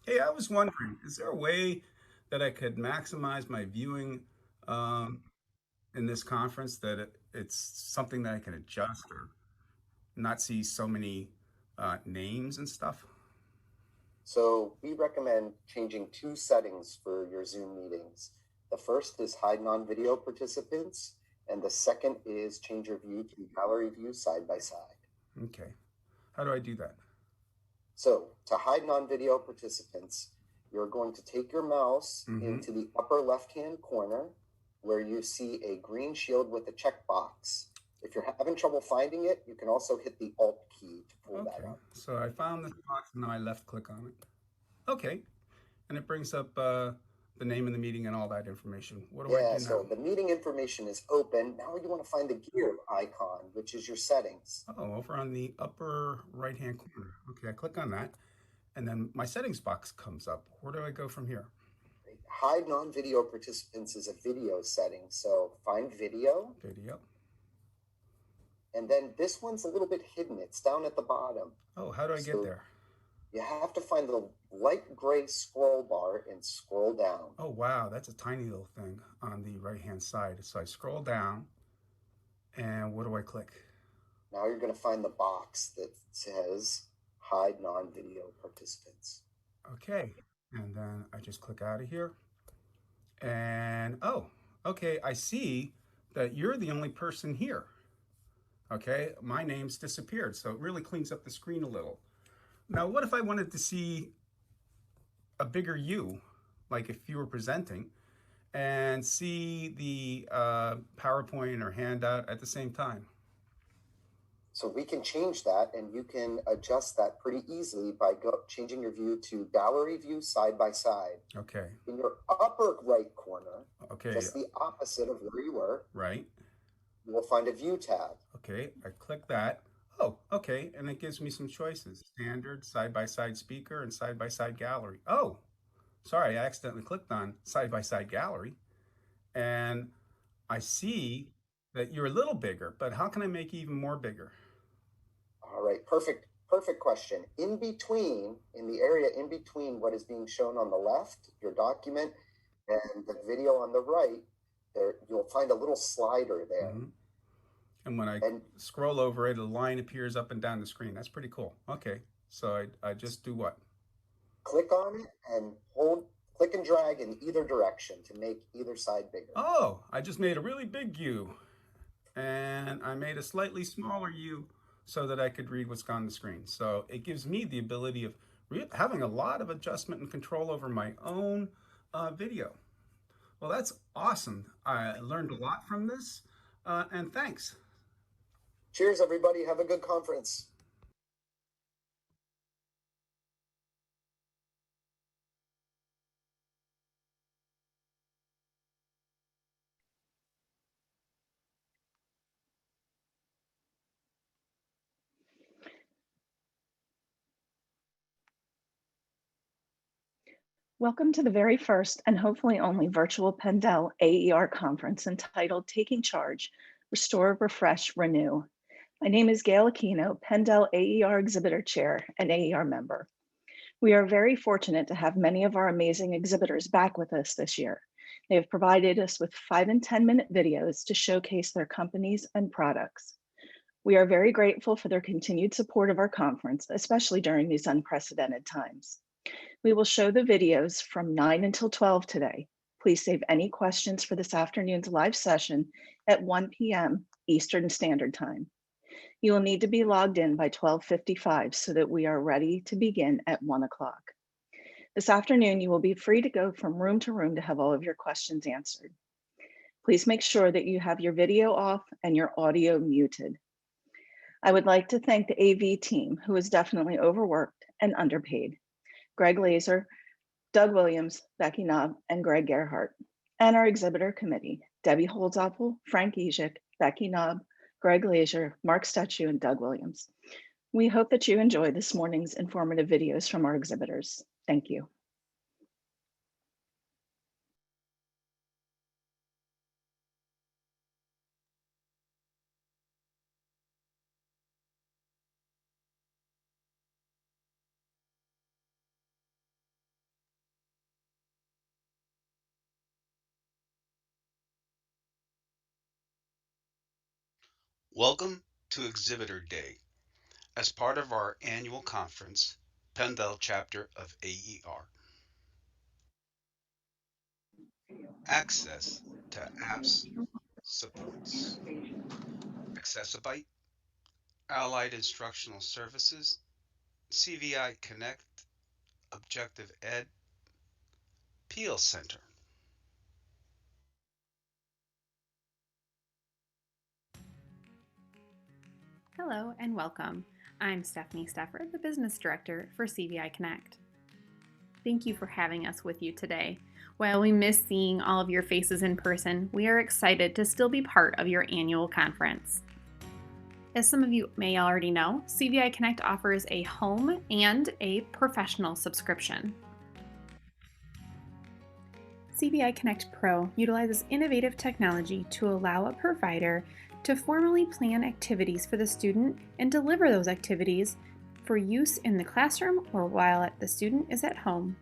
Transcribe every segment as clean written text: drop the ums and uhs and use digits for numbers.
Hey, I was wondering, is there a way that I could maximize my viewing um, in this conference that it's something that I can adjust or not see so many names and stuff? So we recommend changing two settings for your Zoom meetings. The first is hide non-video participants, and the second is change your view to gallery view side by side. Okay. How do I do that? So to hide non-video participants, you're going to take your mouse Mm-hmm. into the upper left-hand corner where you see a green shield with a checkbox. If you're having trouble finding it, you can also hit the Alt key to pull that Okay. up. So I found this box and now I left click on it. Okay. And it brings up the name of the meeting and all that information. What do I Yeah, do now? so the meeting information is open. Now you want to find the gear icon, which is your settings. Oh, over on the upper right-hand corner. Okay, I click on that. And then my settings box comes up. Where do I go from here? Hide non-video participants is a video setting. So find video. Video. And then this one's a little bit hidden. It's down at the bottom. Oh, how do I get So there? you have to find the light gray scroll bar and scroll down. Oh, wow, that's a tiny little thing on the right-hand side. So I scroll down, and what do I click? Now you're going to find the box that says hide non-video participants. Okay, and then I just click out of here. And oh, okay, I see that you're the only person here. Okay, my name's disappeared, so it really cleans up the screen a little. Now, what if I wanted to see a bigger you, like if you were presenting, and see the PowerPoint or handout at the same time? So we can change that, and you can adjust that pretty easily by changing your view to gallery view side by side. Okay, In your upper right corner, okay, just the opposite of where you were, right. you will find a view tab. Okay, I click that. Oh, okay, and it gives me some choices. Standard, side-by-side speaker, and side-by-side gallery. Oh, sorry, I accidentally clicked on side-by-side gallery. And I see that you're a little bigger, but how can I make you even more bigger? All right, perfect question. In between, in the area in between what is being shown on the left, your document, and the video on the right, there you'll find a little slider there. Hmm. And when I And scroll over it, a line appears up and down the screen. That's pretty cool. Okay, so I just do what? click on it and click and drag in either direction to make either side bigger. Oh, I just made a really big U, and I made a slightly smaller U so that I could read what's on the screen. So it gives me the ability of having a lot of adjustment and control over my own video. Well, that's awesome. I learned a lot from this, and thanks. Cheers, everybody. Have a good conference. Welcome to the very first and hopefully only virtual Pendel AER conference entitled Taking Charge, Restore, Refresh, Renew. My name is Gail Aquino, Pendel AER Exhibitor Chair and AER member. We are very fortunate to have many of our amazing exhibitors back with us this year. They have provided us with 5 and 10-minute videos to showcase their companies and products. We are very grateful for their continued support of our conference, especially during these unprecedented times. We will show the videos from 9 until 12 today. Please save any questions for this afternoon's live session at 1 p.m. Eastern Standard Time. You will need to be logged in by 12:55 so that we are ready to begin at 1 o'clock. This afternoon, you will be free to go from room to room to have all of your questions answered. Please make sure that you have your video off and your audio muted. I would like to thank the AV team, who is definitely overworked and underpaid. Greg Laser, Doug Williams, Becky Knob, and Greg Gerhardt, and our exhibitor committee, Debbie Holzapfel, Frank Ejik, Becky Knob, Greg Laser, Mark Stetchu, and Doug Williams. We hope that you enjoy this morning's informative videos from our exhibitors. Thank you. Welcome to Exhibitor Day. As part of our annual conference, Penn chapter of AER. Access to apps supports Accessibyte, Allied Instructional Services, CVI Connect, Objective Ed, Peel Center. Hello and welcome. I'm Stephanie Stefford, the Business Director for CVI Connect. Thank you for having us with you today. While we miss seeing all of your faces in person, we are excited to still be part of your annual conference. As some of you may already know, CVI Connect offers a home and a professional subscription. CVI Connect Pro utilizes innovative technology to allow a provider to formally plan activities for the student and deliver those activities for use in the classroom or while the student is at home.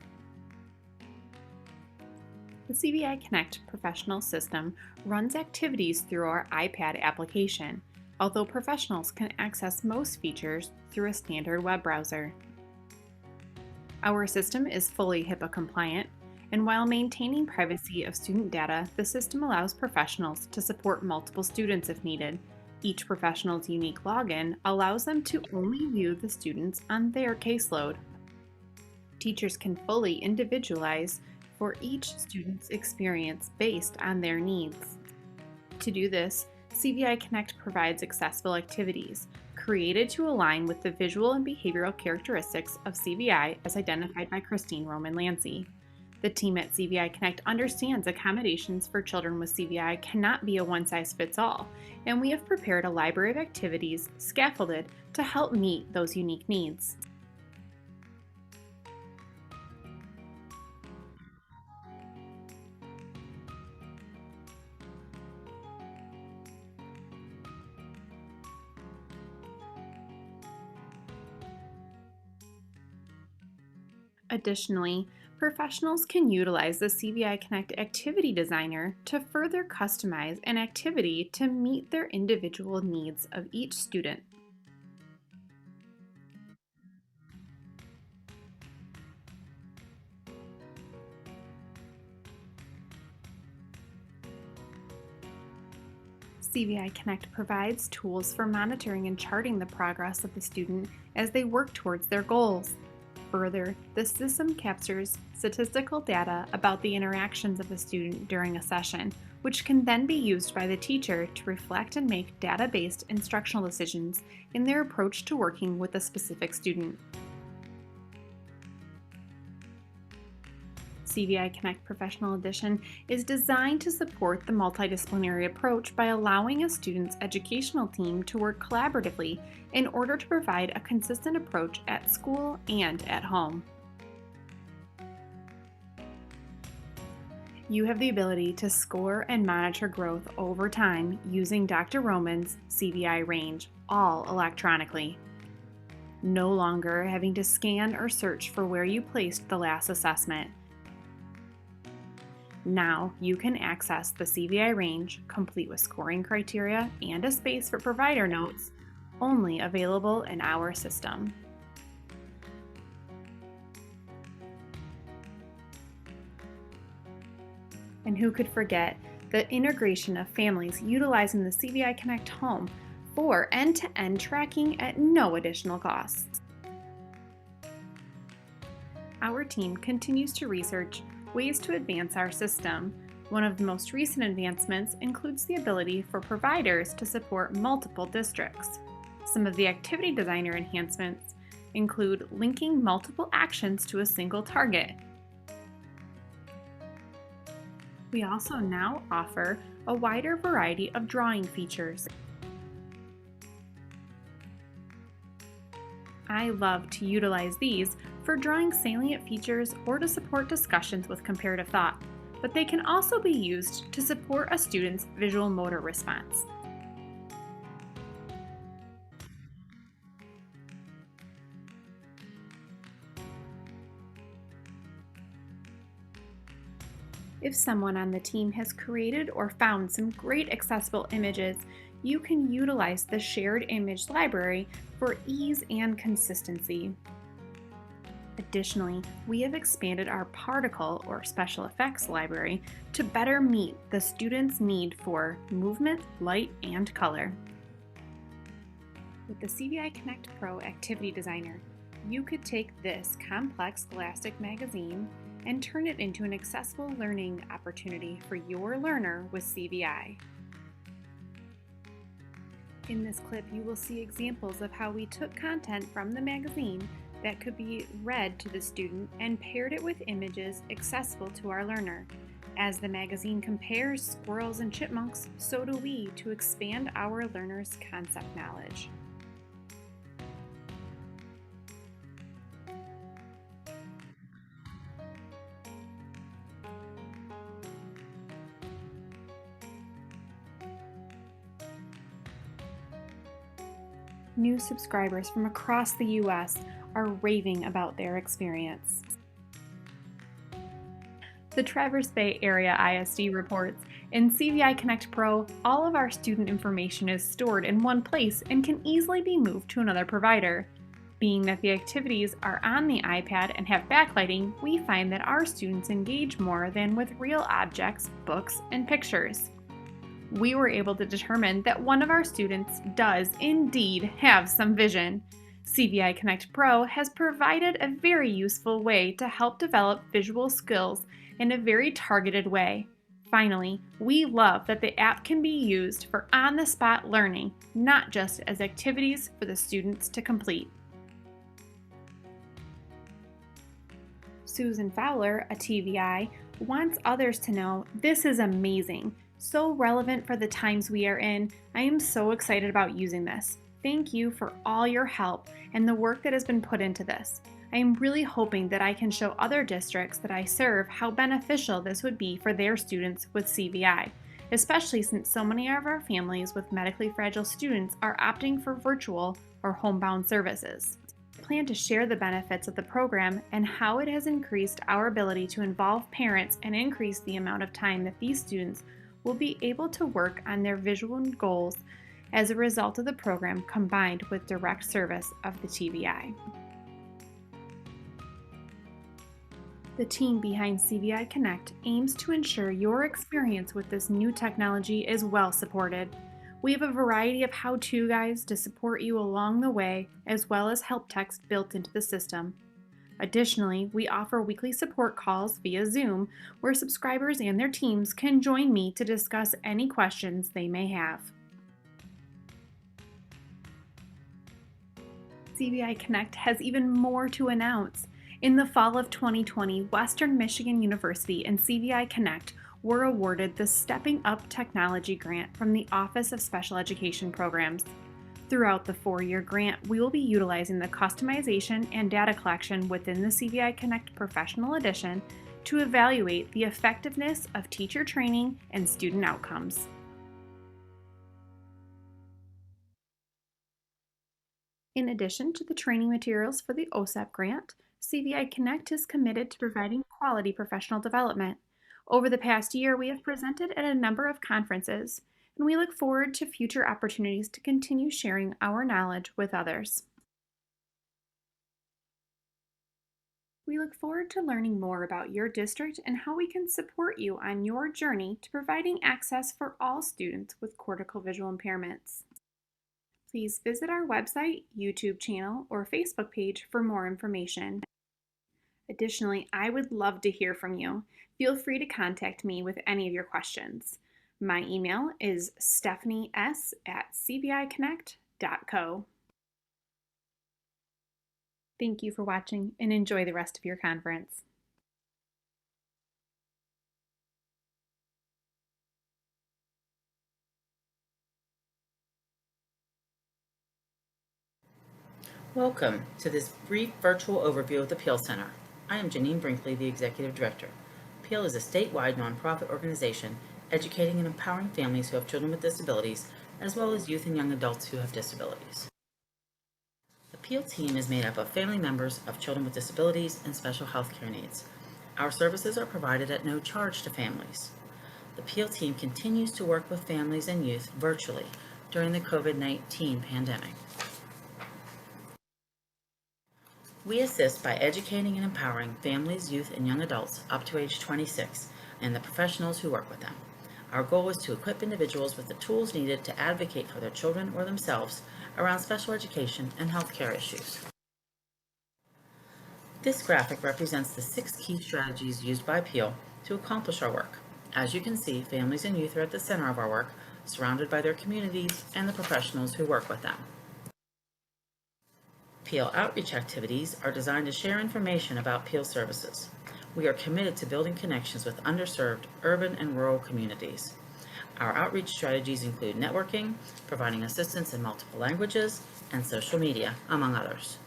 The CVI Connect professional system runs activities through our iPad application, although professionals can access most features through a standard web browser. Our system is fully HIPAA compliant, and while maintaining privacy of student data, the system allows professionals to support multiple students if needed. Each professional's unique login allows them to only view the students on their caseload. Teachers can fully individualize for each student's experience based on their needs. To do this, CVI Connect provides accessible activities created to align with the visual and behavioral characteristics of CVI as identified by Christine Roman-Lancy. The team at CVI Connect understands accommodations for children with CVI cannot be a one-size-fits-all, and we have prepared a library of activities scaffolded to help meet those unique needs. Additionally, professionals can utilize the CVI Connect Activity Designer to further customize an activity to meet their individual needs of each student. CVI Connect provides tools for monitoring and charting the progress of the student as they work towards their goals. Further, the system captures statistical data about the interactions of the student during a session, which can then be used by the teacher to reflect and make data-based instructional decisions in their approach to working with a specific student. CVI Connect Professional Edition is designed to support the multidisciplinary approach by allowing a student's educational team to work collaboratively in order to provide a consistent approach at school and at home. You have the ability to score and monitor growth over time using Dr. Roman's CVI range, all electronically. No longer having to scan or search for where you placed the last assessment. Now you can access the CVI range, complete with scoring criteria and a space for provider notes, only available in our system. And who could forget the integration of families utilizing the CVI Connect Home for end-to-end tracking at no additional cost. Our team continues to research ways to advance our system. One of the most recent advancements includes the ability for providers to support multiple districts. Some of the activity designer enhancements include linking multiple actions to a single target. We also now offer a wider variety of drawing features. I love to utilize these for drawing salient features or to support discussions with comparative thought, but they can also be used to support a student's visual motor response. If someone on the team has created or found some great accessible images, you can utilize the shared image library for ease and consistency. Additionally, we have expanded our particle or special effects library to better meet the students' need for movement, light, and color. With the CVI Connect Pro Activity Designer, you could take this complex Scholastic magazine and turn it into an accessible learning opportunity for your learner with CVI. In this clip, you will see examples of how we took content from the magazine that could be read to the student and paired it with images accessible to our learner. As the magazine compares squirrels and chipmunks, so do we to expand our learners' concept knowledge. New subscribers from across the U.S. are raving about their experience. The Traverse Bay Area ISD reports, in CVI Connect Pro, all of our student information is stored in one place and can easily be moved to another provider. Being that the activities are on the iPad and have backlighting, we find that our students engage more than with real objects, books, and pictures. We were able to determine that one of our students does indeed have some vision. CVI Connect Pro has provided a very useful way to help develop visual skills in a very targeted way. Finally, we love that the app can be used for on-the-spot learning, not just as activities for the students to complete. Susan Fowler, a TVI, wants others to know this is amazing. So relevant for the times we are in. I am so excited about using this. Thank you for all your help and the work that has been put into this. I am really hoping that I can show other districts that I serve how beneficial this would be for their students with CVI, especially since so many of our families with medically fragile students are opting for virtual or homebound services. I plan to share the benefits of the program and how it has increased our ability to involve parents and increase the amount of time that these students will be able to work on their visual goals as a result of the program combined with direct service of the TVI. The team behind CVI Connect aims to ensure your experience with this new technology is well supported. We have a variety of how-to guides to support you along the way, as well as help text built into the system. Additionally, we offer weekly support calls via Zoom where subscribers and their teams can join me to discuss any questions they may have. CVI Connect has even more to announce. In the fall of 2020, Western Michigan University and CVI Connect were awarded the Stepping Up Technology Grant from the Office of Special Education Programs. Throughout the 4-year grant, we will be utilizing the customization and data collection within the CVI Connect Professional Edition to evaluate the effectiveness of teacher training and student outcomes. In addition to the training materials for the OSAP grant, CVI Connect is committed to providing quality professional development. Over the past year, we have presented at a number of conferences, and we look forward to future opportunities to continue sharing our knowledge with others. We look forward to learning more about your district and how we can support you on your journey to providing access for all students with cortical visual impairments. Please visit our website, YouTube channel, or Facebook page for more information. Additionally, I would love to hear from you. Feel free to contact me with any of your questions. My email is stephanies@cviconnect.co. Thank you for watching and enjoy the rest of your conference. Welcome to this brief virtual overview of the Peel Center. I am Janine Brinkley, the Executive Director. Peel is a statewide nonprofit organization educating and empowering families who have children with disabilities, as well as youth and young adults who have disabilities. The Peel team is made up of family members of children with disabilities and special health care needs. Our services are provided at no charge to families. The Peel team continues to work with families and youth virtually during the COVID-19 pandemic. We assist by educating and empowering families, youth, and young adults up to age 26 and the professionals who work with them. Our goal is to equip individuals with the tools needed to advocate for their children or themselves around special education and healthcare issues. This graphic represents the 6 key strategies used by Peel to accomplish our work. As you can see, families and youth are at the center of our work, surrounded by their communities and the professionals who work with them. Peel outreach activities are designed to share information about Peel services. We are committed to building connections with underserved urban and rural communities. Our outreach strategies include networking, providing assistance in multiple languages, and social media, among others.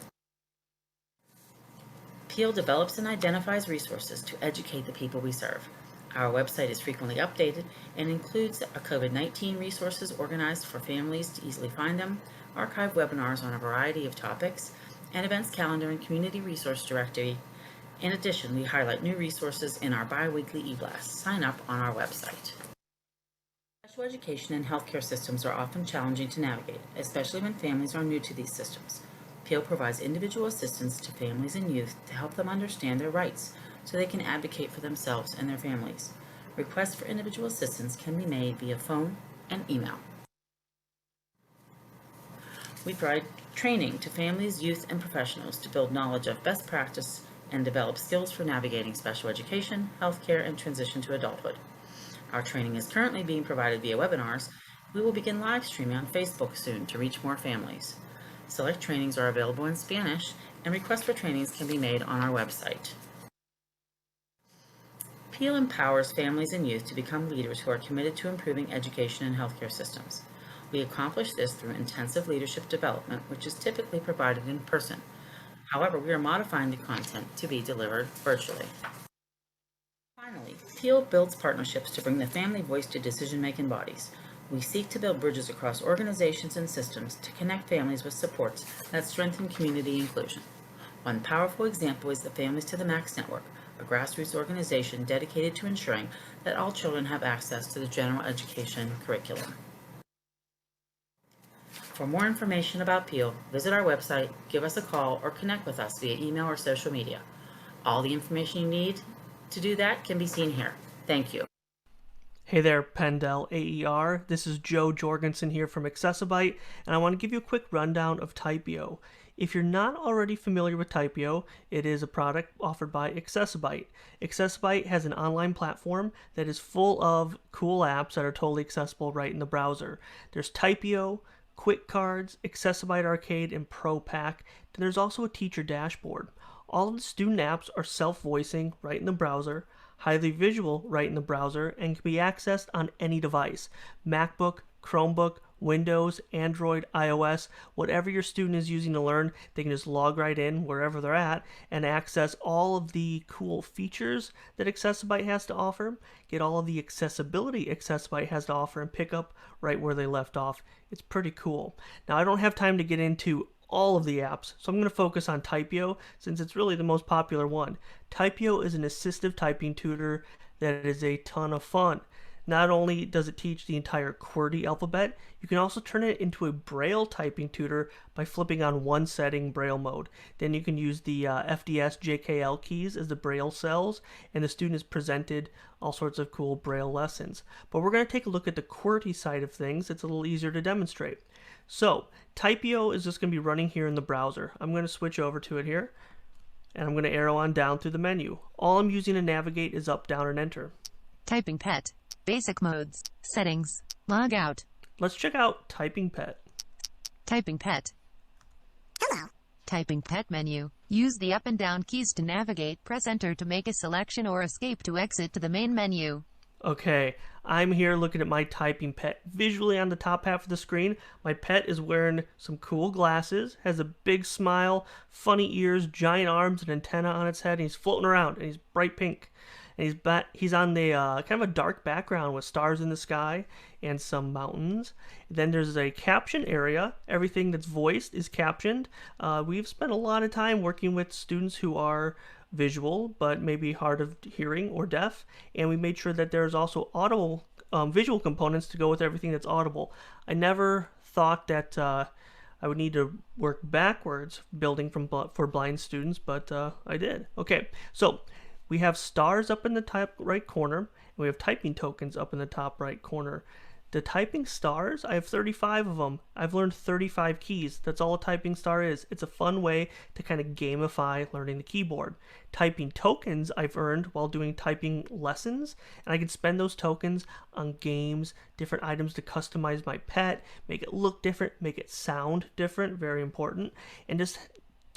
Peel develops and identifies resources to educate the people we serve. Our website is frequently updated and includes a COVID-19 resources organized for families to easily find them, archived webinars on a variety of topics, and events calendar and community resource directory. In addition, we highlight new resources in our bi-weekly e-blast. Sign up on our website. Special education and healthcare systems are often challenging to navigate, especially when families are new to these systems. Peel provides individual assistance to families and youth to help them understand their rights so they can advocate for themselves and their families. Requests for individual assistance can be made via phone and email. We provide training to families, youth, and professionals to build knowledge of best practice and develop skills for navigating special education, healthcare, and transition to adulthood. Our training is currently being provided via webinars. We will begin live streaming on Facebook soon to reach more families. Select trainings are available in Spanish, and requests for trainings can be made on our website. Peel empowers families and youth to become leaders who are committed to improving education and healthcare systems. We accomplish this through intensive leadership development, which is typically provided in person. However, we are modifying the content to be delivered virtually. Finally, Peel builds partnerships to bring the family voice to decision-making bodies. We seek to build bridges across organizations and systems to connect families with supports that strengthen community inclusion. One powerful example is the Families to the Max Network, a grassroots organization dedicated to ensuring that all children have access to the general education curriculum. For more information about Peel, visit our website, give us a call, or connect with us via email or social media. All the information you need to do that can be seen here. Thank you. Hey there, Penn AER. This is Joe Jorgensen here from Exhibitor, and I want to give you a quick rundown of Typeo. If you're not already familiar with Typeo, it is a product offered by Exhibitor. Exhibitor has an online platform that is full of cool apps that are totally accessible right in the browser. There's Typeo, Quick Cards, Exhibitor Arcade, and Pro Pack. And there's also a teacher dashboard. All of the student apps are self-voicing right in the browser, highly visual right in the browser, and can be accessed on any device: MacBook, Chromebook, Windows, Android, iOS, whatever your student is using to learn. They can just log right in wherever they're at and access all of the cool features that Exhibitor has to offer, get all of the accessibility Exhibitor has to offer, and pick up right where they left off. It's pretty cool. Now, I don't have time to get into all of the apps, so I'm going to focus on Typeo since it's really the most popular one. Typeo is an assistive typing tutor that is a ton of fun. Not only does it teach the entire QWERTY alphabet, you can also turn it into a Braille typing tutor by flipping on one setting, Braille mode. Then you can use the FDS JKL keys as the Braille cells, and the student is presented all sorts of cool Braille lessons. But we're going to take a look at the QWERTY side of things. It's a little easier to demonstrate. So, Typeo is just going to be running here in the browser. I'm going to switch over to it here, and I'm going to arrow on down through the menu. All I'm using to navigate is up, down, and enter. Typing Pet. Basic modes. Settings. Log out. Let's check out Typing Pet. Typing Pet. Hello. Typing Pet menu. Use the up and down keys to navigate. Press enter to make a selection or escape to exit to the main menu. Okay, I'm here looking at my Typing Pet. Visually on the top half of the screen, my pet is wearing some cool glasses, has a big smile, funny ears, giant arms, and antenna on its head, and he's floating around, and he's bright pink. And he's on the kind of a dark background with stars in the sky and some mountains. Then there's a caption area. Everything that's voiced is captioned. We've spent a lot of time working with students who are visual but maybe hard of hearing or deaf, and we made sure that there's also audible visual components to go with everything that's audible. I never thought that I would need to work backwards building for blind students, but I did. Okay, so we have stars up in the top right corner, and we have typing tokens up in the top right corner. The typing stars, I have 35 of them. I've learned 35 keys. That's all a typing star is. It's a fun way to kind of gamify learning the keyboard. Typing tokens I've earned while doing typing lessons, and I can spend those tokens on games, different items to customize my pet, make it look different, make it sound different, very important, and just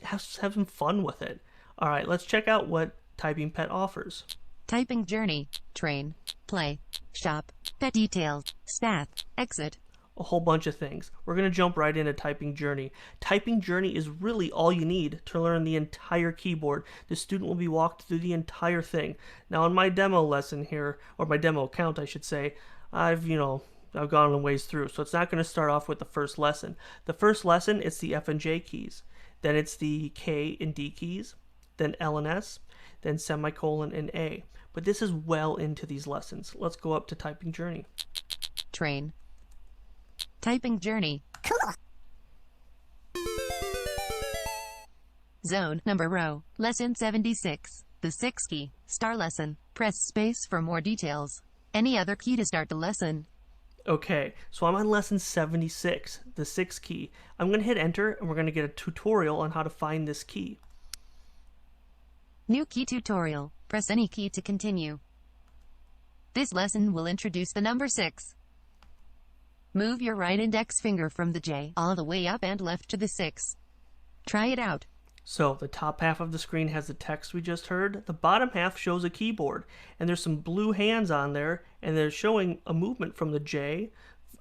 have some fun with it. All right, let's check out what Typing Pet offers. Typing journey, train, play, shop, pet details, stat, exit. A whole bunch of things. We're going to jump right into Typing Journey. Typing Journey is really all you need to learn the entire keyboard. The student will be walked through the entire thing. Now in my demo lesson here, or my demo account I should say, I've gone a ways through, so it's not going to start off with the first lesson. The first lesson, it's the F and J keys. Then it's the K and D keys. Then L and S. Then semicolon and A. But this is well into these lessons. Let's go up to Typing Journey. Train. Typing journey. Cool. Zone number row. Lesson 76. The 6 key. Star lesson. Press space for more details. Any other key to start the lesson. Okay, so I'm on lesson 76, the 6 key. I'm going to hit enter and we're going to get a tutorial on how to find this key. New key tutorial. Press any key to continue. This lesson will introduce the number 6. Move your right index finger from the J all the way up and left to the 6. Try it out. So the top half of the screen has the text we just heard. The bottom half shows a keyboard, and there's some blue hands on there, and they're showing a movement from the J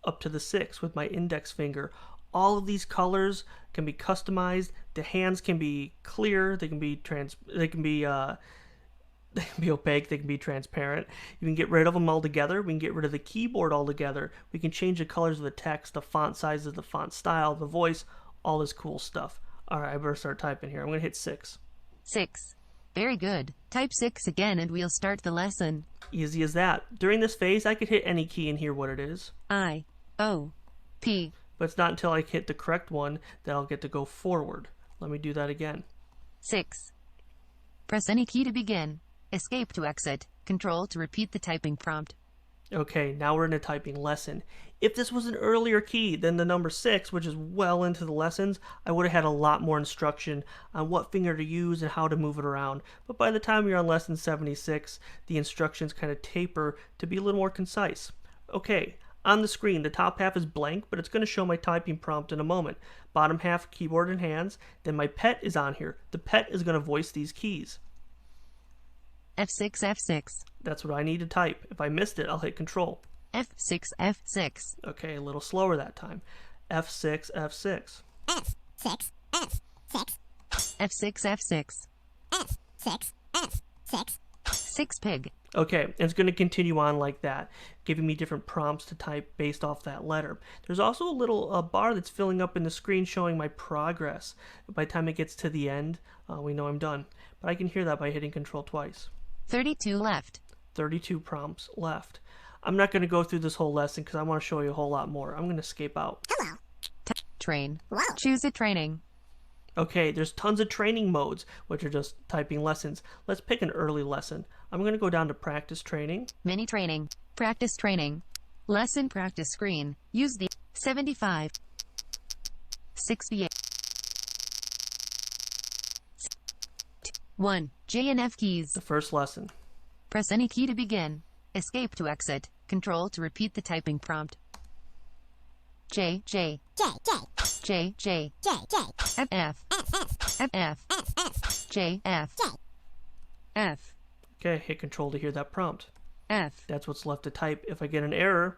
up to the 6 with my index finger. All of these colors can be customized. The hands can be clear. They can be opaque, they can be transparent. You can get rid of them altogether. We can get rid of the keyboard altogether. We can change the colors of the text, the font sizes, the font style, the voice, all this cool stuff. All right, I better start typing here. I'm going to hit 6. 6. Very good. Type 6 again and we'll start the lesson. Easy as that. During this phase, I could hit any key and hear what it is. I, O, P. But it's not until I hit the correct one that I'll get to go forward. Let me do that again. 6. Press any key to begin. Escape to exit. Control to repeat the typing prompt. Okay, now we're in a typing lesson. If this was an earlier key than the number 6, which is well into the lessons, I would have had a lot more instruction on what finger to use and how to move it around. But by the time you're on lesson 76, the instructions kind of taper to be a little more concise. Okay, on the screen, the top half is blank, but it's going to show my typing prompt in a moment. Bottom half, keyboard and hands. Then my pet is on here. The pet is going to voice these keys. F6, F6. That's what I need to type. If I missed it, I'll hit Control. F6, F6. Okay, a little slower that time. F6, F6. F6, F6. F6, F6. F6, F6. 6 pig. Okay, and it's going to continue on like that, giving me different prompts to type based off that letter. There's also a little bar that's filling up in the screen showing my progress. By the time it gets to the end, we know I'm done. But I can hear that by hitting Control twice. 32 left. 32 prompts left. I'm not going to go through this whole lesson because I want to show you a whole lot more. I'm going to escape out. Hello. Train. Wow. Choose a training. Okay, there's tons of training modes, which are just typing lessons. Let's pick an early lesson. I'm going to go down to practice training. Mini training. Practice training. Lesson practice screen. Use the 75. 68. 1. J and F keys. The first lesson. Press any key to begin. Escape to exit. Control to repeat the typing prompt. J, J. J, J. J, J. J, J. F, F. F, F. F, F. F, F. J, F. J. F. Okay, hit Control to hear that prompt. F. That's what's left to type. If I get an error,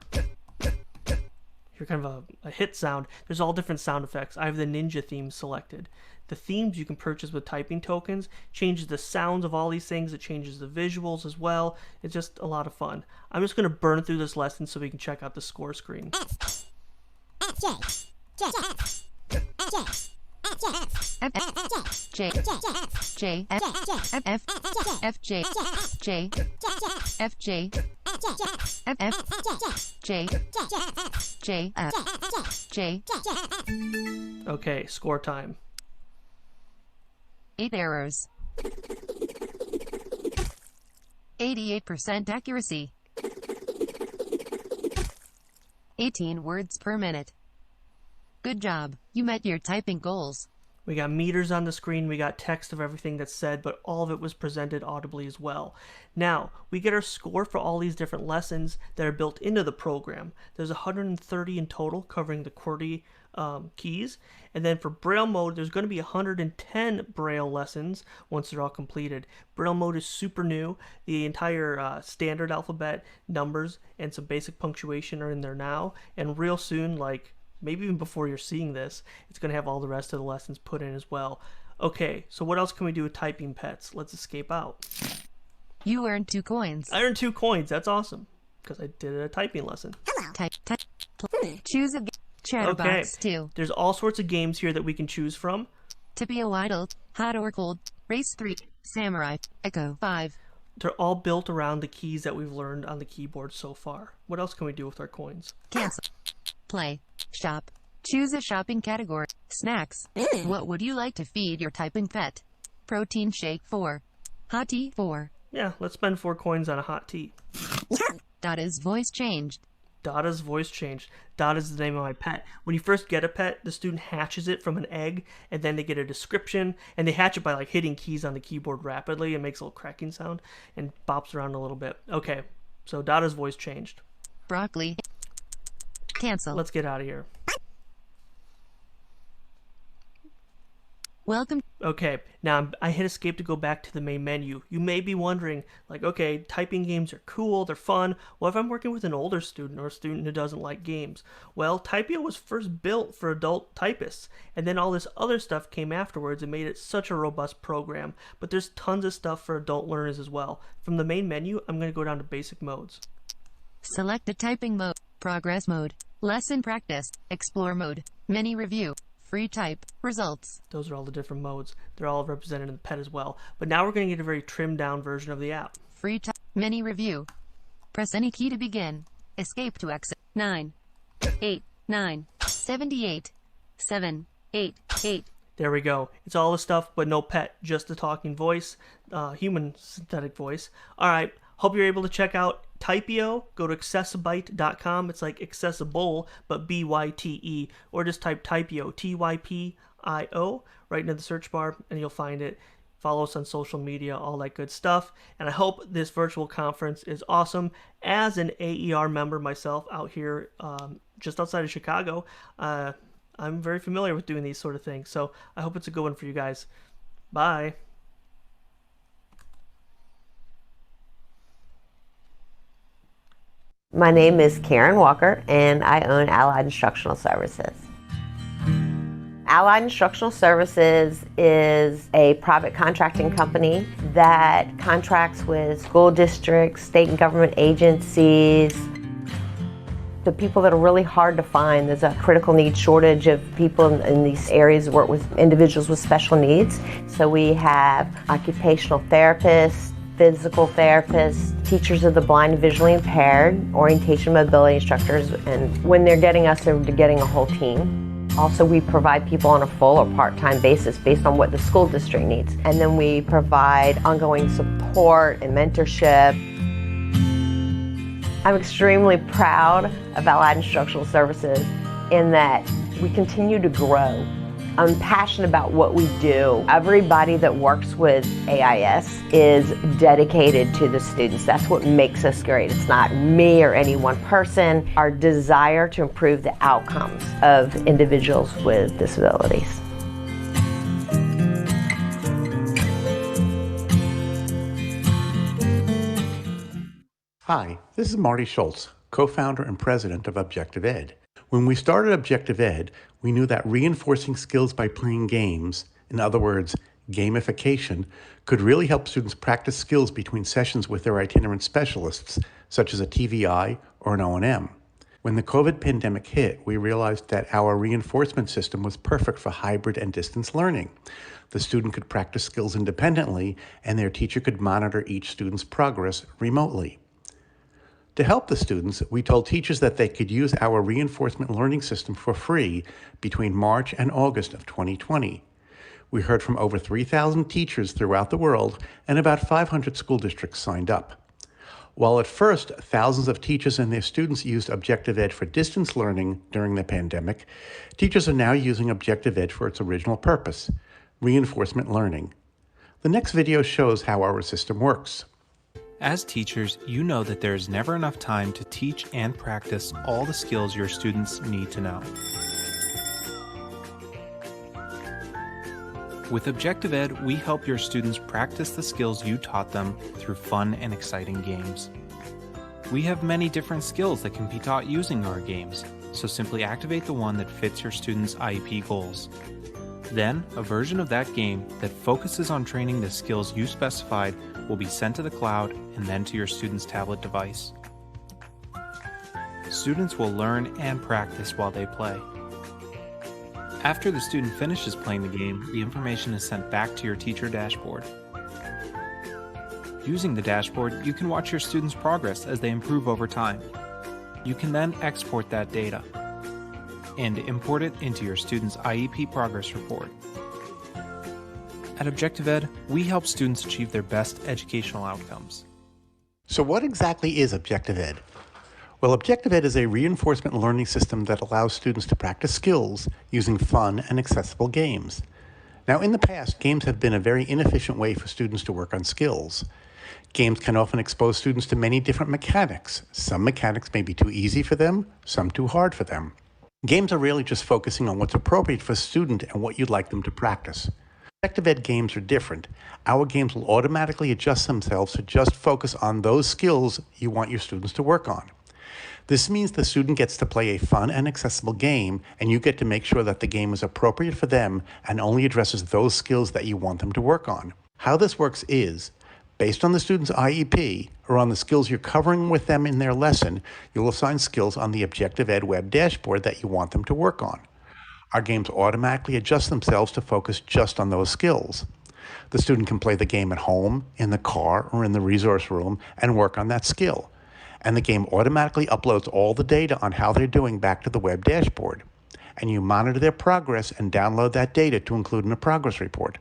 hear kind of a hit sound. There's all different sound effects. I have the Ninja theme selected. The themes you can purchase with typing tokens changes the sounds of all these things. It changes the visuals as well. It's just a lot of fun. I'm just going to burn through this lesson so we can check out the score screen. F. F, J. J, F. J. F, J. F, J. J, F. J, F. F, F, J. F, J. F, J. Okay, score time. 8 errors. 88% accuracy. 18 words per minute. Good job. You met your typing goals. We got meters on the screen, we got text of everything that's said, but all of it was presented audibly as well. Now, we get our score for all these different lessons that are built into the program. There's 130 in total covering the QWERTY keys. And then for Braille mode, there's going to be 110 Braille lessons once they're all completed. Braille mode is super new. The entire standard alphabet, numbers, and some basic punctuation are in there now. And real soon, like maybe even before you're seeing this, it's going to have all the rest of the lessons put in as well. Okay, so what else can we do with typing pets? Let's escape out. You earned 2 coins. I earned 2 coins. That's awesome because I did a typing lesson. Type. Choose a chatterbox 2. There's all sorts of games here that we can choose from. Tippy or idle, hot or cold, race 3, samurai, echo 5. They're all built around the keys that we've learned on the keyboard so far. What else can we do with our coins? Cancel. Play. Shop. Choose a shopping category. Snacks. What would you like to feed your typing pet? Protein shake 4. Hot tea 4. Yeah, let's spend 4 coins on a hot tea. Dada's voice changed. Dada's voice changed. Dada is the name of my pet. When you first get a pet, the student hatches it from an egg, and then they get a description, and they hatch it by like hitting keys on the keyboard rapidly. It makes a little cracking sound and bops around a little bit. Okay, so Dada's voice changed. Broccoli. Cancel. Let's get out of here. Welcome. Okay, now I hit escape to go back to the main menu. You may be wondering, like, okay, typing games are cool, they're fun. What if I'm working with an older student or a student who doesn't like games? Well, Typio was first built for adult typists, and then all this other stuff came afterwards and made it such a robust program. But there's tons of stuff for adult learners as well. From the main menu, I'm going to go down to basic modes. Select a typing mode. Progress mode. Lesson practice. Explore mode. Mini review. Free type. Results. Those are all the different modes. They're all represented in the pet as well. But now we're going to get a very trimmed down version of the app. Free type. Mini review. Press any key to begin. Escape to exit. 9. 8. 9. 78. 7. 8. 8. There we go. It's all the stuff, but no pet. Just the talking voice. Human synthetic voice. Alright. Hope you're able to check out Typio. Go to accessibyte.com. It's like accessible, but B-Y-T-E. Or just type Typio, T-Y-P-I-O, right into the search bar, and you'll find it. Follow us on social media, all that good stuff. And I hope this virtual conference is awesome. As an AER member myself out here just outside of Chicago, I'm very familiar with doing these sort of things. So I hope it's a good one for you guys. Bye. My name is Karen Walker, and I own Allied Instructional Services. Allied Instructional Services is a private contracting company that contracts with school districts, state and government agencies, the people that are really hard to find. There's a critical needs shortage of people in these areas that work with individuals with special needs. So we have occupational therapists, physical therapists, teachers of the blind and visually impaired, orientation mobility instructors, and when they're getting us, they're getting a whole team. Also, we provide people on a full or part-time basis based on what the school district needs. And then we provide ongoing support and mentorship. I'm extremely proud of Allied Instructional Services in that we continue to grow. I'm passionate about what we do. Everybody that works with AIS is dedicated to the students. That's what makes us great. It's not me or any one person. Our desire to improve the outcomes of individuals with disabilities. Hi, this is Marty Schultz, co-founder and president of Objective Ed. When we started Objective Ed, we knew that reinforcing skills by playing games, in other words, gamification, could really help students practice skills between sessions with their itinerant specialists, such as a TVI or an O&M. When the COVID pandemic hit, we realized that our reinforcement system was perfect for hybrid and distance learning. The student could practice skills independently, and their teacher could monitor each student's progress remotely. To help the students, we told teachers that they could use our reinforcement learning system for free between March and August of 2020. We heard from over 3,000 teachers throughout the world, and about 500 school districts signed up. While at first thousands of teachers and their students used Objective Ed for distance learning during the pandemic, teachers are now using Objective Ed for its original purpose, reinforcement learning. The next video shows how our system works. As teachers, you know that there is never enough time to teach and practice all the skills your students need to know. With Objective Ed, we help your students practice the skills you taught them through fun and exciting games. We have many different skills that can be taught using our games, so simply activate the one that fits your students' IEP goals. Then, a version of that game that focuses on training the skills you specified will be sent to the cloud and then to your student's tablet device. Students will learn and practice while they play. After the student finishes playing the game, the information is sent back to your teacher dashboard. Using the dashboard, you can watch your students' progress as they improve over time. You can then export that data and import it into your student's IEP progress report. At Objective Ed, we help students achieve their best educational outcomes. So what exactly is Objective Ed? Well, Objective Ed is a reinforcement learning system that allows students to practice skills using fun and accessible games. Now, in the past, games have been a very inefficient way for students to work on skills. Games can often expose students to many different mechanics. Some mechanics may be too easy for them, some too hard for them. Games are really just focusing on what's appropriate for a student and what you'd like them to practice. Objective Ed games are different. Our games will automatically adjust themselves to just focus on those skills you want your students to work on. This means the student gets to play a fun and accessible game, and you get to make sure that the game is appropriate for them and only addresses those skills that you want them to work on. How this works is, based on the student's IEP, or on the skills you're covering with them in their lesson, you'll assign skills on the Objective Ed web dashboard that you want them to work on. Our games automatically adjust themselves to focus just on those skills. The student can play the game at home, in the car, or in the resource room and work on that skill. And the game automatically uploads all the data on how they're doing back to the web dashboard. And you monitor their progress and download that data to include in a progress report.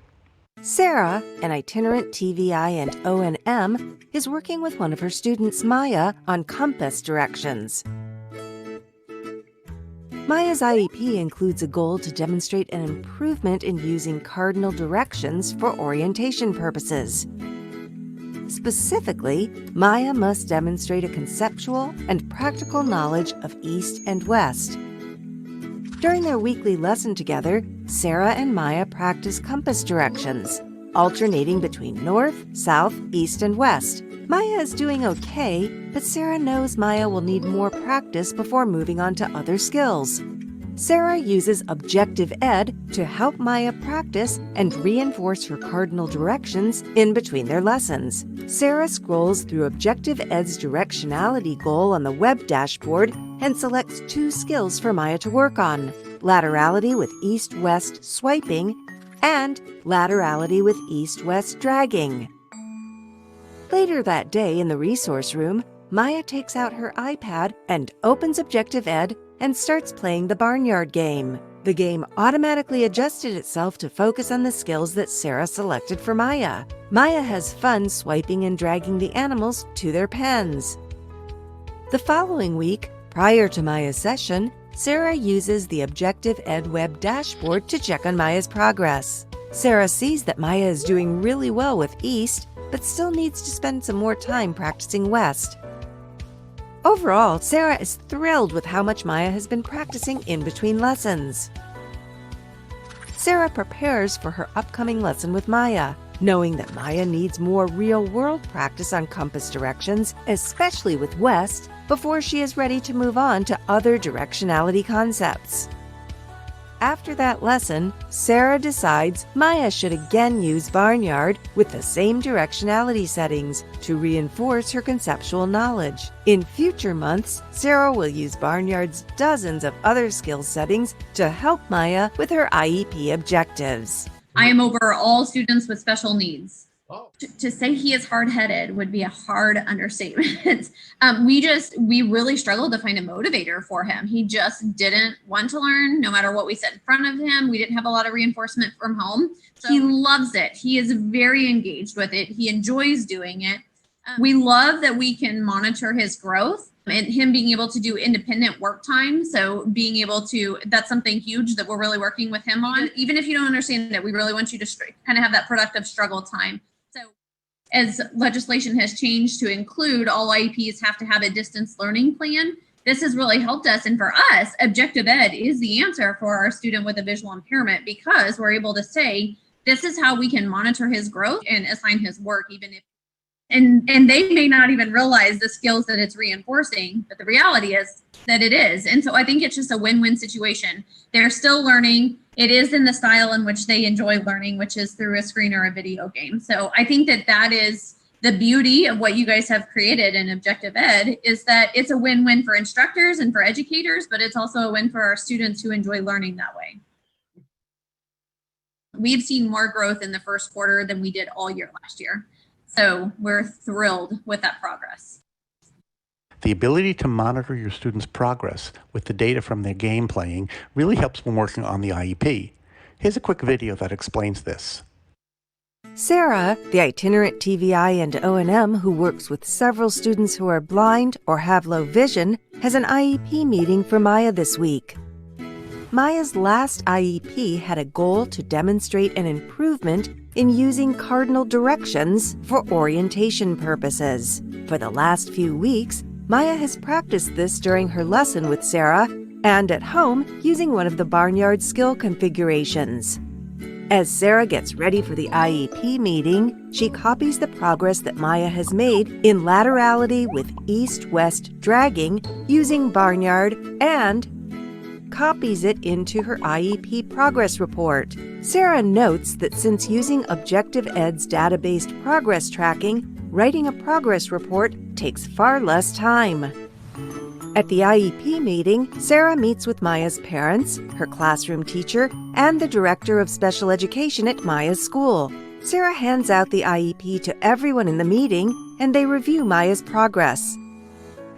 Sarah, an itinerant TVI and O&M, is working with one of her students, Maya, on compass directions. Maya's IEP includes a goal to demonstrate an improvement in using cardinal directions for orientation purposes. Specifically, Maya must demonstrate a conceptual and practical knowledge of East and West. During their weekly lesson together, Sarah and Maya practice compass directions, alternating between North, South, East, and West. Maya is doing okay, but Sarah knows Maya will need more practice before moving on to other skills. Sarah uses Objective Ed to help Maya practice and reinforce her cardinal directions in between their lessons. Sarah scrolls through Objective Ed's directionality goal on the web dashboard and selects 2 skills for Maya to work on: laterality with east-west swiping and laterality with east-west dragging. Later that day in the resource room, Maya takes out her iPad and opens Objective Ed and starts playing the barnyard game. The game automatically adjusted itself to focus on the skills that Sarah selected for Maya. Maya has fun swiping and dragging the animals to their pens. The following week, prior to Maya's session, Sarah uses the Objective Ed web dashboard to check on Maya's progress. Sarah sees that Maya is doing really well with East, but still needs to spend some more time practicing West. Overall, Sarah is thrilled with how much Maya has been practicing in between lessons. Sarah prepares for her upcoming lesson with Maya, knowing that Maya needs more real-world practice on compass directions, especially with West, before she is ready to move on to other directionality concepts. After that lesson, Sarah decides Maya should again use Barnyard with the same directionality settings to reinforce her conceptual knowledge. In future months, Sarah will use Barnyard's dozens of other skill settings to help Maya with her IEP objectives. I am over all students with special needs. To say he is hard-headed would be a hard understatement. We really struggled to find a motivator for him. He just didn't want to learn no matter what we set in front of him. We didn't have a lot of reinforcement from home. So he loves it. He is very engaged with it. He enjoys doing it. We love that we can monitor his growth and him being able to do independent work time. So being able to, that's something huge that we're really working with him on. Even if you don't understand it, we really want you to kind of have that productive struggle time. So as legislation has changed to include all IEPs have to have a distance learning plan, this has really helped us. And for us, Objective Ed is the answer for our student with a visual impairment, because we're able to say, this is how we can monitor his growth and assign his work, even if and they may not even realize the skills that it's reinforcing, but the reality is that it is. And so I think it's just a win-win situation. They're still learning. It is in the style in which they enjoy learning, which is through a screen or a video game. So I think that that is the beauty of what you guys have created in Objective Ed, is that it's a win-win for instructors and for educators, but it's also a win for our students who enjoy learning that way. We've seen more growth in the first quarter than we did all year last year. So we're thrilled with that progress. The ability to monitor your students' progress with the data from their game playing really helps when working on the IEP. Here's a quick video that explains this. Sarah, the itinerant TVI and O&M who works with several students who are blind or have low vision, has an IEP meeting for Maya this week. Maya's last IEP had a goal to demonstrate an improvement in using cardinal directions for orientation purposes. For the last few weeks, Maya has practiced this during her lesson with Sarah and at home using one of the barnyard skill configurations. As Sarah gets ready for the IEP meeting, she copies the progress that Maya has made in laterality with east-west dragging using barnyard and copies it into her IEP progress report. Sarah notes that since using Objective Ed's database progress tracking, writing a progress report takes far less time. At the IEP meeting, Sarah meets with Maya's parents, her classroom teacher, and the director of special education at Maya's school. Sarah hands out the IEP to everyone in the meeting, and they review Maya's progress.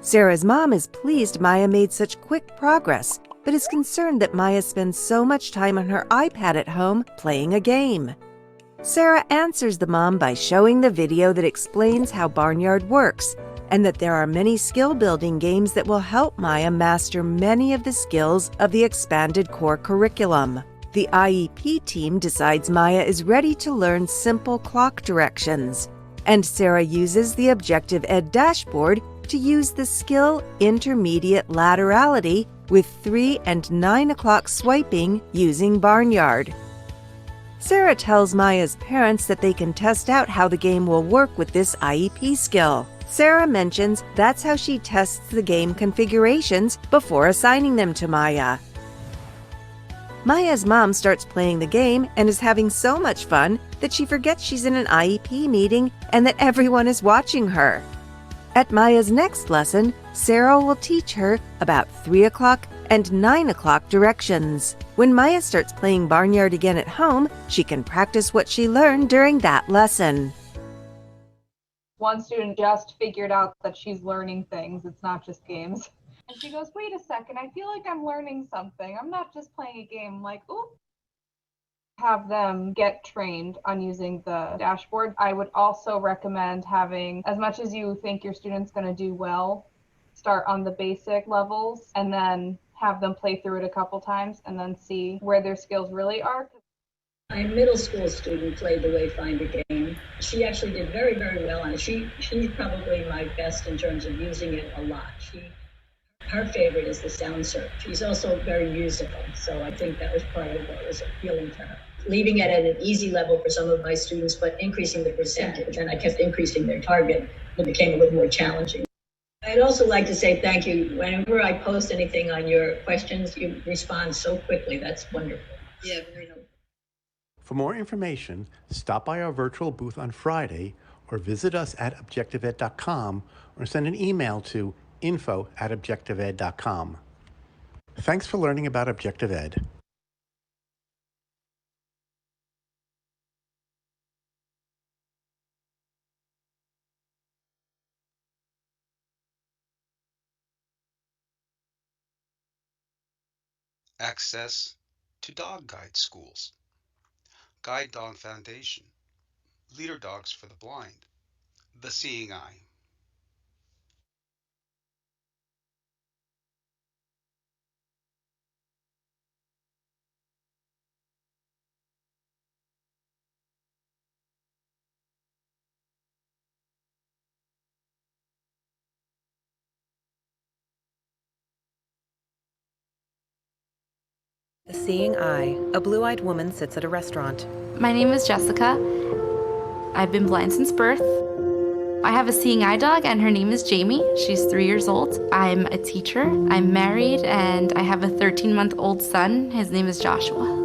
Sarah's mom is pleased Maya made such quick progress, but is concerned that Maya spends so much time on her iPad at home playing a game. Sarah answers the mom by showing the video that explains how Barnyard works, and that there are many skill-building games that will help Maya master many of the skills of the expanded core curriculum. The IEP team decides Maya is ready to learn simple clock directions, and Sarah uses the Objective Ed dashboard to use the skill intermediate laterality with 3 and 9 o'clock swiping using Barnyard. Sarah tells Maya's parents that they can test out how the game will work with this IEP skill. Sarah mentions that's how she tests the game configurations before assigning them to Maya. Maya's mom starts playing the game and is having so much fun that she forgets she's in an IEP meeting and that everyone is watching her. At Maya's next lesson, Sarah will teach her about 3 o'clock and 9 o'clock directions. When Maya starts playing Barnyard again at home, she can practice what she learned during that lesson. One student just figured out that she's learning things. It's not just games. And she goes, wait a second, I feel like I'm learning something. I'm not just playing a game. I'm like, ooh. Have them get trained on using the dashboard. I would also recommend having, as much as you think your student's going to do well, start on the basic levels and then have them play through it a couple times and then see where their skills really are. My middle school student played the Wayfinder game. She actually did very, very well on it. She's probably my best in terms of using it a lot. Her favorite is the sound search. She's also very musical, so I think that was part of what was appealing to her. Leaving it at an easy level for some of my students, but increasing the percentage, and I kept increasing their target. It became a little more challenging. I'd also like to say thank you. Whenever I post anything on your questions, you respond so quickly. That's wonderful. Yeah, very helpful. For more information, stop by our virtual booth on Friday or visit us at objectiveed.com or send an email to info@objectiveed.com. Thanks for learning about Objective Ed. Access to dog guide schools, Guide Dog Foundation, Leader Dogs for the Blind, The Seeing Eye. The Seeing Eye. A blue-eyed woman sits at a restaurant. My name is Jessica. I've been blind since birth. I have a seeing eye dog, and her name is Jamie. She's 3 years old. I'm a teacher. I'm married, and I have a 13-month-old son. His name is Joshua.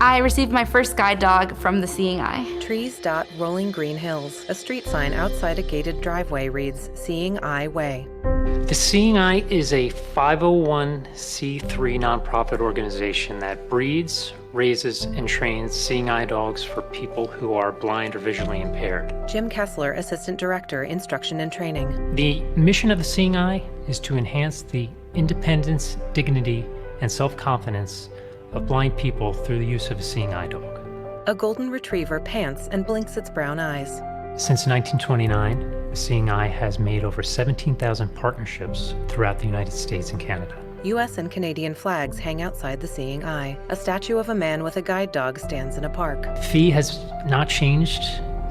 I received my first guide dog from the Seeing Eye. Trees dot rolling green hills. A street sign outside a gated driveway reads, Seeing Eye Way. The Seeing Eye is a 501c3 nonprofit organization that breeds, raises, and trains seeing eye dogs for people who are blind or visually impaired. Jim Kessler, Assistant Director, Instruction and Training. The mission of the Seeing Eye is to enhance the independence, dignity, and self-confidence of blind people through the use of a seeing eye dog. A golden retriever pants and blinks its brown eyes. Since 1929, the Seeing Eye has made over 17,000 partnerships throughout the United States and Canada. U.S. and Canadian flags hang outside the Seeing Eye. A statue of a man with a guide dog stands in a park. Fee has not changed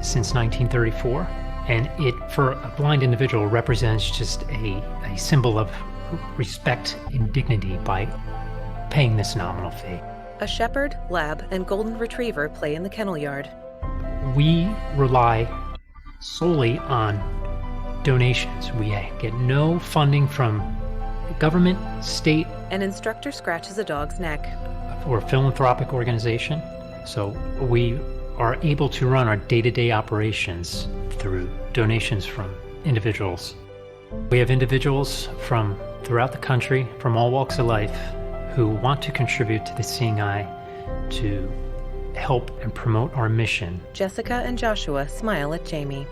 since 1934, and it, for a blind individual, represents just a symbol of respect and dignity by paying this nominal fee. A shepherd, lab, and golden retriever play in the kennel yard. We rely solely on donations. We get no funding from government, state. An instructor scratches a dog's neck. We're a philanthropic organization, so we are able to run our day-to-day operations through donations from individuals. We have individuals from throughout the country, from all walks of life, who want to contribute to the Seeing Eye to help and promote our mission. Jessica and Joshua smile at Jamie.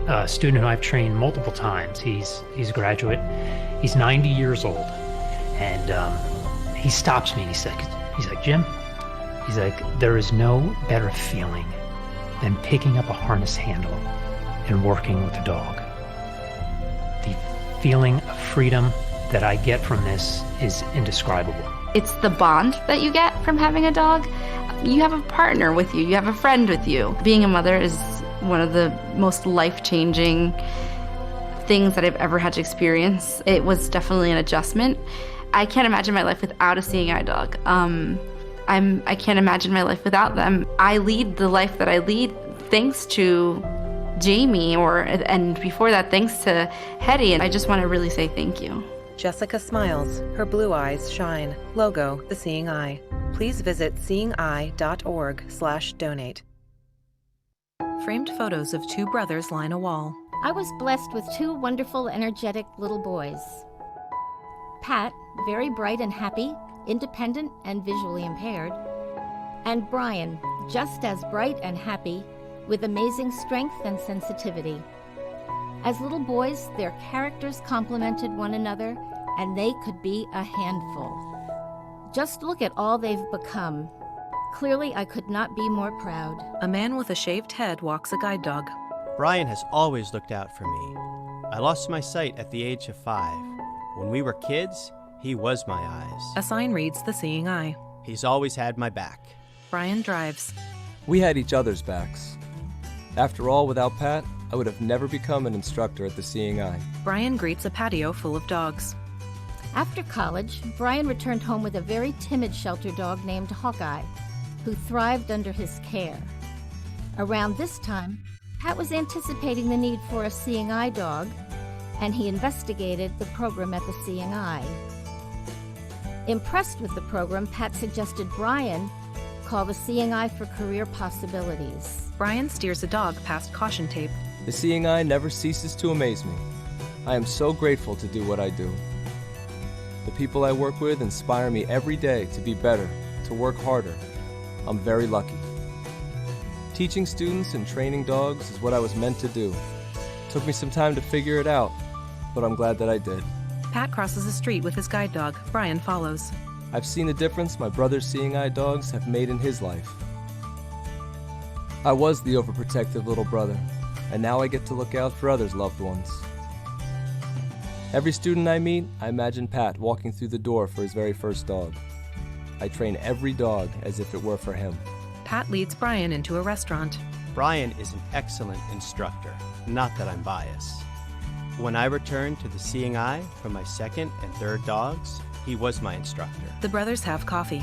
A student who I've trained multiple times. He's a graduate. He's 90 years old, and he stops me and he's like, Jim, he's like, there is no better feeling than picking up a harness handle and working with a dog. The feeling of freedom that I get from this is indescribable. It's the bond that you get from having a dog. You have a partner with you. You have a friend with you. Being a mother is one of the most life-changing things that I've ever had to experience. It was definitely an adjustment. I can't imagine my life without a seeing eye dog. I can't imagine my life without them. I lead the life that I lead thanks to Jamie, and before that, thanks to Hetty, and I just want to really say thank you. Jessica smiles. Her blue eyes shine. Logo, The Seeing Eye. Please visit seeingeye.org/donate. Framed photos of two brothers line a wall. I was blessed with two wonderful, energetic little boys. Pat, very bright and happy, independent and visually impaired. And Brian, just as bright and happy, with amazing strength and sensitivity. As little boys, their characters complemented one another, and they could be a handful. Just look at all they've become. Clearly, I could not be more proud. A man with a shaved head walks a guide dog. Brian has always looked out for me. I lost my sight at the age of 5. When we were kids, he was my eyes. A sign reads The Seeing Eye. He's always had my back. Brian drives. We had each other's backs. After all, without Pat, I would have never become an instructor at the Seeing Eye. Brian greets a patio full of dogs. After college, Brian returned home with a very timid shelter dog named Hawkeye, who thrived under his care. Around this time, Pat was anticipating the need for a seeing eye dog, and he investigated the program at the Seeing Eye. Impressed with the program, Pat suggested Brian call the Seeing Eye for career possibilities. Brian steers a dog past caution tape. The Seeing Eye never ceases to amaze me. I am so grateful to do what I do. The people I work with inspire me every day to be better, to work harder. I'm very lucky. Teaching students and training dogs is what I was meant to do. Took me some time to figure it out, but I'm glad that I did. Pat crosses the street with his guide dog. Brian follows. I've seen the difference my brother's seeing eye dogs have made in his life. I was the overprotective little brother, and now I get to look out for others' loved ones. Every student I meet, I imagine Pat walking through the door for his very first dog. I train every dog as if it were for him. Pat leads Brian into a restaurant. Brian is an excellent instructor, not that I'm biased. When I returned to the Seeing Eye for my second and third dogs, he was my instructor. The brothers have coffee.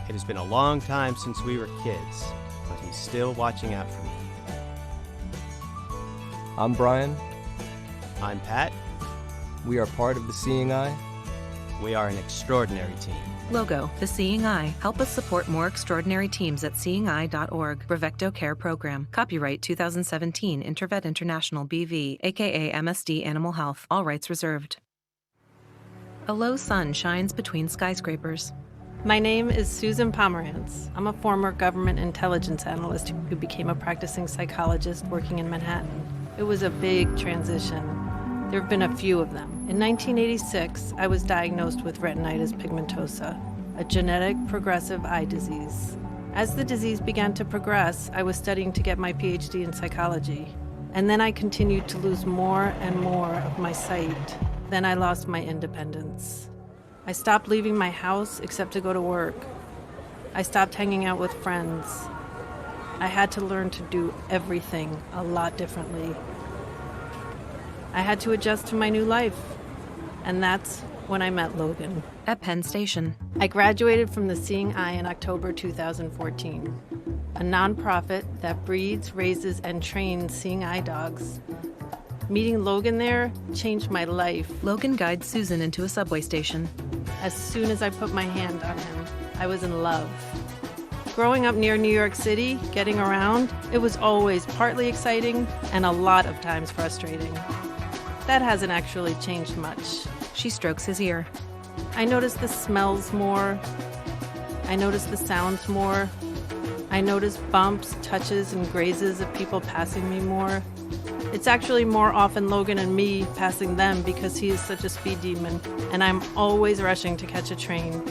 It has been a long time since we were kids, but he's still watching out for me. I'm Brian. I'm Pat. We are part of the Seeing Eye. We are an extraordinary team. Logo, the Seeing Eye. Help us support more extraordinary teams at seeingeye.org. Brevecto Care Program. Copyright 2017 Intervet International BV, aka MSD Animal Health. All rights reserved. A low sun shines between skyscrapers. My name is Susan Pomerantz. I'm a former government intelligence analyst who became a practicing psychologist working in Manhattan. It was a big transition. There have been a few of them. In 1986, I was diagnosed with retinitis pigmentosa, a genetic progressive eye disease. As the disease began to progress, I was studying to get my PhD in psychology. And then I continued to lose more and more of my sight. Then I lost my independence. I stopped leaving my house except to go to work. I stopped hanging out with friends. I had to learn to do everything a lot differently. I had to adjust to my new life. And that's when I met Logan. At Penn Station. I graduated from the Seeing Eye in October 2014, a nonprofit that breeds, raises, and trains seeing eye dogs. Meeting Logan there changed my life. Logan guides Susan into a subway station. As soon as I put my hand on him, I was in love. Growing up near New York City, getting around, it was always partly exciting and a lot of times frustrating. That hasn't actually changed much. She strokes his ear. I notice the smells more. I notice the sounds more. I notice bumps, touches, and grazes of people passing me more. It's actually more often Logan and me passing them because he is such a speed demon, and I'm always rushing to catch a train.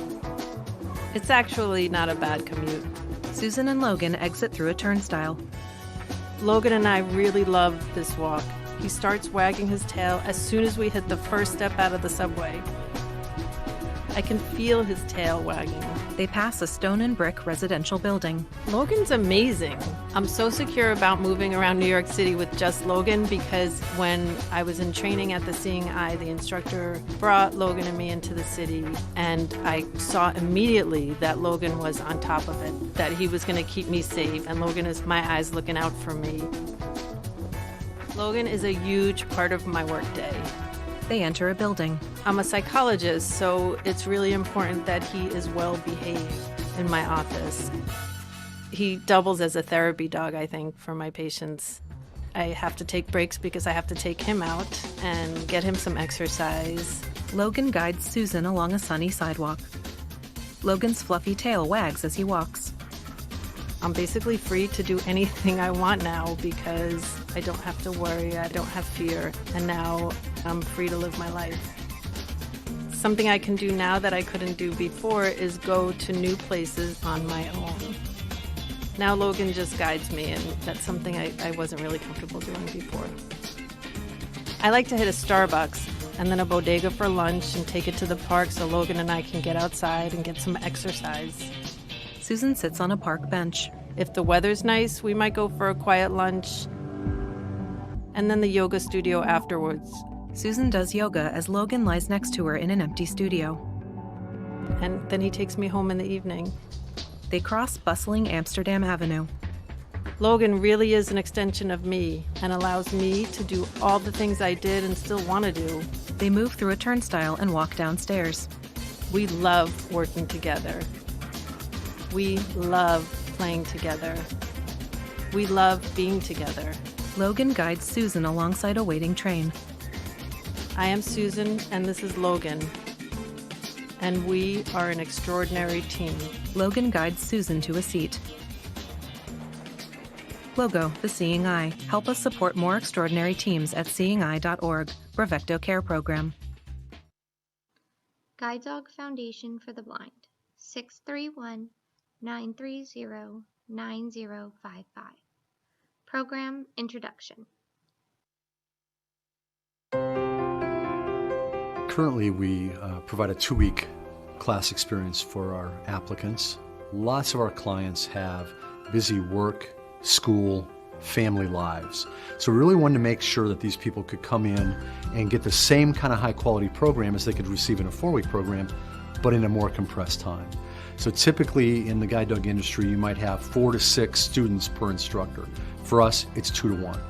It's actually not a bad commute. Susan and Logan exit through a turnstile. Logan and I really love this walk. He starts wagging his tail as soon as we hit the first step out of the subway. I can feel his tail wagging. They pass a stone and brick residential building. Logan's amazing. I'm so secure about moving around New York City with just Logan because when I was in training at the Seeing Eye, the instructor brought Logan and me into the city, and I saw immediately that Logan was on top of it, that he was going to keep me safe, and Logan is my eyes looking out for me. Logan is a huge part of my workday. They enter a building. I'm a psychologist, so it's really important that he is well behaved in my office. He doubles as a therapy dog, I think, for my patients. I have to take breaks because I have to take him out and get him some exercise. Logan guides Susan along a sunny sidewalk. Logan's fluffy tail wags as he walks. I'm basically free to do anything I want now because I don't have to worry, I don't have fear, and now I'm free to live my life. Something I can do now that I couldn't do before is go to new places on my own. Now Logan just guides me, and that's something I wasn't really comfortable doing before. I like to hit a Starbucks and then a bodega for lunch and take it to the park so Logan and I can get outside and get some exercise. Susan sits on a park bench. If the weather's nice, we might go for a quiet lunch and then the yoga studio afterwards. Susan does yoga as Logan lies next to her in an empty studio. And then he takes me home in the evening. They cross bustling Amsterdam Avenue. Logan really is an extension of me and allows me to do all the things I did and still want to do. They move through a turnstile and walk downstairs. We love working together. We love playing together. We love being together. Logan guides Susan alongside a waiting train. I am Susan, and this is Logan. And we are an extraordinary team. Logan guides Susan to a seat. Logo, the Seeing Eye. Help us support more extraordinary teams at seeingeye.org. Brevecto Care Program. Guide Dog Foundation for the Blind, 631-930-9055. Program Introduction. Currently, we provide a 2-week class experience for our applicants. Lots of our clients have busy work, school, family lives. So we really wanted to make sure that these people could come in and get the same kind of high quality program as they could receive in a 4-week program, but in a more compressed time. So typically in the guide dog industry, you might have 4 to 6 students per instructor. For us, it's 2 to 1.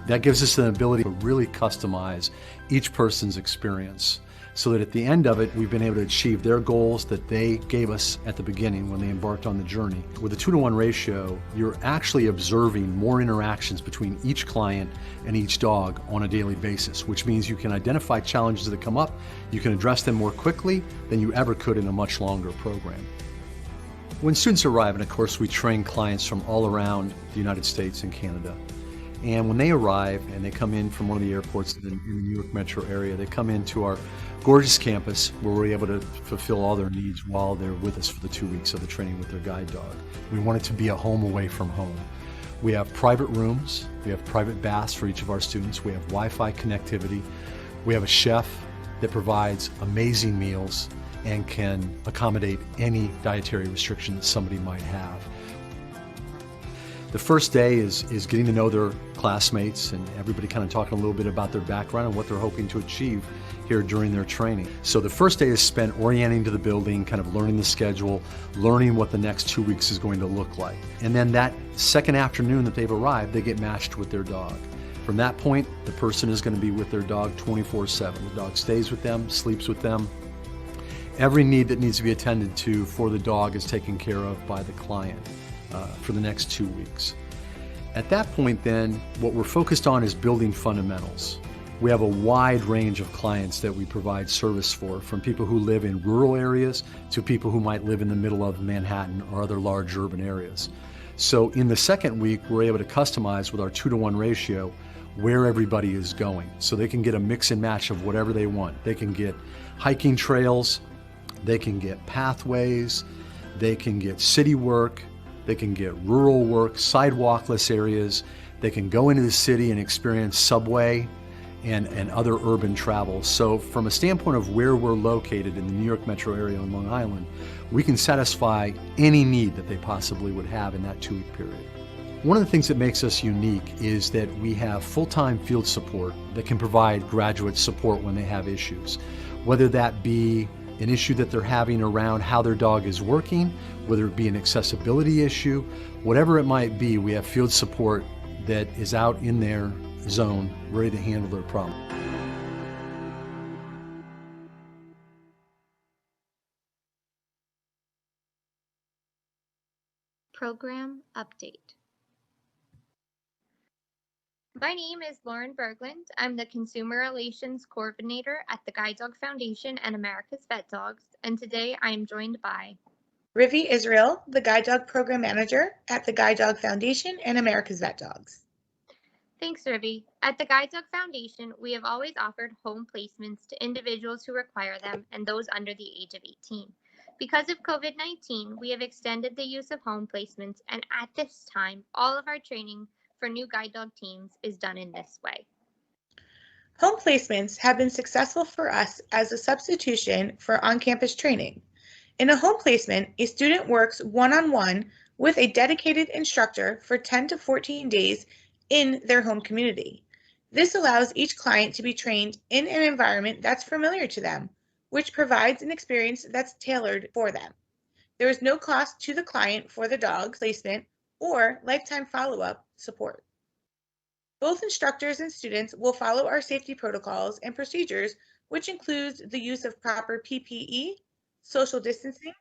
That gives us the ability to really customize each person's experience, so that at the end of it, we've been able to achieve their goals that they gave us at the beginning when they embarked on the journey. With a 2 to 1 ratio, you're actually observing more interactions between each client and each dog on a daily basis, which means you can identify challenges that come up, you can address them more quickly than you ever could in a much longer program. When students arrive, and of course we train clients from all around the United States and Canada, and when they arrive and they come in from one of the airports in the New York metro area, they come into our gorgeous campus where we're able to fulfill all their needs while they're with us for the 2 weeks of the training with their guide dog. We want it to be a home away from home. We have private rooms, we have private baths for each of our students, we have Wi-Fi connectivity, we have a chef that provides amazing meals and can accommodate any dietary restriction that somebody might have. The first day is getting to know their classmates and everybody kind of talking a little bit about their background and what they're hoping to achieve here during their training. So the first day is spent orienting to the building, kind of learning the schedule, learning what the next 2 weeks is going to look like. And then that second afternoon that they've arrived, they get matched with their dog. From that point, the person is going to be with their dog 24/7. The dog stays with them, sleeps with them. Every need that needs to be attended to for the dog is taken care of by the client for the next 2 weeks. At that point then, what we're focused on is building fundamentals. We have a wide range of clients that we provide service for, from people who live in rural areas to people who might live in the middle of Manhattan or other large urban areas. So in the second week, we're able to customize with our 2 to 1 ratio where everybody is going. So they can get a mix and match of whatever they want. They can get hiking trails, they can get pathways, they can get city work, they can get rural work, sidewalkless areas. They can go into the city and experience subway and other urban travel. So from a standpoint of where we're located in the New York metro area on Long Island, we can satisfy any need that they possibly would have in that 2-week period. One of the things that makes us unique is that we have full-time field support that can provide graduate support when they have issues, whether that be an issue that they're having around how their dog is working, whether it be an accessibility issue, whatever it might be, we have field support that is out in their zone, ready to handle their problem. Program Update. My name is Lauren Berglund. I'm the Consumer Relations Coordinator at the Guide Dog Foundation and America's Vet Dogs, and today I am joined by Rivi Israel, the Guide Dog Program Manager at the Guide Dog Foundation and America's Vet Dogs. Thanks, Rivi. At the Guide Dog Foundation, we have always offered home placements to individuals who require them and those under the age of 18. Because of COVID-19, we have extended the use of home placements, and at this time, all of our training for new guide dog teams is done in this way. Home placements have been successful for us as a substitution for on-campus training. In a home placement, a student works one-on-one with a dedicated instructor for 10 to 14 days in their home community. This allows each client to be trained in an environment that's familiar to them, which provides an experience that's tailored for them. There is no cost to the client for the dog placement or lifetime follow-up support. Both instructors and students will follow our safety protocols and procedures, which includes the use of proper PPE, social distancing,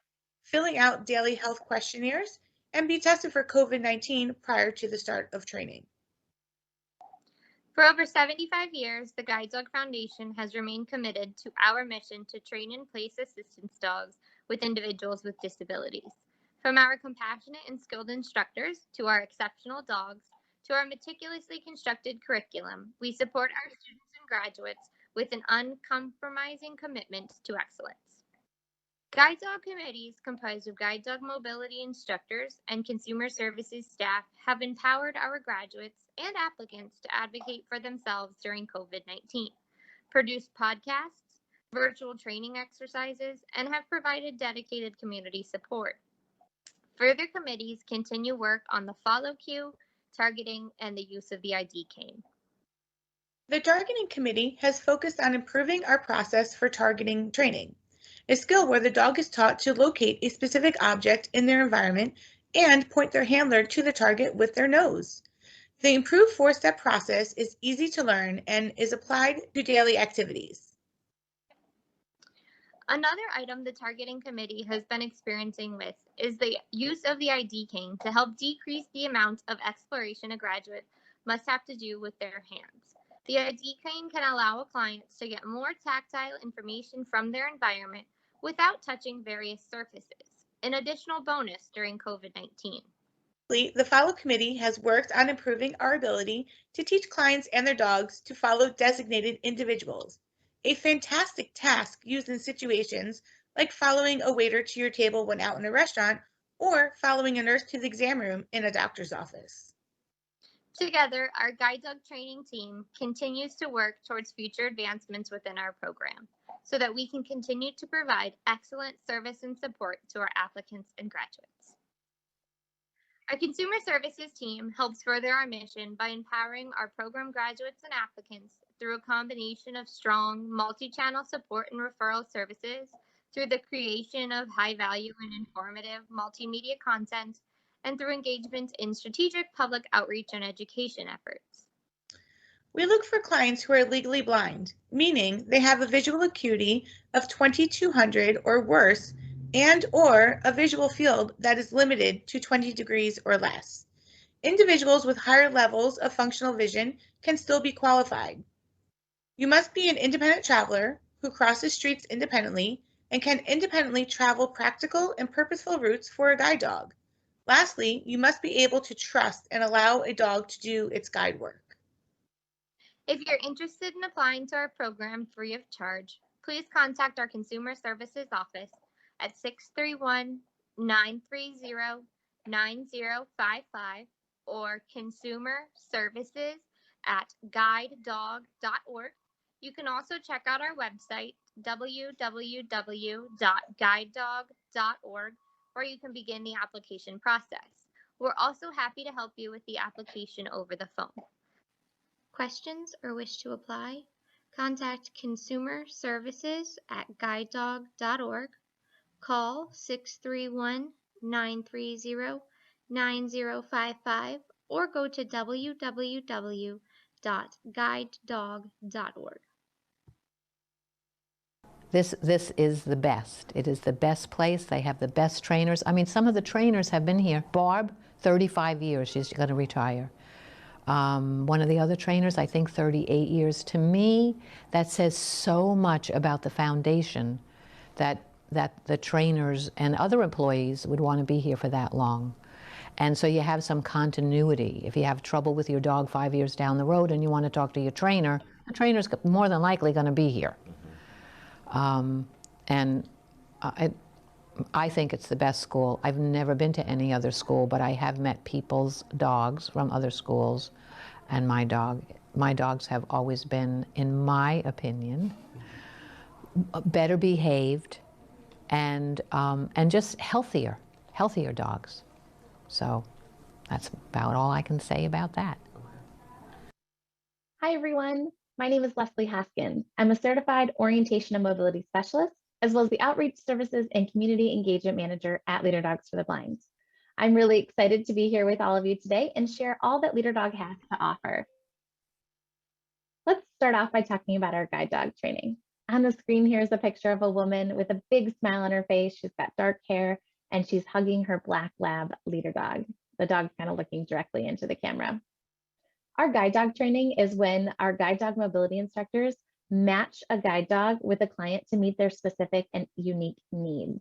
filling out daily health questionnaires, and be tested for COVID-19 prior to the start of training. For over 75 years, the Guide Dog Foundation has remained committed to our mission to train and place assistance dogs with individuals with disabilities. From our compassionate and skilled instructors to our exceptional dogs, to our meticulously constructed curriculum, we support our students and graduates with an uncompromising commitment to excellence. Guide dog committees comprised of guide dog mobility instructors and consumer services staff have empowered our graduates and applicants to advocate for themselves during COVID-19, produced podcasts, virtual training exercises, and have provided dedicated community support. Further committees continue work on the follow cue, targeting, and the use of the ID cane. The targeting committee has focused on improving our process for targeting training, a skill where the dog is taught to locate a specific object in their environment and point their handler to the target with their nose. The improved four-step process is easy to learn and is applied to daily activities. Another item the targeting committee has been experiencing with is the use of the ID cane to help decrease the amount of exploration a graduate must have to do with their hands. The ID cane can allow a client to get more tactile information from their environment without touching various surfaces, an additional bonus during COVID-19. The Follow Committee has worked on improving our ability to teach clients and their dogs to follow designated individuals, a fantastic task used in situations like following a waiter to your table when out in a restaurant or following a nurse to the exam room in a doctor's office. Together, our guide dog training team continues to work towards future advancements within our program so that we can continue to provide excellent service and support to our applicants and graduates. Our consumer services team helps further our mission by empowering our program graduates and applicants through a combination of strong multi-channel support and referral services, through the creation of high-value and informative multimedia content, and through engagement in strategic public outreach and education efforts. We look for clients who are legally blind, meaning they have a visual acuity of 2200 or worse and or a visual field that is limited to 20 degrees or less. Individuals with higher levels of functional vision can still be qualified. You must be an independent traveler who crosses streets independently and can independently travel practical and purposeful routes for a guide dog. Lastly, you must be able to trust and allow a dog to do its guide work. If you're interested in applying to our program free of charge, please contact our Consumer Services Office at 631-930-9055 or consumerservices@guidedog.org. You can also check out our website, www.guidedog.org, where you can begin the application process. We're also happy to help you with the application over the phone. Questions or wish to apply? Contact Consumer Services at guidedog.org. Call 631-930-9055 or go to www.guidedog.org. This is the best. It is the best place. They have the best trainers. I mean, some of the trainers have been here. Barb, 35 years, she's going to retire. One of the other trainers, I think 38 years. To me, that says so much about the foundation that the trainers and other employees would want to be here for that long. And so you have some continuity. If you have trouble with your dog 5 years down the road and you want to talk to your trainer, the trainer's more than likely going to be here. I think it's the best school. I've never been to any other school, but I have met people's dogs from other schools, and my dogs have always been, in my opinion, better behaved and just healthier dogs. So that's about all I can say about that. Hi, everyone. My name is Leslie Haskins. I'm a certified orientation and mobility specialist, as well as the outreach services and community engagement manager at Leader Dogs for the Blind. I'm really excited to be here with all of you today and share all that Leader Dog has to offer. Let's start off by talking about our guide dog training. On the screen here is a picture of a woman with a big smile on her face. She's got dark hair and she's hugging her black lab Leader Dog. The dog's kind of looking directly into the camera. Our guide dog training is when our guide dog mobility instructors match a guide dog with a client to meet their specific and unique needs.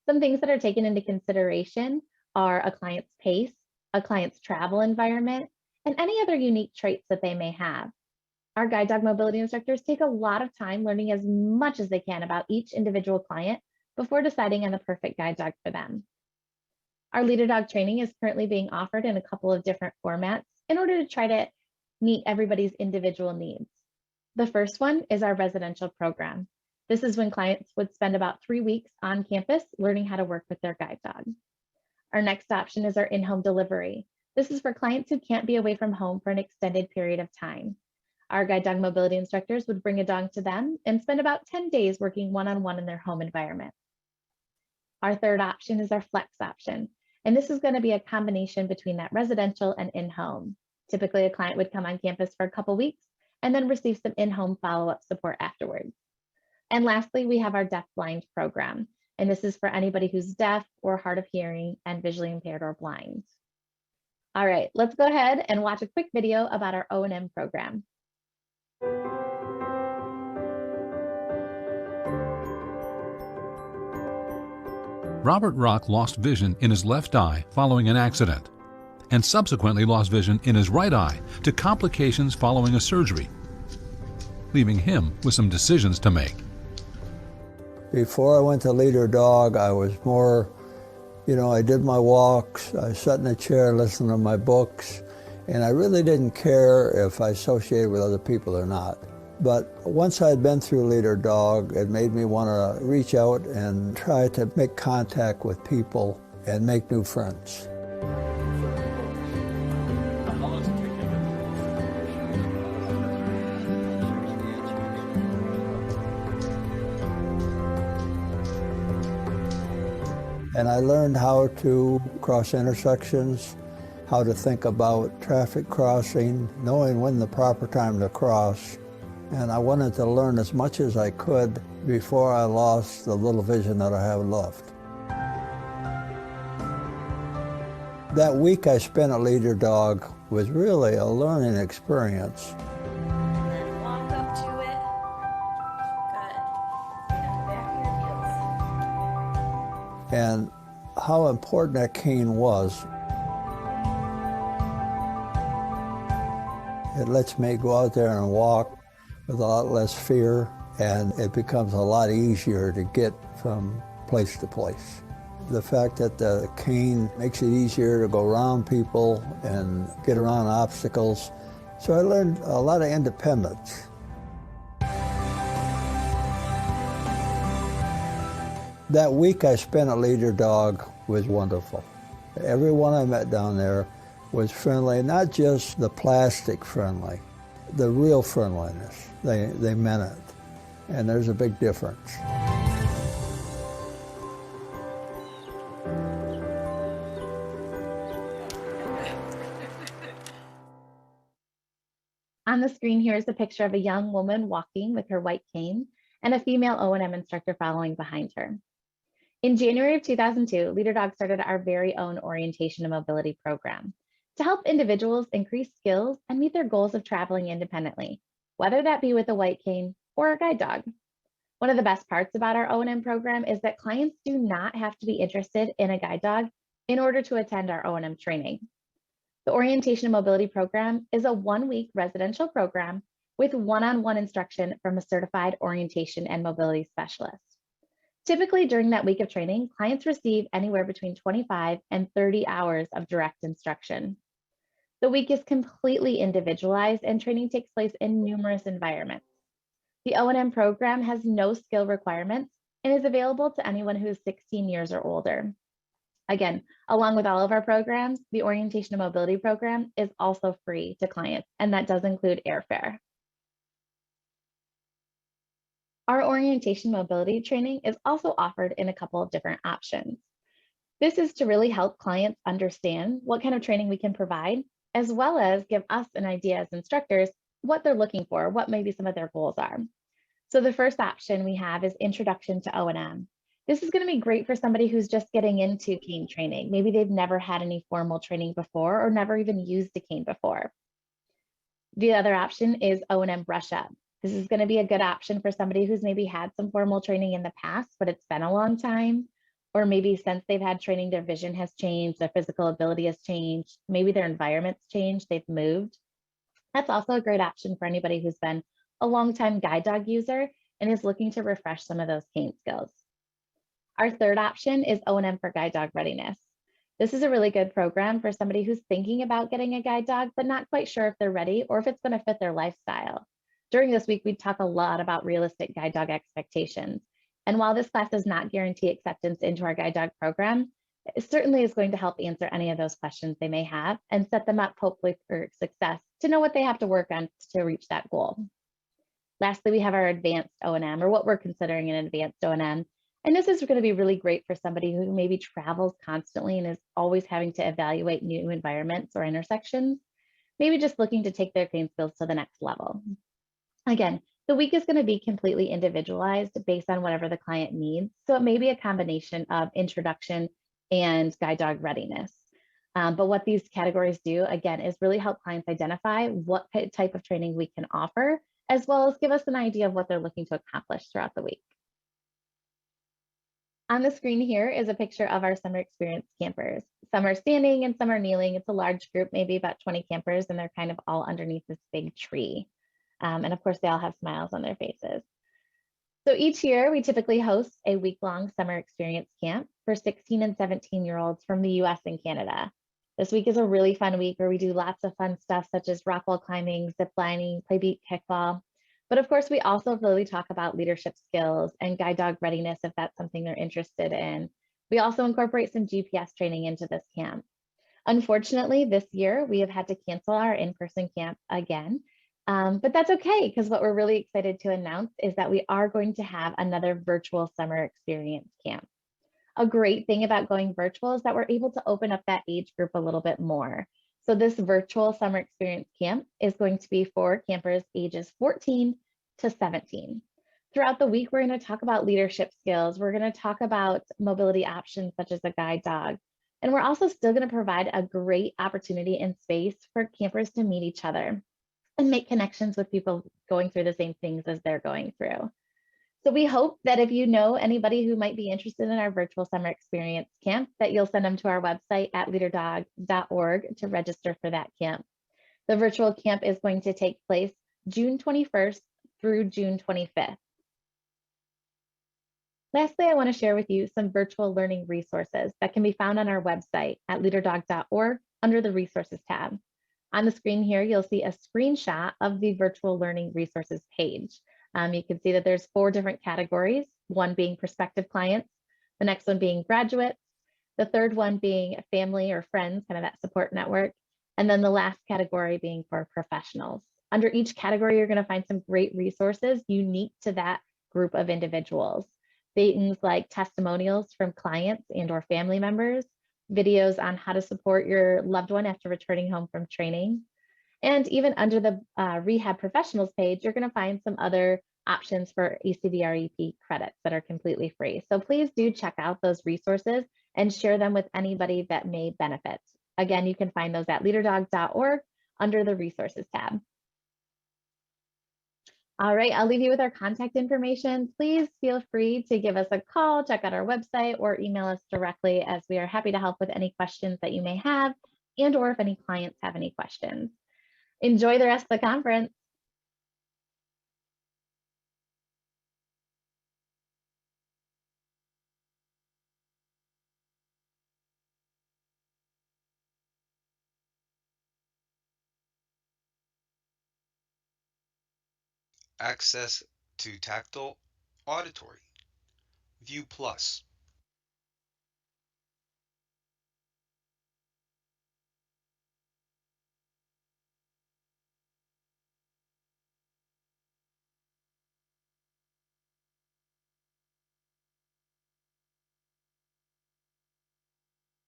Some things that are taken into consideration are a client's pace, a client's travel environment, and any other unique traits that they may have. Our guide dog mobility instructors take a lot of time learning as much as they can about each individual client before deciding on the perfect guide dog for them. Our leader dog training is currently being offered in a couple of different formats in order to try to meet everybody's individual needs. The first one is our residential program. This is when clients would spend about 3 weeks on campus learning how to work with their guide dog. Our next option is our in-home delivery. This is for clients who can't be away from home for an extended period of time. Our guide dog mobility instructors would bring a dog to them and spend about 10 days working one-on-one in their home environment. Our third option is our flex option, and this is going to be a combination between that residential and in-home. Typically, a client would come on campus for a couple weeks and then receive some in-home follow-up support afterwards. And lastly, we have our deaf-blind program, and this is for anybody who's deaf or hard of hearing and visually impaired or blind. All right, let's go ahead and watch a quick video about our O&M program. Robert Rock lost vision in his left eye following an accident, and subsequently lost vision in his right eye to complications following a surgery, leaving him with some decisions to make. Before I went to leader dog, I was more, I did my walks, I sat in a chair, listened to my books, and I really didn't care if I associated with other people or not. But once I'd been through leader dog, it made me want to reach out and try to make contact with people and make new friends. And I learned how to cross intersections, how to think about traffic crossing, knowing when the proper time to cross. And I wanted to learn as much as I could before I lost the little vision that I have left. That week I spent at leader dog was really a learning experience. Walk up to it. Good. Back of your heels. And how important that cane was. It lets me go out there and walk with a lot less fear, and it becomes a lot easier to get from place to place. The fact that the cane makes it easier to go around people and get around obstacles. So I learned a lot of independence. That week I spent at leader dog was wonderful. Everyone I met down there was friendly, not just the plastic friendly, the real friendliness. They meant it, and there's a big difference. On the screen here is a picture of a young woman walking with her white cane and a female O&M instructor following behind her. In January of 2002, Leader Dog started our very own orientation and mobility program to help individuals increase skills and meet their goals of traveling independently, whether that be with a white cane or a guide dog. One of the best parts about our O&M program is that clients do not have to be interested in a guide dog in order to attend our O&M training. The Orientation and Mobility Program is a 1-week residential program with one-on-one instruction from a certified orientation and mobility specialist. Typically during that week of training, clients receive anywhere between 25 and 30 hours of direct instruction. The week is completely individualized and training takes place in numerous environments. The O&M program has no skill requirements and is available to anyone who is 16 years or older. Again, along with all of our programs, the Orientation and Mobility Program is also free to clients, and that does include airfare. Our orientation mobility training is also offered in a couple of different options. This is to really help clients understand what kind of training we can provide, as well as give us an idea as instructors what they're looking for, what maybe some of their goals are. So the first option we have is Introduction to O&M. This is going to be great for somebody who's just getting into cane training. Maybe they've never had any formal training before or never even used a cane before. The other option is O&M Brush Up. This is going to be a good option for somebody who's maybe had some formal training in the past, but it's been a long time, or maybe since they've had training, their vision has changed, their physical ability has changed, maybe their environment's changed, they've moved. That's also a great option for anybody who's been a long-time guide dog user and is looking to refresh some of those cane skills. Our third option is O&M for guide dog readiness. This is a really good program for somebody who's thinking about getting a guide dog, but not quite sure if they're ready or if it's going to fit their lifestyle. During this week, we talk a lot about realistic guide dog expectations. And while this class does not guarantee acceptance into our guide dog program, it certainly is going to help answer any of those questions they may have and set them up hopefully for success to know what they have to work on to reach that goal. Lastly, we have our advanced O&M, or what we're considering an advanced O&M. And this is going to be really great for somebody who maybe travels constantly and is always having to evaluate new environments or intersections, maybe just looking to take their cane skills to the next level. Again, the week is going to be completely individualized based on whatever the client needs. So it may be a combination of introduction and guide dog readiness. But what these categories do, again, is really help clients identify what type of training we can offer, as well as give us an idea of what they're looking to accomplish throughout the week. On the screen here is a picture of our summer experience campers. Some are standing and some are kneeling. It's a large group, maybe about 20 campers, and they're kind of all underneath this big tree. And of course, they all have smiles on their faces. So each year, we typically host a week-long summer experience camp for 16 and 17-year-olds from the US and Canada. This week is a really fun week where we do lots of fun stuff such as rock wall climbing, zip lining, play beat kickball. But of course, we also really talk about leadership skills and guide dog readiness if that's something they're interested in. We also incorporate some GPS training into this camp. Unfortunately, this year, we have had to cancel our in-person camp again. But that's okay, because what we're really excited to announce is that we are going to have another virtual summer experience camp. A great thing about going virtual is that we're able to open up that age group a little bit more. So this virtual summer experience camp is going to be for campers ages 14 to 17. Throughout the week, we're going to talk about leadership skills. We're going to talk about mobility options such as a guide dog. And we're also still going to provide a great opportunity and space for campers to meet each other and make connections with people going through the same things as they're going through. So we hope that if you know anybody who might be interested in our virtual summer experience camp, that you'll send them to our website at leaderdog.org to register for that camp. The virtual camp is going to take place June 21st through June 25th. Lastly, I want to share with you some virtual learning resources that can be found on our website at leaderdog.org under the resources tab. On the screen here, you'll see a screenshot of the virtual learning resources page. You can see that there's 4 different categories, one being prospective clients, the next one being graduates, the third one being family or friends, kind of that support network, and then the last category being for professionals. Under each category, you're going to find some great resources unique to that group of individuals. Things like testimonials from clients and or family members, videos on how to support your loved one after returning home from training. And even under the rehab professionals page, you're going to find some other options for ACVREP credits that are completely free. So please do check out those resources and share them with anybody that may benefit. Again, you can find those at leaderdog.org under the resources tab. All right, I'll leave you with our contact information. Please feel free to give us a call, check out our website, or email us directly, as we are happy to help with any questions that you may have and or if any clients have any questions. Enjoy the rest of the conference. Access to tactile auditory. View Plus.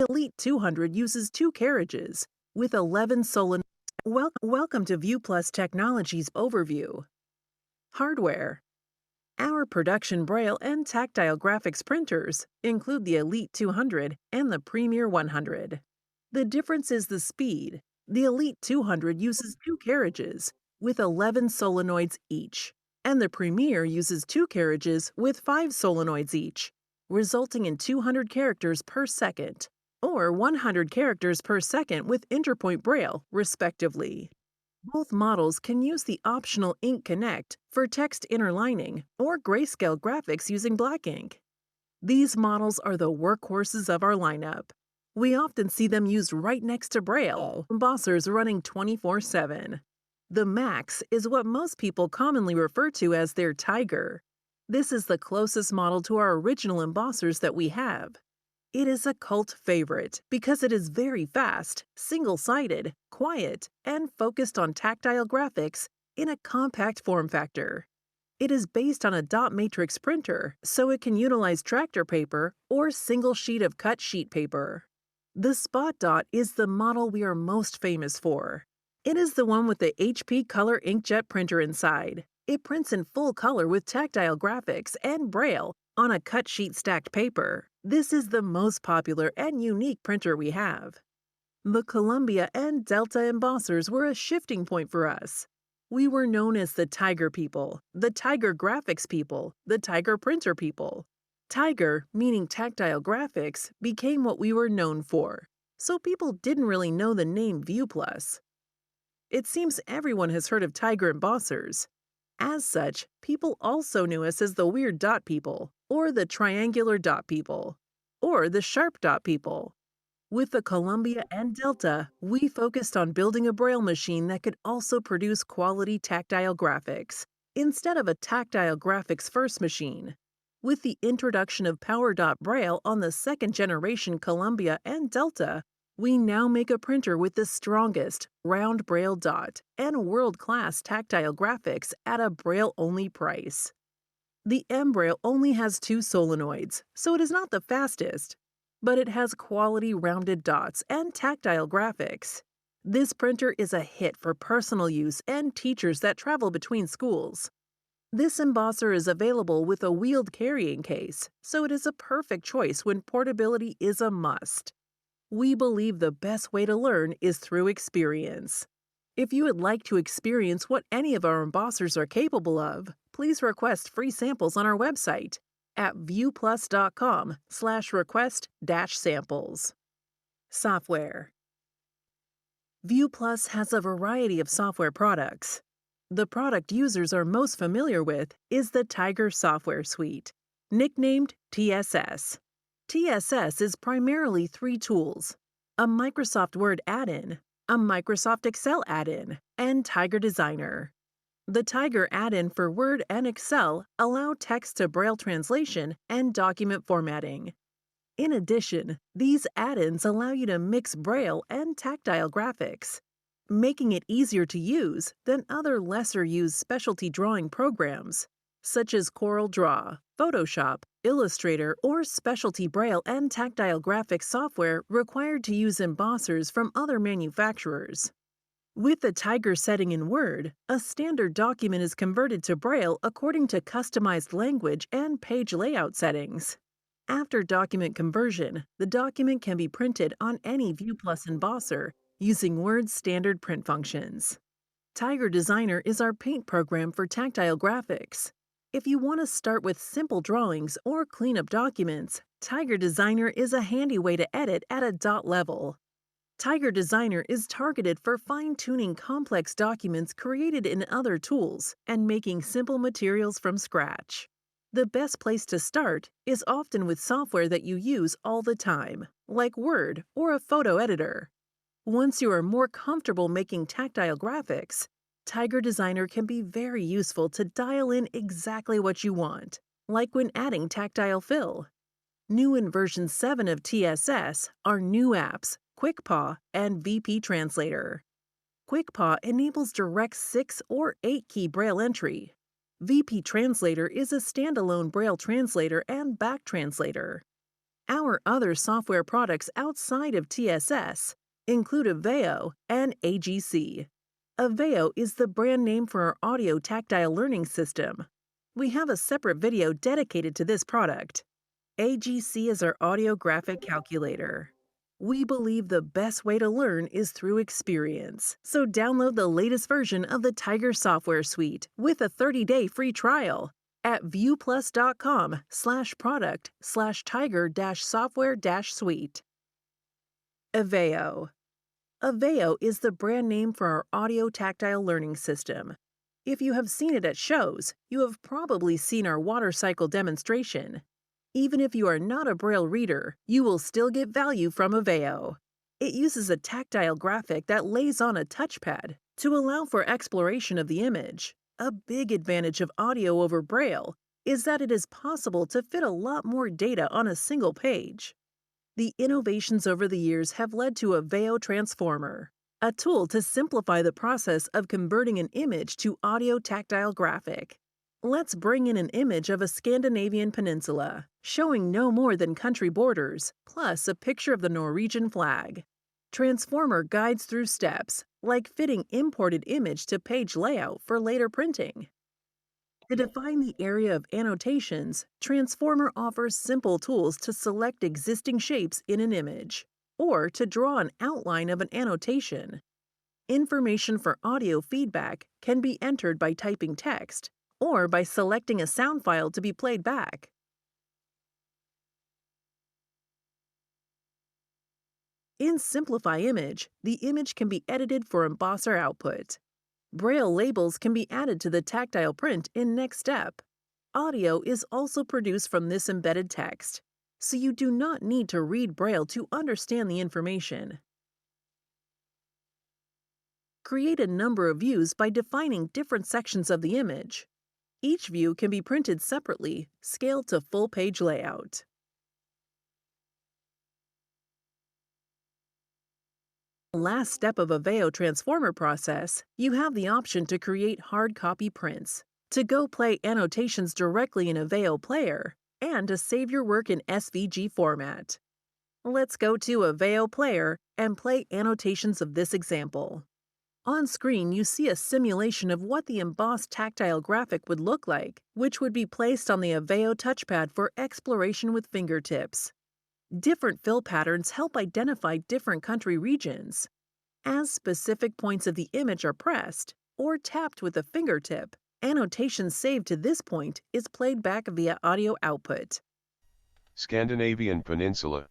Elite 200 uses 2 carriages with 11 solenoids. Welcome to View Plus Technologies Overview. Hardware. Our production braille and tactile graphics printers include the Elite 200 and the Premier 100. The difference is the speed. The Elite 200 uses 2 carriages with 11 solenoids each, and the Premier uses 2 carriages with 5 solenoids each, resulting in 200 characters per second, or 100 characters per second with Interpoint Braille, respectively. Both models can use the optional Ink Connect for text interlining or grayscale graphics using black ink. These models are the workhorses of our lineup. We often see them used right next to Braille embossers running 24/7. The Max is what most people commonly refer to as their Tiger. This is the closest model to our original embossers that we have. It is a cult favorite because it is very fast, single-sided, quiet, and focused on tactile graphics in a compact form factor. It is based on a dot matrix printer, so it can utilize tractor paper or single sheet of cut sheet paper. The Spot Dot is the model we are most famous for. It is the one with the HP Color Inkjet printer inside. It prints in full color with tactile graphics and Braille on a cut sheet stacked paper. This is the most popular and unique printer we have. The Columbia and Delta embossers were a shifting point for us. We were known as the Tiger people, the Tiger graphics people, the Tiger printer people. Tiger, meaning tactile graphics, became what we were known for, so people didn't really know the name ViewPlus. It seems everyone has heard of Tiger embossers. As such, people also knew us as the weird dot people, or the triangular dot people, or the sharp dot people. With the Columbia and Delta, we focused on building a Braille machine that could also produce quality tactile graphics, instead of a tactile graphics first machine. With the introduction of PowerDot Braille on the second generation Columbia and Delta, we now make a printer with the strongest round Braille dot and world-class tactile graphics at a Braille-only price. The M-Braille only has 2 solenoids, so it is not the fastest, but it has quality rounded dots and tactile graphics. This printer is a hit for personal use and teachers that travel between schools. This embosser is available with a wheeled carrying case, so it is a perfect choice when portability is a must. We believe the best way to learn is through experience. If you would like to experience what any of our embossers are capable of, please request free samples on our website at viewplus.com/request-samples. Software. ViewPlus has a variety of software products. The product users are most familiar with is the Tiger software suite, nicknamed TSS. TSS is primarily 3 tools: a Microsoft Word add-in, a Microsoft Excel add-in, and Tiger Designer. The Tiger add-in for Word and Excel allow text to Braille translation and document formatting. In addition, these add-ins allow you to mix Braille and tactile graphics, making it easier to use than other lesser-used specialty drawing programs, such as CorelDRAW, Photoshop, Illustrator, or specialty Braille and tactile graphics software required to use embossers from other manufacturers. With the Tiger setting in Word, a standard document is converted to Braille according to customized language and page layout settings. After document conversion, the document can be printed on any ViewPlus embosser using Word's standard print functions. Tiger Designer is our paint program for tactile graphics. If you want to start with simple drawings or clean up documents, Tiger Designer is a handy way to edit at a dot level. Tiger Designer is targeted for fine-tuning complex documents created in other tools and making simple materials from scratch. The best place to start is often with software that you use all the time, like Word or a photo editor. Once you are more comfortable making tactile graphics, Tiger Designer can be very useful to dial in exactly what you want, like when adding tactile fill. New in version 7 of TSS are new apps, QuickPaw and VP Translator. QuickPaw enables direct 6 or 8 key Braille entry. VP Translator is a standalone Braille translator and back translator. Our other software products outside of TSS include Aveo and AGC. Aveo is the brand name for our audio tactile learning system. We have a separate video dedicated to this product. AGC is our audio graphic calculator. We believe the best way to learn is through experience, so download the latest version of the Tiger software suite with a 30-day free trial at viewplus.com/product/tiger-software-suite. Aveo. Aveo is the brand name for our audio tactile learning system. If you have seen it at shows, you have probably seen our water cycle demonstration. Even if you are not a Braille reader, you will still get value from Aveo. It uses a tactile graphic that lays on a touchpad to allow for exploration of the image. A big advantage of audio over Braille is that it is possible to fit a lot more data on a single page. The innovations over the years have led to Aveo Transformer, a tool to simplify the process of converting an image to audio tactile graphic. Let's bring in an image of a Scandinavian peninsula, showing no more than country borders, plus a picture of the Norwegian flag. Transformer guides through steps, like fitting imported image to page layout for later printing. To define the area of annotations, Transformer offers simple tools to select existing shapes in an image, or to draw an outline of an annotation. Information for audio feedback can be entered by typing text, or by selecting a sound file to be played back. In Simplify Image, the image can be edited for embosser output. Braille labels can be added to the tactile print in Next Step. Audio is also produced from this embedded text, so you do not need to read Braille to understand the information. Create a number of views by defining different sections of the image. Each view can be printed separately, scaled to full page layout. Last step of Aveo Transformer process, you have the option to create hard copy prints, to go play annotations directly in Aveo Player, and to save your work in SVG format. Let's go to Aveo Player and play annotations of this example. On screen, you see a simulation of what the embossed tactile graphic would look like, which would be placed on the Aveo touchpad for exploration with fingertips. Different fill patterns help identify different country regions. As specific points of the image are pressed or tapped with a fingertip, annotation saved to this point is played back via audio output. Scandinavian Peninsula.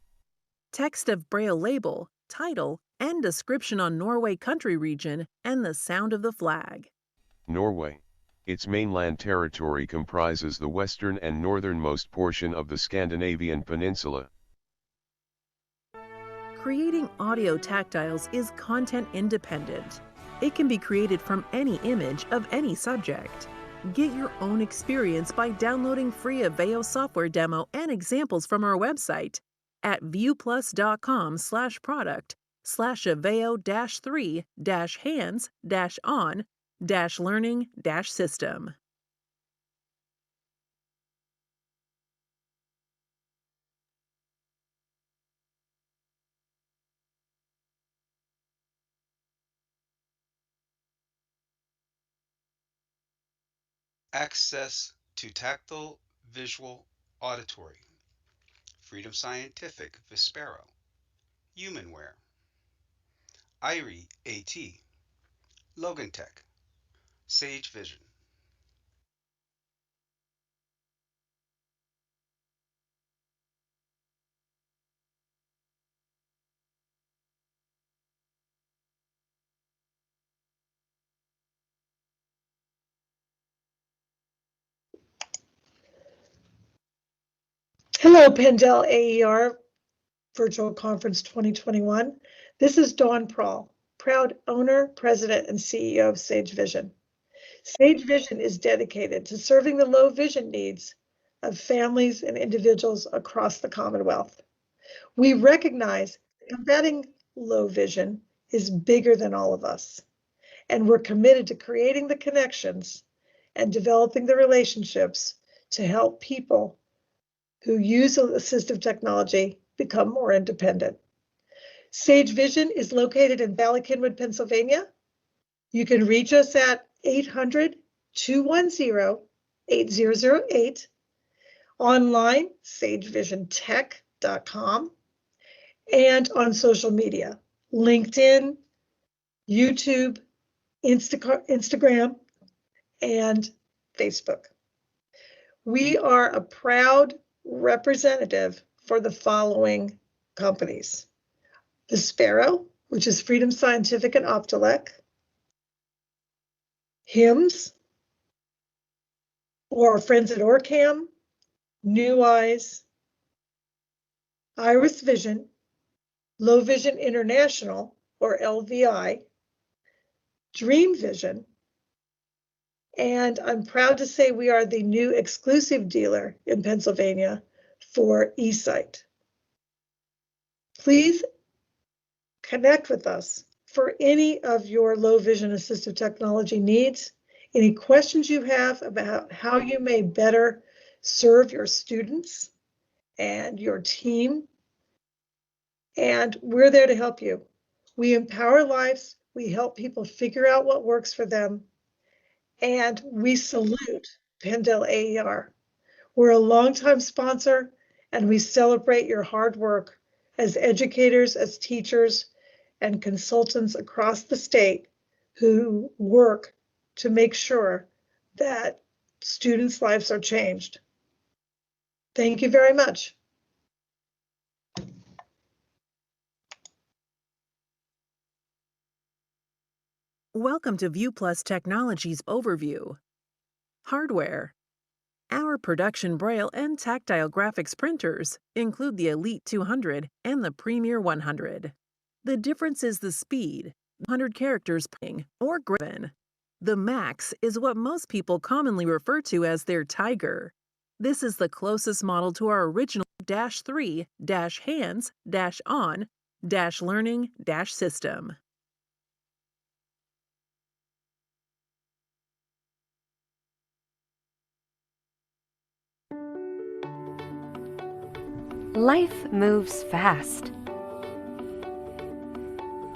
Text of Braille label, title, and description on Norway country region and the sound of the flag. Norway. Its mainland territory comprises the western and northernmost portion of the Scandinavian Peninsula. Creating audio tactiles is content independent. It can be created from any image of any subject. Get your own experience by downloading free Aveo software demo and examples from our website at viewplus.com/Aveo-3-hands-on-learning-system. Access to tactile, visual, auditory. Freedom Scientific, Vispero. Humanware. IRI AT. Logitech. Sage Vision. Hello, Pendel AER Virtual Conference 2021. This is Dawn Prahl, proud owner, president, and CEO of Sage Vision. Sage Vision is dedicated to serving the low vision needs of families and individuals across the Commonwealth. We recognize that combating low vision is bigger than all of us, and we're committed to creating the connections and developing the relationships to help people who use assistive technology become more independent. Sage Vision is located in Ballackinwood, Pennsylvania. You can reach us at 800-210-8008, online, sagevisiontech.com, and on social media, LinkedIn, YouTube, Instagram, and Facebook. We are a proud representative for the following companies: Vispero, which is Freedom Scientific and Optelec, HIMS, or our friends at Orcam, New Eyes, Iris Vision, Low Vision International, or LVI, Dream Vision, and I'm proud to say we are the new exclusive dealer in Pennsylvania for eSight. Please connect with us for any of your low vision assistive technology needs, any questions you have about how you may better serve your students and your team, and we're there to help you. We empower lives, we help people figure out what works for them, and we salute Pendel AER. We're a longtime sponsor, and we celebrate your hard work as educators, as teachers, and consultants across the state who work to make sure that students' lives are changed. Thank you very much. Welcome to ViewPlus Technologies Overview. Hardware. Our production Braille and tactile graphics printers include the Elite 200 and the Premier 100. The difference is the speed, 100 characters ping or greater. The Max is what most people commonly refer to as their Tiger. This is the closest model to our original -3, -hands, -on, -learning, -system. Life moves fast,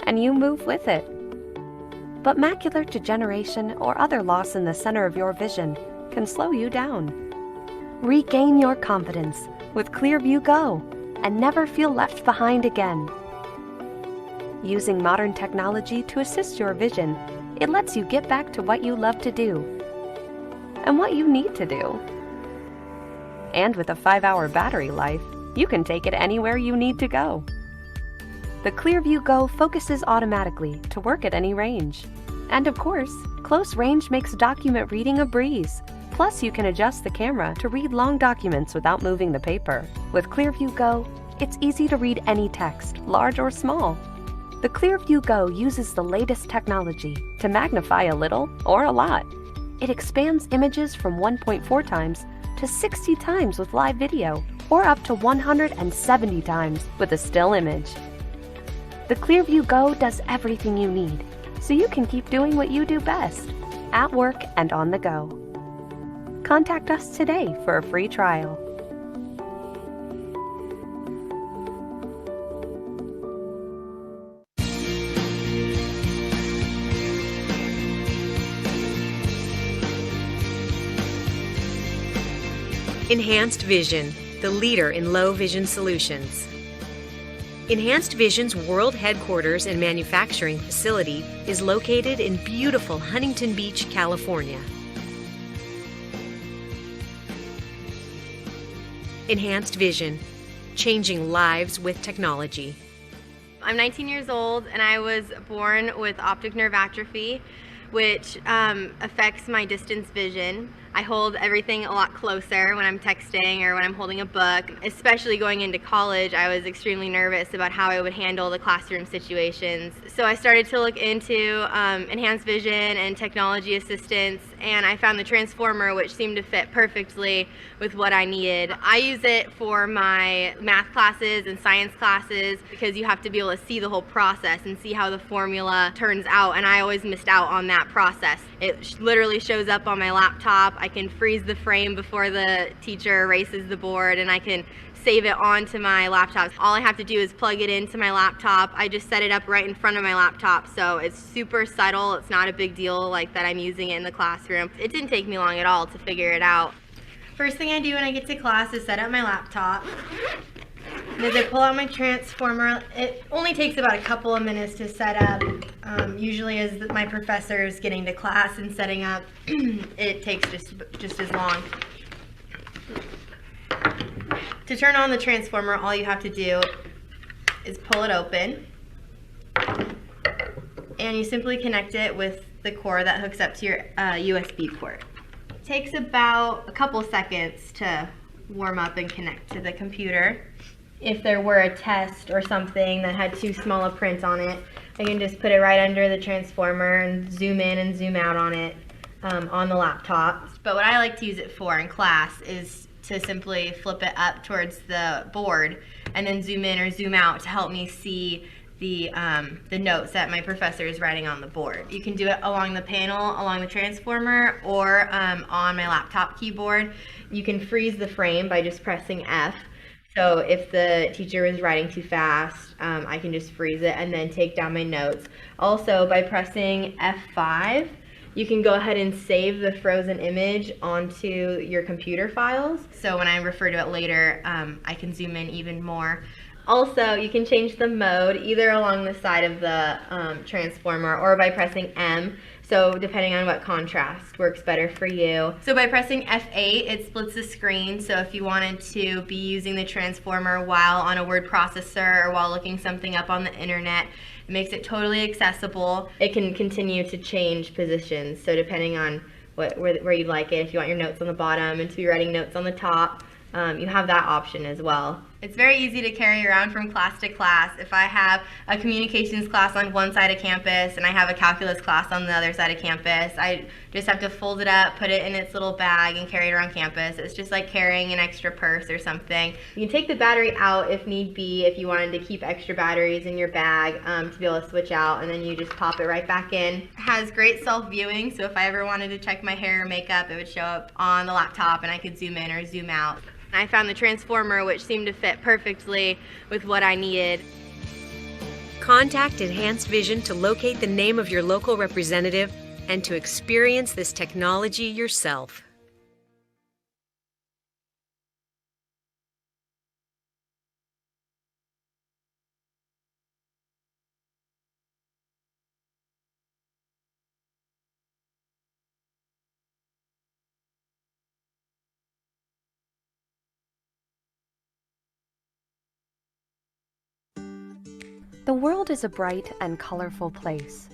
and you move with it. But macular degeneration or other loss in the center of your vision can slow you down. Regain your confidence with Clearview Go and never feel left behind again. Using modern technology to assist your vision, it lets you get back to what you love to do and what you need to do. And with a 5-hour battery life, you can take it anywhere you need to go. The Clearview Go focuses automatically to work at any range. And of course, close range makes document reading a breeze. Plus, you can adjust the camera to read long documents without moving the paper. With Clearview Go, it's easy to read any text, large or small. The Clearview Go uses the latest technology to magnify a little or a lot. It expands images from 1.4 times to 60 times with live video, or up to 170 times with a still image. The Clearview Go does everything you need, so you can keep doing what you do best, at work and on the go. Contact us today for a free trial. Enhanced Vision, the leader in low vision solutions. Enhanced Vision's world headquarters and manufacturing facility is located in beautiful Huntington Beach, California. Enhanced Vision, changing lives with technology. I'm 19 years old and I was born with optic nerve atrophy, which affects my distance vision. I hold everything a lot closer when I'm texting or when I'm holding a book. Especially going into college, I was extremely nervous about how I would handle the classroom situations. So I started to look into enhanced vision and technology assistance, and I found the transformer, which seemed to fit perfectly with what I needed. I use it for my math classes and science classes because you have to be able to see the whole process and see how the formula turns out, and I always missed out on that process. It literally shows up on my laptop. I can freeze the frame before the teacher erases the board, and I can save it onto my laptop. All I have to do is plug it into my laptop. I just set it up right in front of my laptop, so it's super subtle. It's not a big deal like that I'm using it in the classroom. It didn't take me long at all to figure it out. First thing I do when I get to class is set up my laptop. And as I pull out my transformer, it only takes about a couple of minutes to set up. Usually as my professor is getting to class and setting up, it takes just as long. To turn on the transformer, all you have to do is pull it open, and you simply connect it with the cord that hooks up to your USB port. It takes about a couple seconds to warm up and connect to the computer. if there were a test or something that had too small a print on it, I can just put it right under the transformer and zoom in and zoom out on it on the laptop. But what I like to use it for in class is to simply flip it up towards the board and then zoom in or zoom out to help me see the notes that my professor is writing on the board. You can do it along the panel, along the transformer, or on my laptop keyboard. You can freeze the frame by just pressing F. So if the teacher was writing too fast, I can just freeze it and then take down my notes. Also, by pressing F5, you can go ahead and save the frozen image onto your computer files. So when I refer to it later, I can zoom in even more. Also, you can change the mode either along the side of the transformer or by pressing M. So depending on what contrast works better for you. So by pressing F8, it splits the screen. So if you wanted to be using the transformer while on a word processor or while looking something up on the internet, it makes it totally accessible. It can continue to change positions. So depending on where you'd like it, if you want your notes on the bottom and to be writing notes on the top, you have that option as well. It's very easy to carry around from class to class. If I have a communications class on one side of campus and I have a calculus class on the other side of campus, I just have to fold it up, put it in its little bag, and carry it around campus. It's just like carrying an extra purse or something. You can take the battery out if need be, if you wanted to keep extra batteries in your bag to be able to switch out, and then you just pop it right back in. It has great self-viewing, so if I ever wanted to check my hair or makeup, it would show up on the laptop and I could zoom in or zoom out. I found the transformer, which seemed to fit perfectly with what I needed. Contact Enhanced Vision to locate the name of your local representative and to experience this technology yourself. The world is a bright and colorful place.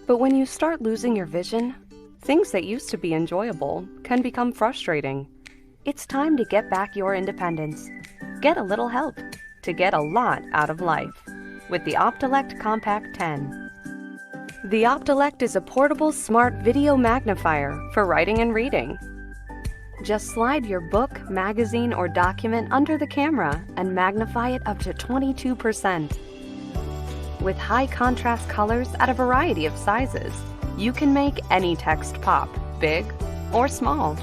But when you start losing your vision, things that used to be enjoyable can become frustrating. It's time to get back your independence. Get a little help to get a lot out of life with the Optelect Compact 10. The Optelect is a portable smart video magnifier for writing and reading. Just slide your book, magazine, or document under the camera and magnify it up to 22%. With high contrast colors at a variety of sizes, you can make any text pop, big or small.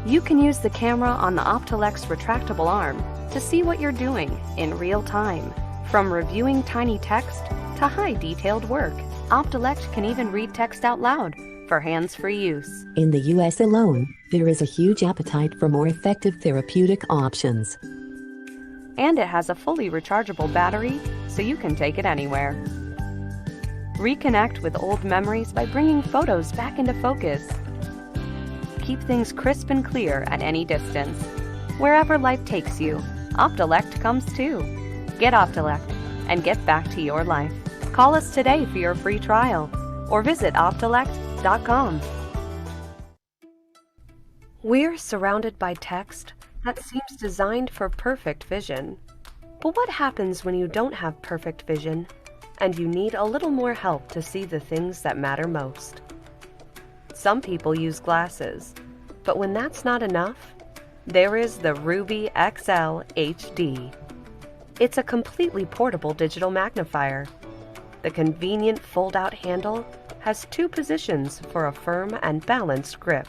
You can use the camera on the Optelect's retractable arm to see what you're doing in real time. From reviewing tiny text to high detailed work, Optelect can even read text out loud for hands-free use. In the US alone, there is a huge appetite for more effective therapeutic options. And it has a fully rechargeable battery, so you can take it anywhere. Reconnect with old memories by bringing photos back into focus. Keep things crisp and clear at any distance. Wherever life takes you, Optelect comes too. Get Optelect and get back to your life. Call us today for your free trial or visit optelect.com. We're surrounded by text that seems designed for perfect vision. But what happens when you don't have perfect vision and you need a little more help to see the things that matter most? Some people use glasses, but when that's not enough, there is the Ruby XL HD. It's a completely portable digital magnifier. The convenient fold-out handle has 2 positions for a firm and balanced grip.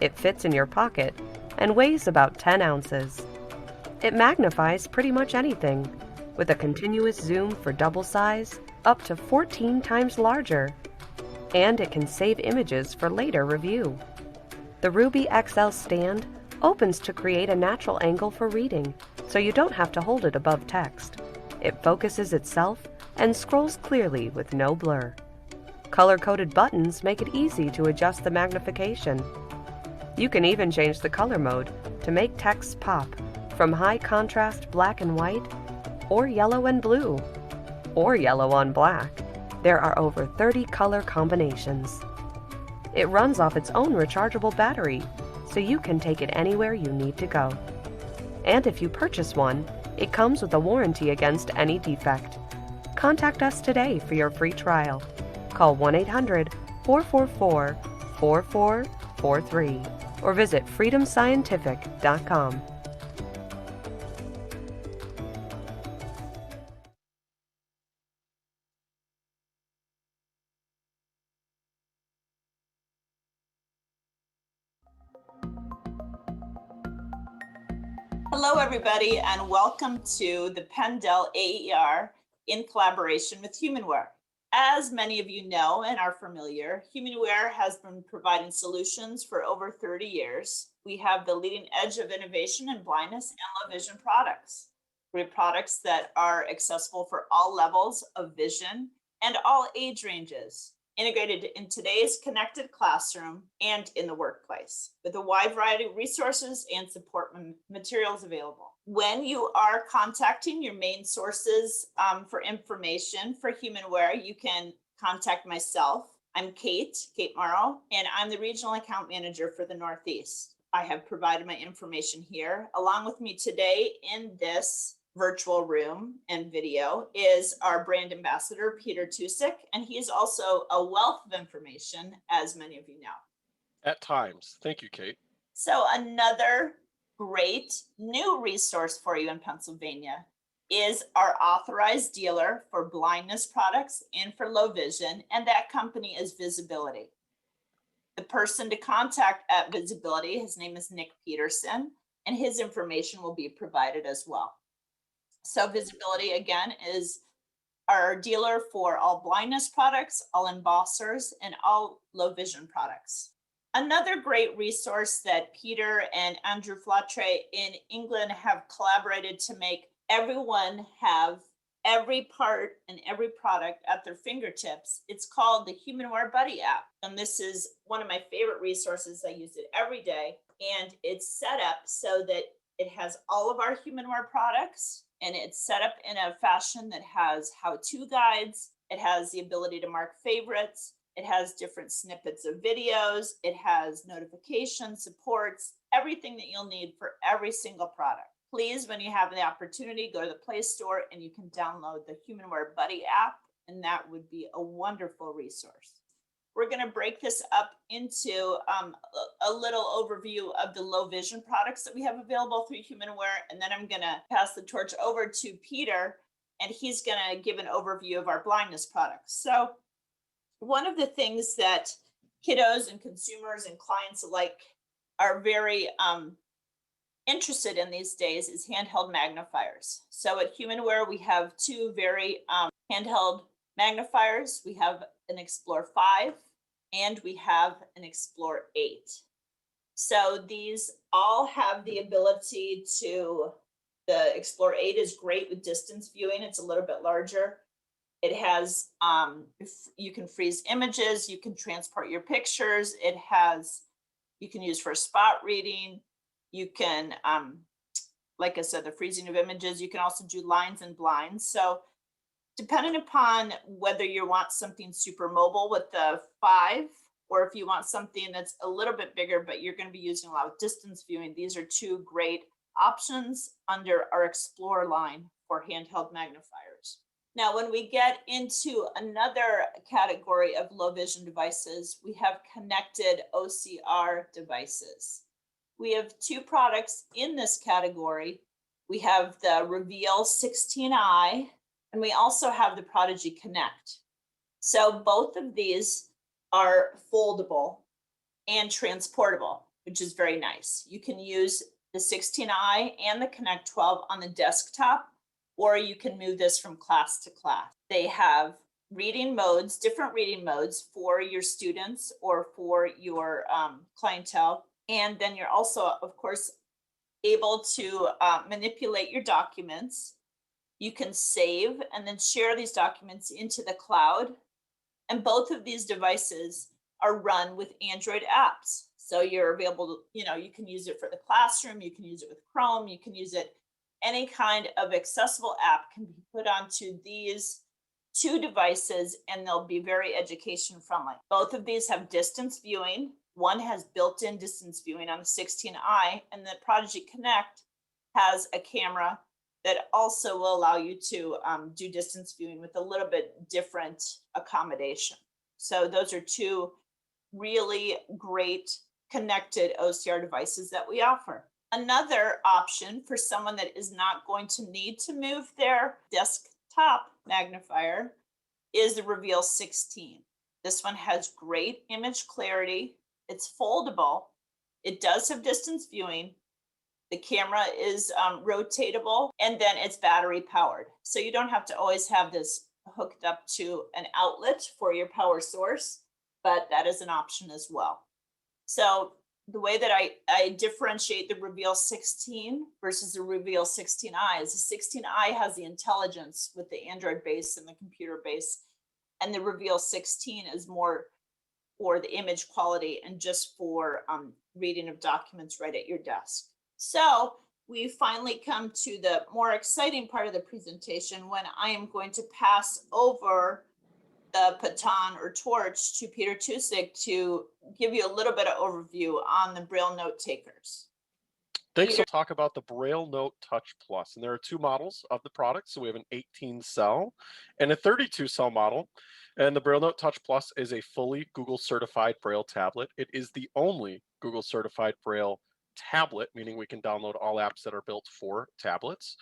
It fits in your pocket and weighs about 10 ounces. It magnifies pretty much anything, with a continuous zoom for double size up to 14 times larger. And it can save images for later review. The Ruby XL stand opens to create a natural angle for reading, so you don't have to hold it above text. It focuses itself and scrolls clearly with no blur. Color-coded buttons make it easy to adjust the magnification. You can even change the color mode to make text pop from high contrast black and white, or yellow and blue, or yellow on black. There are over 30 color combinations. It runs off its own rechargeable battery, so you can take it anywhere you need to go. And if you purchase one, It comes with a warranty against any defect. Contact us today for your free trial. Call 1-800-444-4443 or visit freedomscientific.com. Hello, everybody, and welcome to the Penn AER in collaboration with Humanware. As many of you know and are familiar, Humanware has been providing solutions for over 30 years. We have the leading edge of innovation in blindness and low vision products. We have products that are accessible for all levels of vision and all age ranges, integrated in today's connected classroom and in the workplace, with a wide variety of resources and support materials available. When you are contacting your main sources for information for Humanware, you can contact myself. I'm Kate Morrow, and I'm the Regional Account Manager for the Northeast. I have provided my information here. Along with me today in this virtual room and video is our brand ambassador, Peter Tusick, and he is also a wealth of information, as many of you know. At times. Thank you, Kate. So another great new resource for you in Pennsylvania is our authorized dealer for blindness products and for low vision, and that company is Visibility. The person to contact at Visibility, his name is Nick Peterson, and his information will be provided as well. So Visibility, again, is our dealer for all blindness products, all embossers, and all low vision products. Another great resource that Peter and Andrew Flatre in England have collaborated to make everyone have every part and every product at their fingertips. It's called the Humanware Buddy app. And this is one of my favorite resources. I use it every day. And it's set up so that it has all of our Humanware products, and it's set up in a fashion that has how-to guides. It has the ability to mark favorites. It has different snippets of videos. It has notification supports, everything that you'll need for every single product. Please, when you have the opportunity, go to the Play Store and you can download the Humanware Buddy app, and that would be a wonderful resource. We're going to break this up into a little overview of the low vision products that we have available through Humanware, and then I'm going to pass the torch over to Peter, and he's going to give an overview of our blindness products. So one of the things that kiddos and consumers and clients alike are very interested in these days is handheld magnifiers. So at Humanware, we have two very handheld magnifiers. We have an Explore 5 and we have an Explore 8. So these all have the ability to, the Explore 8 is great with distance viewing. It's a little bit larger. It has, you can freeze images, you can transport your pictures. It has, you can use for spot reading. You can, like I said, the freezing of images. You can also do lines and blinds. So depending upon whether you want something super mobile with the 5, or if you want something that's a little bit bigger, but you're going to be using a lot of distance viewing, these are two great options under our Explore line for handheld magnifiers. Now, when we get into another category of low vision devices, we have connected OCR devices. We have two products in this category. We have the Reveal 16i, and we also have the Prodigy Connect. So both of these are foldable and transportable, which is very nice. You can use the 16i and the Connect 12 on the desktop, or you can move this from class to class. They have reading modes, different reading modes for your students or for your clientele. And then you're also, of course, able to manipulate your documents. You can save and then share these documents into the cloud. And both of these devices are run with Android apps. So you're available, you can use it for the classroom, you can use it with Chrome, you can use it, any kind of accessible app can be put onto these two devices and they'll be very education friendly. Both of these have distance viewing. One has built-in distance viewing on the 16i, and the Prodigy Connect has a camera that also will allow you to do distance viewing with a little bit different accommodation. So those are two really great connected OCR devices that we offer. Another option for someone that is not going to need to move their desktop magnifier is the Reveal 16. This one has great image clarity. It's foldable. It does have distance viewing. The camera is rotatable, and then it's battery powered. So you don't have to always have this hooked up to an outlet for your power source, but that is an option as well. So the way that I differentiate the Reveal 16 versus the Reveal 16i is the 16i has the intelligence with the Android base and the computer base, and the Reveal 16 is more for the image quality and just for reading of documents right at your desk. So we finally come to the more exciting part of the presentation when I am going to pass over the baton or torch to Peter Tusik to give you a little bit of overview on the Braille note takers. Thanks. We'll talk about the Braille Note Touch Plus. And there are two models of the product. So we have an 18 cell and a 32 cell model. And the Braille Note Touch Plus is a fully Google certified Braille tablet. It is the only Google certified Braille tablet, meaning we can download all apps that are built for tablets.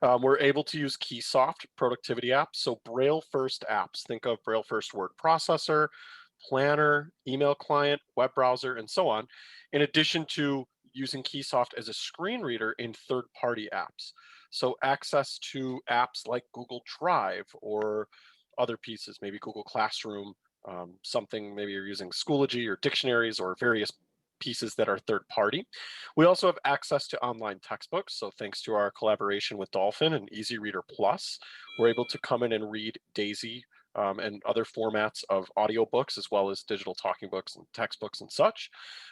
We're able to use Keysoft productivity apps. So Braille first apps, think of Braille first word processor, planner, email client, web browser, and so on, in addition to using Keysoft as a screen reader in third-party apps. So access to apps like Google Drive or other pieces, maybe Google Classroom, something maybe you're using Schoology or dictionaries or various pieces that are third party. We also have access to online textbooks. So thanks to our collaboration with Dolphin and Easy Reader Plus, we're able to come in and read DAISY and other formats of audiobooks, as well as digital talking books and textbooks and such.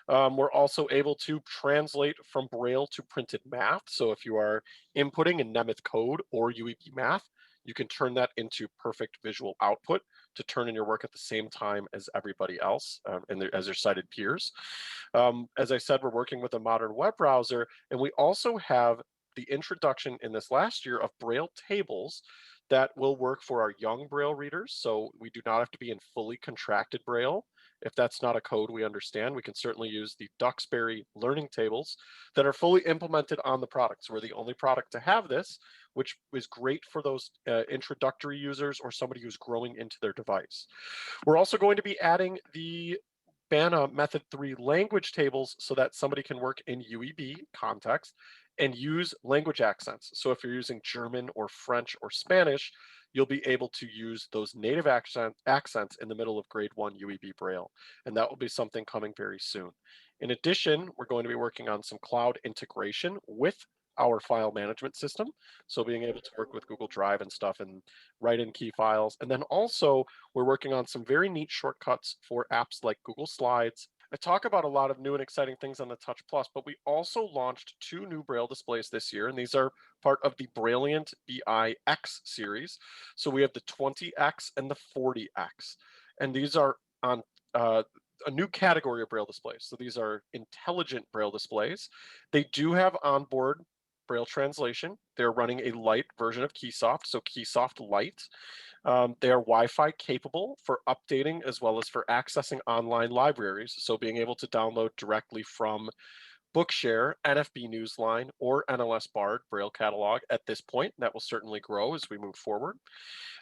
We're also able to translate from Braille to printed math. So if you are inputting in Nemeth code or UEB math, you can turn that into perfect visual output to turn in your work at the same time as everybody else and as their cited peers. As I said, we're working with a modern web browser, and we also have the introduction in this last year of Braille tables that will work for our young Braille readers. So we do not have to be in fully contracted Braille. If that's not a code we understand, we can certainly use the Duxbury learning tables that are fully implemented on the product. So we're the only product to have this, which is great for those introductory users or somebody who's growing into their device. We're also going to be adding the BANA Method 3 language tables so that somebody can work in UEB context and use language accents. So if you're using German or French or Spanish, you'll be able to use those native accents in the middle of grade 1 UEB Braille. And that will be something coming very soon. In addition, we're going to be working on some cloud integration with our file management system. So being able to work with Google Drive and stuff and write in key files. And then also we're working on some very neat shortcuts for apps like Google Slides. I talk about a lot of new and exciting things on the Touch Plus, but we also launched 2 new Braille displays this year, and these are part of the Brailliant BI-X series. So we have the 20X and the 40X, and these are on a new category of Braille displays. So these are intelligent Braille displays. They do have onboard Braille translation. They're running a light version of Keysoft, so Keysoft Lite. They are Wi-Fi capable for updating as well as for accessing online libraries. So being able to download directly from Bookshare, NFB Newsline, or NLS Bard Braille catalog at this point. That will certainly grow as we move forward.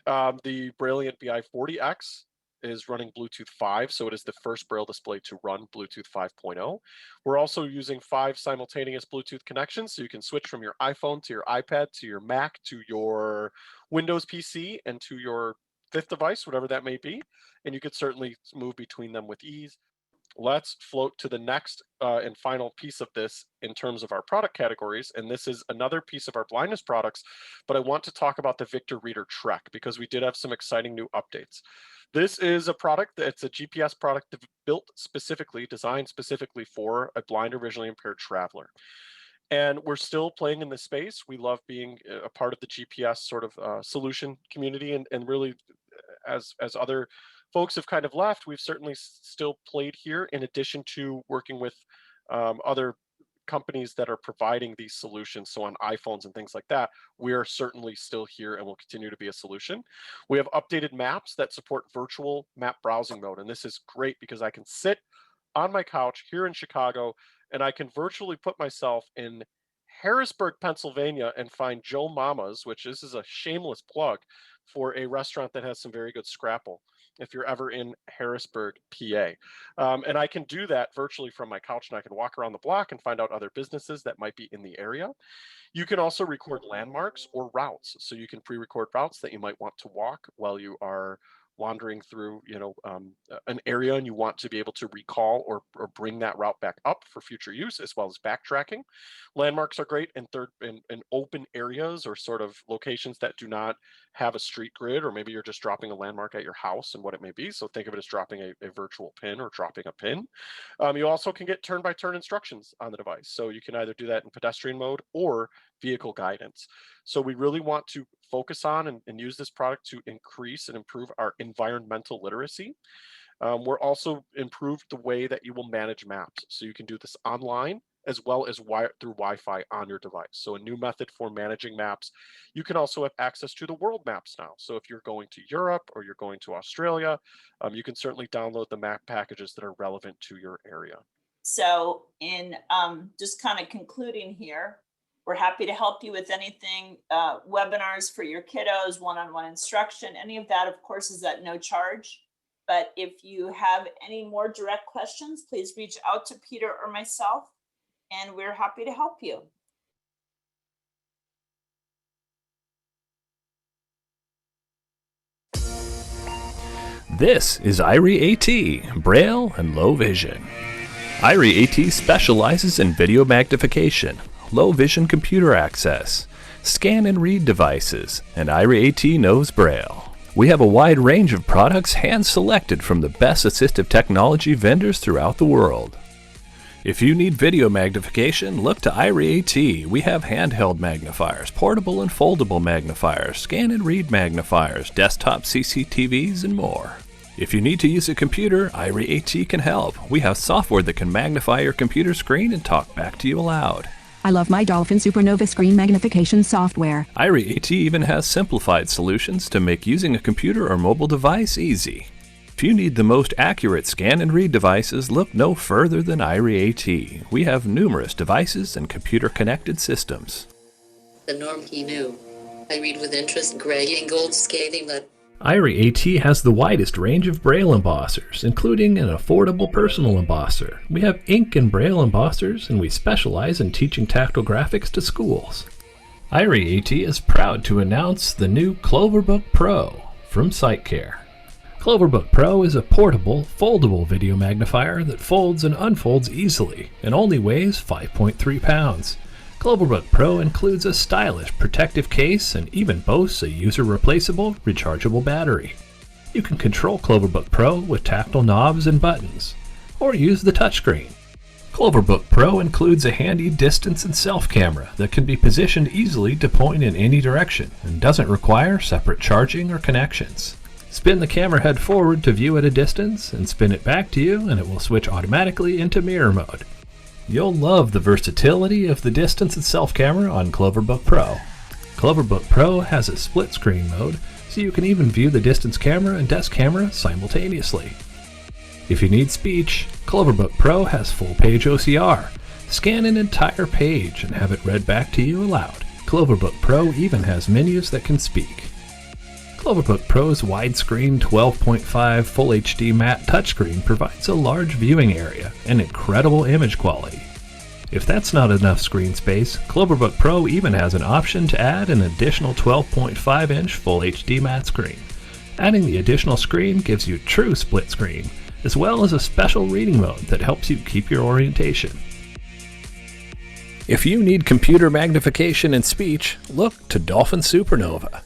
The Brailliant BI-40X is running Bluetooth 5, so it is the first Braille display to run Bluetooth 5.0. We're also using 5 simultaneous Bluetooth connections, so you can switch from your iPhone to your iPad to your Mac to your Windows PC and to your 5th device, whatever that may be, and you could certainly move between them with ease. Let's float to the next and final piece of this in terms of our product categories. And this is another piece of our blindness products, but I want to talk about the Victor Reader Trek because we did have some exciting new updates. This is a product that's a GPS product built specifically, designed specifically for a blind or visually impaired traveler. And we're still playing in this space. We love being a part of the GPS sort of solution community, and really as other folks have kind of left, we've certainly still played here in addition to working with other companies that are providing these solutions, so on iPhones and things like that, we are certainly still here and will continue to be a solution. We have updated maps that support virtual map browsing mode, and this is great because I can sit on my couch here in Chicago and I can virtually put myself in Harrisburg, Pennsylvania, and find Joe Mama's, which this is a shameless plug for a restaurant that has some very good scrapple if you're ever in Harrisburg, PA. And I can do that virtually from my couch, and I can walk around the block and find out other businesses that might be in the area. You can also record landmarks or routes. So you can pre-record routes that you might want to walk while you are wandering through, an area, and you want to be able to recall or bring that route back up for future use, as well as backtracking. Landmarks are great in open areas or sort of locations that do not have a street grid, or maybe you're just dropping a landmark at your house and what it may be. So think of it as dropping a virtual pin or dropping a pin. You also can get turn-by-turn instructions on the device. So you can either do that in pedestrian mode or vehicle guidance. So we really want to focus on and use this product to increase and improve our environmental literacy. We're also improved the way that you will manage maps. So you can do this online as well as through Wi-Fi on your device. So a new method for managing maps. You can also have access to the world maps now. So if you're going to Europe or you're going to Australia, you can certainly download the map packages that are relevant to your area. So in just kind of concluding here, we're happy to help you with anything, webinars for your kiddos, one-on-one instruction, any of that, of course, is at no charge. But if you have any more direct questions, please reach out to Peter or myself, and we're happy to help you. This is IRI AT, Braille and Low Vision. IRI AT specializes in video magnification, low vision computer access, scan and read devices, and IRI AT knows Braille. We have a wide range of products hand-selected from the best assistive technology vendors throughout the world. If you need video magnification, look to IRI AT. We have handheld magnifiers, portable and foldable magnifiers, scan and read magnifiers, desktop CCTVs, and more. If you need to use a computer, IRI AT can help. We have software that can magnify your computer screen and talk back to you aloud. I love my Dolphin Supernova screen magnification software. IRI AT even has simplified solutions to make using a computer or mobile device easy. If you need the most accurate scan and read devices, look no further than IRI AT. We have numerous devices and computer-connected systems. The norm he knew. I read with interest Gray and Gold scathing that IRI AT has the widest range of Braille embossers, including an affordable personal embosser. We have ink and Braille embossers, and we specialize in teaching tactile graphics to schools. IRI AT is proud to announce the new Cloverbook Pro from SiteCare. Cloverbook Pro is a portable, foldable video magnifier that folds and unfolds easily and only weighs 5.3 pounds. Cloverbook Pro includes a stylish protective case and even boasts a user-replaceable, rechargeable battery. You can control Cloverbook Pro with tactile knobs and buttons, or use the touchscreen. Cloverbook Pro includes a handy distance and self camera that can be positioned easily to point in any direction and doesn't require separate charging or connections. Spin the camera head forward to view at a distance and spin it back to you, and it will switch automatically into mirror mode. You'll love the versatility of the distance and self camera on Cloverbook Pro. Cloverbook Pro has a split screen mode, so you can even view the distance camera and desk camera simultaneously. If you need speech, Cloverbook Pro has full page OCR. Scan an entire page and have it read back to you aloud. Cloverbook Pro even has menus that can speak. Cloverbook Pro's widescreen 12.5 Full HD matte touchscreen provides a large viewing area and incredible image quality. If that's not enough screen space, Cloverbook Pro even has an option to add an additional 12.5-inch Full HD matte screen. Adding the additional screen gives you true split screen, as well as a special reading mode that helps you keep your orientation. If you need computer magnification and speech, look to Dolphin Supernova.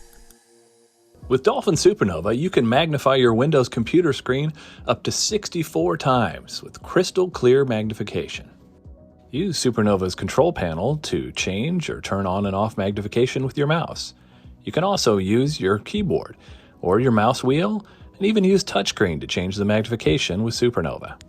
With Dolphin Supernova, you can magnify your Windows computer screen up to 64 times with crystal clear magnification. Use Supernova's control panel to change or turn on and off magnification with your mouse. You can also use your keyboard or your mouse wheel, and even use touchscreen to change the magnification with Supernova.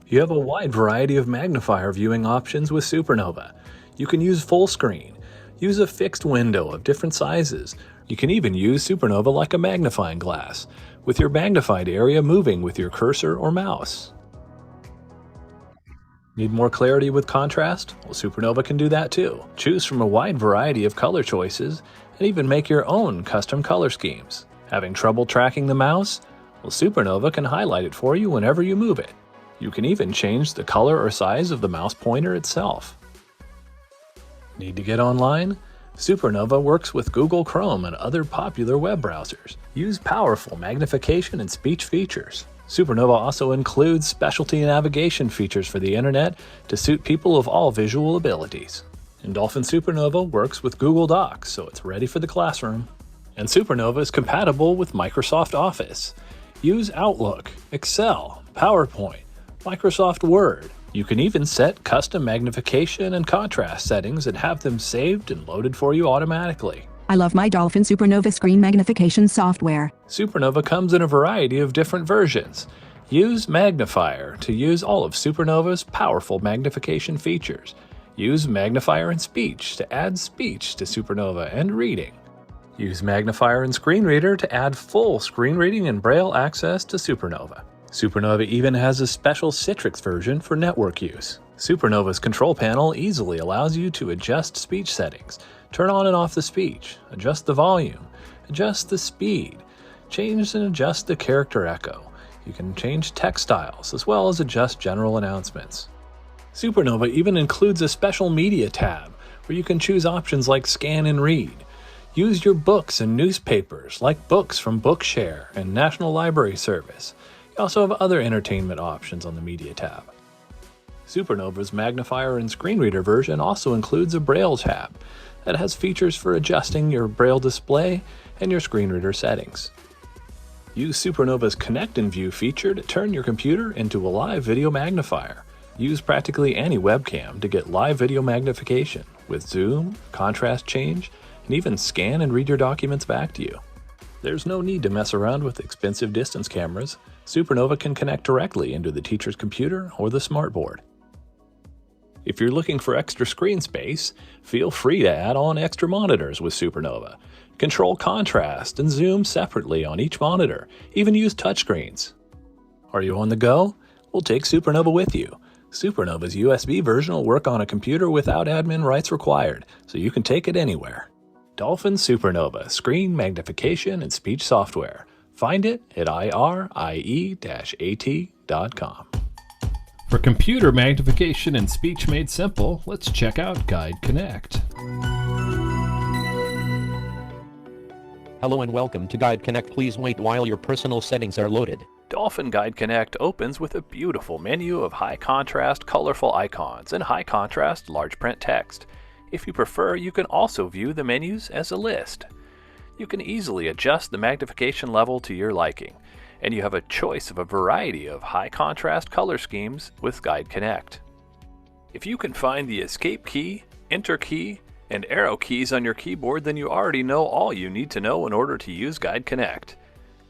You have a wide variety of magnifier viewing options with Supernova. You can use full screen, use a fixed window of different sizes. You can even use Supernova like a magnifying glass, with your magnified area moving with your cursor or mouse. Need more clarity with contrast? Well, Supernova can do that too. Choose from a wide variety of color choices and even make your own custom color schemes. Having trouble tracking the mouse? Well, Supernova can highlight it for you whenever you move it. You can even change the color or size of the mouse pointer itself. Need to get online? Supernova works with Google Chrome and other popular web browsers. Use powerful magnification and speech features. Supernova also includes specialty navigation features for the internet to suit people of all visual abilities. And Dolphin Supernova works with Google Docs, so it's ready for the classroom. And Supernova is compatible with Microsoft Office. Use Outlook, Excel, PowerPoint, Microsoft Word. You can even set custom magnification and contrast settings and have them saved and loaded for you automatically. I love my Dolphin Supernova screen magnification software. Supernova comes in a variety of different versions. Use Magnifier to use all of Supernova's powerful magnification features. Use Magnifier and Speech to add speech to Supernova and reading. Use Magnifier and Screen Reader to add full screen reading and Braille access to Supernova. Supernova even has a special Citrix version for network use. Supernova's control panel easily allows you to adjust speech settings, turn on and off the speech, adjust the volume, adjust the speed, change and adjust the character echo. You can change text styles as well as adjust general announcements. Supernova even includes a special media tab where you can choose options like scan and read. Use your books and newspapers like books from Bookshare and National Library Service. You also have other entertainment options on the Media tab. Supernova's Magnifier and Screen Reader version also includes a Braille tab that has features for adjusting your Braille display and your screen reader settings. Use Supernova's Connect and View feature to turn your computer into a live video magnifier. Use practically any webcam to get live video magnification with zoom, contrast change, and even scan and read your documents back to you. There's no need to mess around with expensive distance cameras. Supernova can connect directly into the teacher's computer or the smartboard. If you're looking for extra screen space, feel free to add on extra monitors with Supernova. Control contrast and zoom separately on each monitor, even use touchscreens. Are you on the go? Well, take Supernova with you. Supernova's USB version will work on a computer without admin rights required, so you can take it anywhere. Dolphin Supernova, screen magnification and speech software. Find it at irie-at.com. For computer magnification and speech made simple, let's check out Guide Connect. Hello and welcome to Guide Connect. Please wait while your personal settings are loaded. Dolphin Guide Connect opens with a beautiful menu of high contrast, colorful icons and high contrast, large print text. If you prefer, you can also view the menus as a list. You can easily adjust the magnification level to your liking, and you have a choice of a variety of high contrast color schemes with Guide Connect. If you can find the Escape key, Enter key, and arrow keys on your keyboard, then you already know all you need to know in order to use Guide Connect.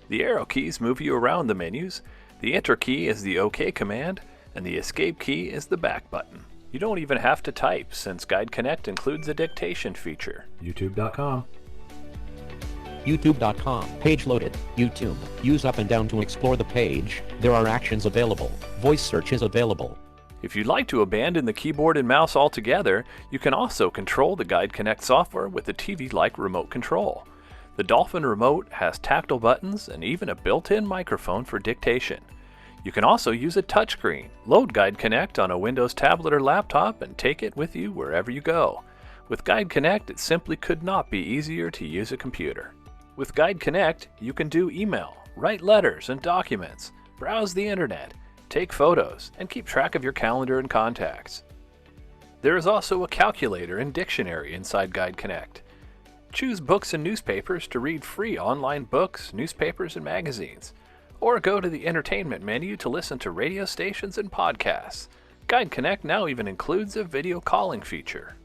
The arrow keys move you around the menus, the Enter key is the OK command, and the Escape key is the back button. You don't even have to type, since Guide Connect includes a dictation feature. YouTube.com. YouTube.com. Page loaded. YouTube. Use up and down to explore the page. There are actions available. Voice search is available. If you'd like to abandon the keyboard and mouse altogether, you can also control the Guide Connect software with a TV-like remote control. The Dolphin remote has tactile buttons and even a built-in microphone for dictation. You can also use a touchscreen. Load Guide Connect on a Windows tablet or laptop and take it with you wherever you go. With Guide Connect, it simply could not be easier to use a computer. With Guide Connect, you can do email, write letters and documents, browse the internet, take photos, and keep track of your calendar and contacts. There is also a calculator and dictionary inside Guide Connect. Choose books and newspapers to read free online books, newspapers, and magazines. Or go to the entertainment menu to listen to radio stations and podcasts. Guide Connect now even includes a video calling feature.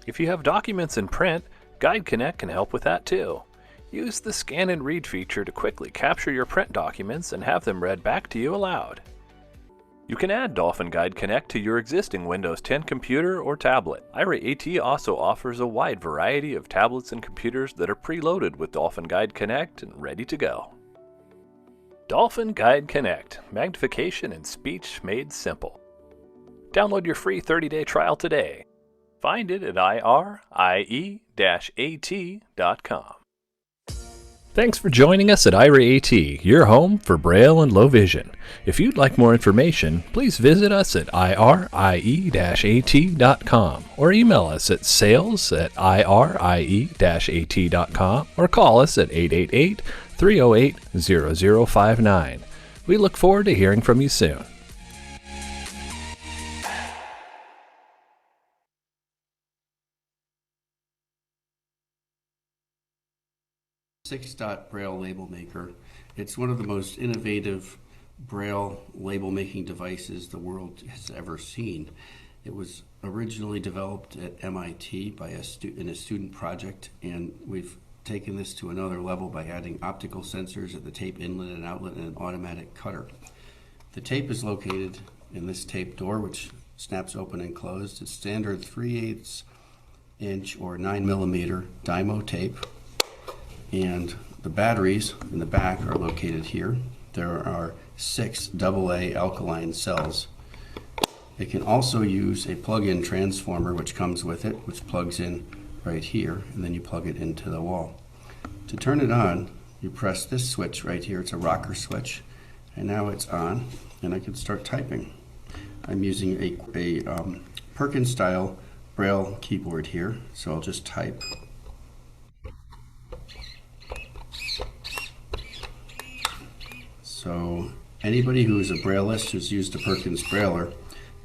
If you have documents in print, Guide Connect can help with that too. Use the Scan and Read feature to quickly capture your print documents and have them read back to you aloud. You can add Dolphin Guide Connect to your existing Windows 10 computer or tablet. IRA AT also offers a wide variety of tablets and computers that are preloaded with Dolphin Guide Connect and ready to go. Dolphin Guide Connect, magnification and speech made simple. Download your free 30-day trial today. Find it at irie-at.com. Thanks for joining us at IRA AT, your home for Braille and low vision. If you'd like more information, please visit us at irie-at.com or email us at sales@irie-at.com or call us at 888-308-0059. We look forward to hearing from you soon. Six-dot Braille label maker. It's one of the most innovative Braille label making devices the world has ever seen. It was originally developed at MIT by in a student project, and we've taken this to another level by adding optical sensors at the tape inlet and outlet and an automatic cutter. The tape is located in this tape door, which snaps open and closed. It's standard 3/8 inch or 9mm Dymo tape. And the batteries in the back are located here. There are 6 AA alkaline cells. It can also use a plug-in transformer which comes with it, which plugs in right here, and then you plug it into the wall. To turn it on, you press this switch right here. It's a rocker switch, and now it's on, and I can start typing. I'm using a Perkins style Braille keyboard here, so I'll just type. So anybody who is a Brailleist who's used a Perkins Brailler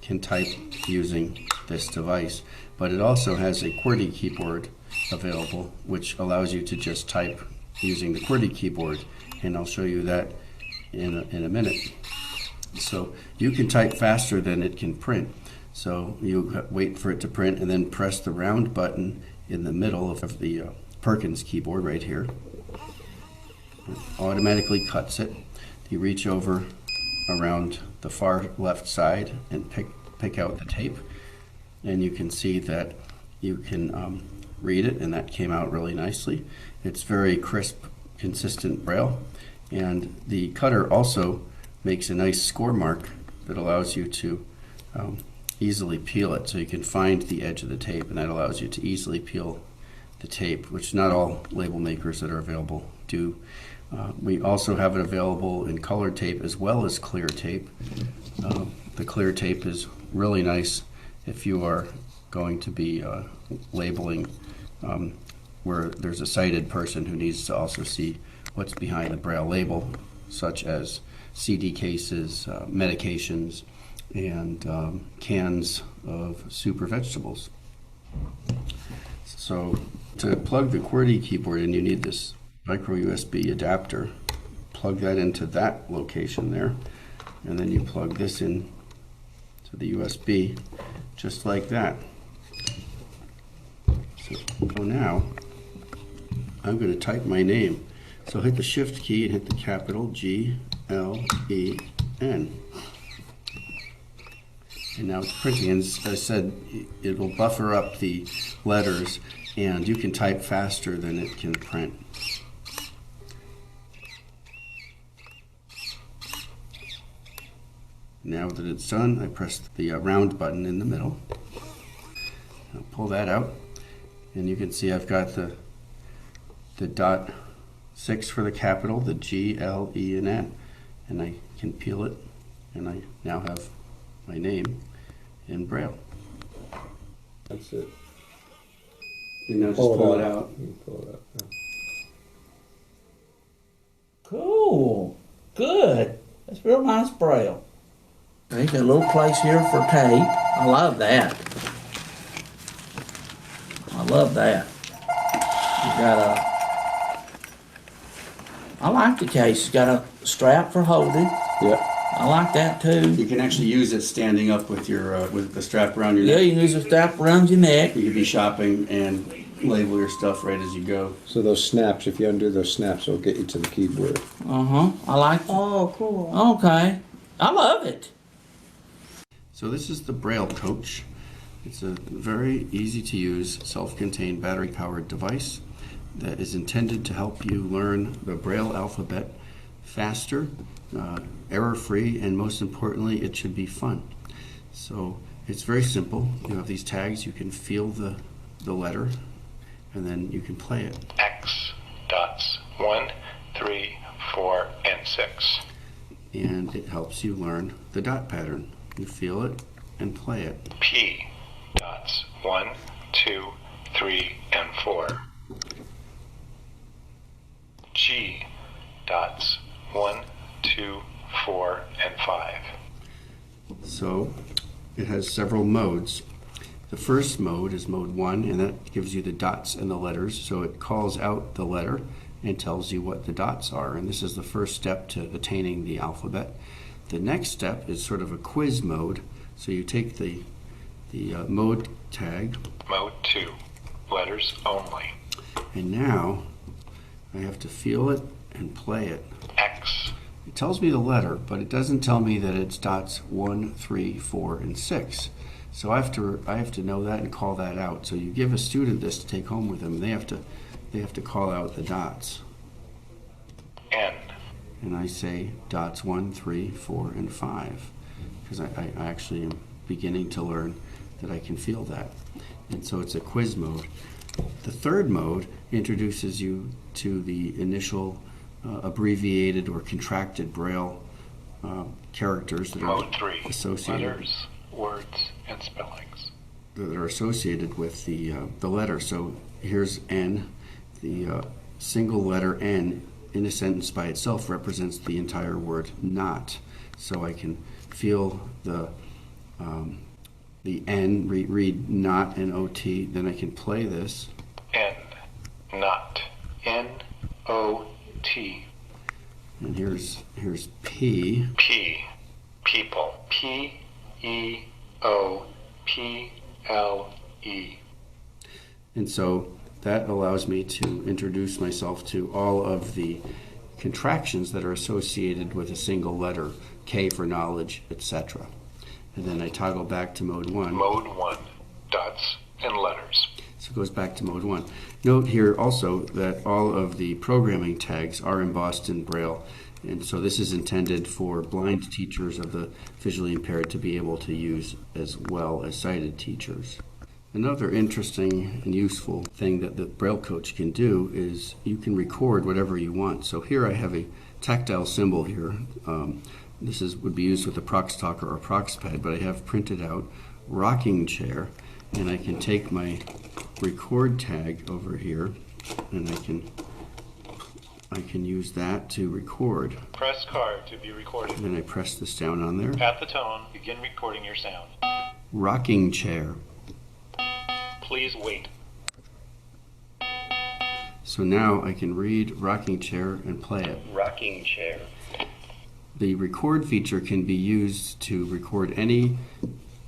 can type using this device, but it also has a QWERTY keyboard available, which allows you to just type using the QWERTY keyboard, and I'll show you that in a minute. So you can type faster than it can print. So you wait for it to print and then press the round button in the middle of the Perkins keyboard right here. It automatically cuts it. You reach over around the far left side and pick out the tape, and you can see that you can read it, and that came out really nicely. It's very crisp, consistent Braille, and the cutter also makes a nice score mark that allows you to easily peel it, so you can find the edge of the tape, and that allows you to easily peel the tape, which not all label makers that are available do. We also have it available in colored tape as well as clear tape. The clear tape is really nice if you are going to be labeling where there's a sighted person who needs to also see what's behind the Braille label, such as CD cases, medications, and cans of super vegetables. So to plug the QWERTY keyboard in, you need this micro USB adapter. Plug that into that location there, and then you plug this in to the USB just like that. So now I'm going to type my name. So hit the shift key and hit the capital G-L-E-N. And now it's printing, and as I said, it will buffer up the letters, and you can type faster than it can print. Now that it's done, I press the round button in the middle. I'll pull that out, and you can see I've got the dot 6 for the capital, the G, L, E, and N, and I can peel it, and I now have my name in Braille. That's it. And now just pull it out. Pull it out. Yeah. Cool. Good. That's real nice Braille. They got a little place here for tape. I love that. I love that. You got I like the case. It's got a strap for holding. Yep. I like that too. You can actually use it standing up with your with the strap around your neck. Yeah, you can use the strap around your neck. You could be shopping and label your stuff right as you go. So those snaps, if you undo those snaps, it'll get you to the keyboard. I like that. Oh, cool. Okay. I love it. So this is the Braille Coach. It's a very easy to use, self-contained battery-powered device that is intended to help you learn the Braille alphabet faster, error-free, and most importantly, it should be fun. So it's very simple. You have these tags, you can feel the letter, and then you can play it. X dots 1, 3, 4, and 6. And it helps you learn the dot pattern. You feel it and play it. P dots 1, 2, 3, and 4. G dots 1, 2, 4, and 5. So it has several modes. The first mode is mode 1, and that gives you the dots and the letters. So it calls out the letter and tells you what the dots are. And this is the first step to attaining the alphabet. The next step is sort of a quiz mode. So you take the mode tag. Mode 2, letters only. And now I have to feel it and play it. X. It tells me the letter, but it doesn't tell me that it's dots 1, 3, 4, and 6. So I have to know that and call that out. So you give a student this to take home with them, and they have to call out the dots. N. And I say dots 1, 3, 4, and 5, because I actually am beginning to learn that I can feel that. And so it's a quiz mode. The third mode introduces you to the initial abbreviated or contracted Braille characters that Mode are 3, associated. letters, words, and spellings. That are associated with the letter. So here's N. The single letter N in a sentence by itself represents the entire word not. So I can feel the N, read not and OT, then I can play this. N, not, N-O-T. And here's P. P, people, P-E-O-P-L-E. And so that allows me to introduce myself to all of the contractions that are associated with a single letter, K for knowledge, etc. And then I toggle back to mode 1. Mode 1, dots and letters. So it goes back to mode 1. Note here also that all of the programming tags are embossed in Braille. And so this is intended for blind teachers of the visually impaired to be able to use as well as sighted teachers. Another interesting and useful thing that the Braille Coach can do is you can record whatever you want. So here I have a tactile symbol here. This would be used with a Prox Talker or Prox Pad, but I have printed out rocking chair, and I can take my record tag over here, and I can use that to record. Press card to be recorded. And then I press this down on there. At the tone, begin recording your sound. Rocking chair. Please wait. So now I can read rocking chair and play it. Rocking chair. The record feature can be used to record any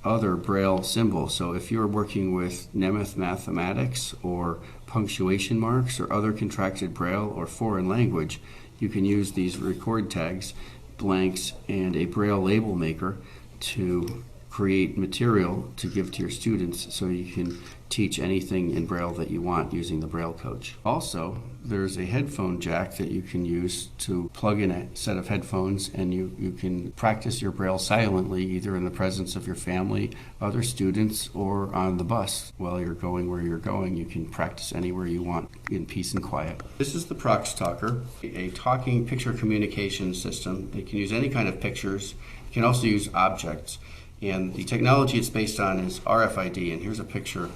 other Braille symbol. So if you're working with Nemeth mathematics or punctuation marks or other contracted Braille or foreign language, you can use these record tags, blanks, and a Braille label maker to create material to give to your students so you can teach anything in Braille that you want using the Braille Coach. Also, there's a headphone jack that you can use to plug in a set of headphones, and you can practice your Braille silently, either in the presence of your family, other students, or on the bus while you're going where you're going. You can practice anywhere you want in peace and quiet. This is the Prox Talker, a talking picture communication system. It can use any kind of pictures. It can also use objects. And the technology it's based on is RFID, and here's a picture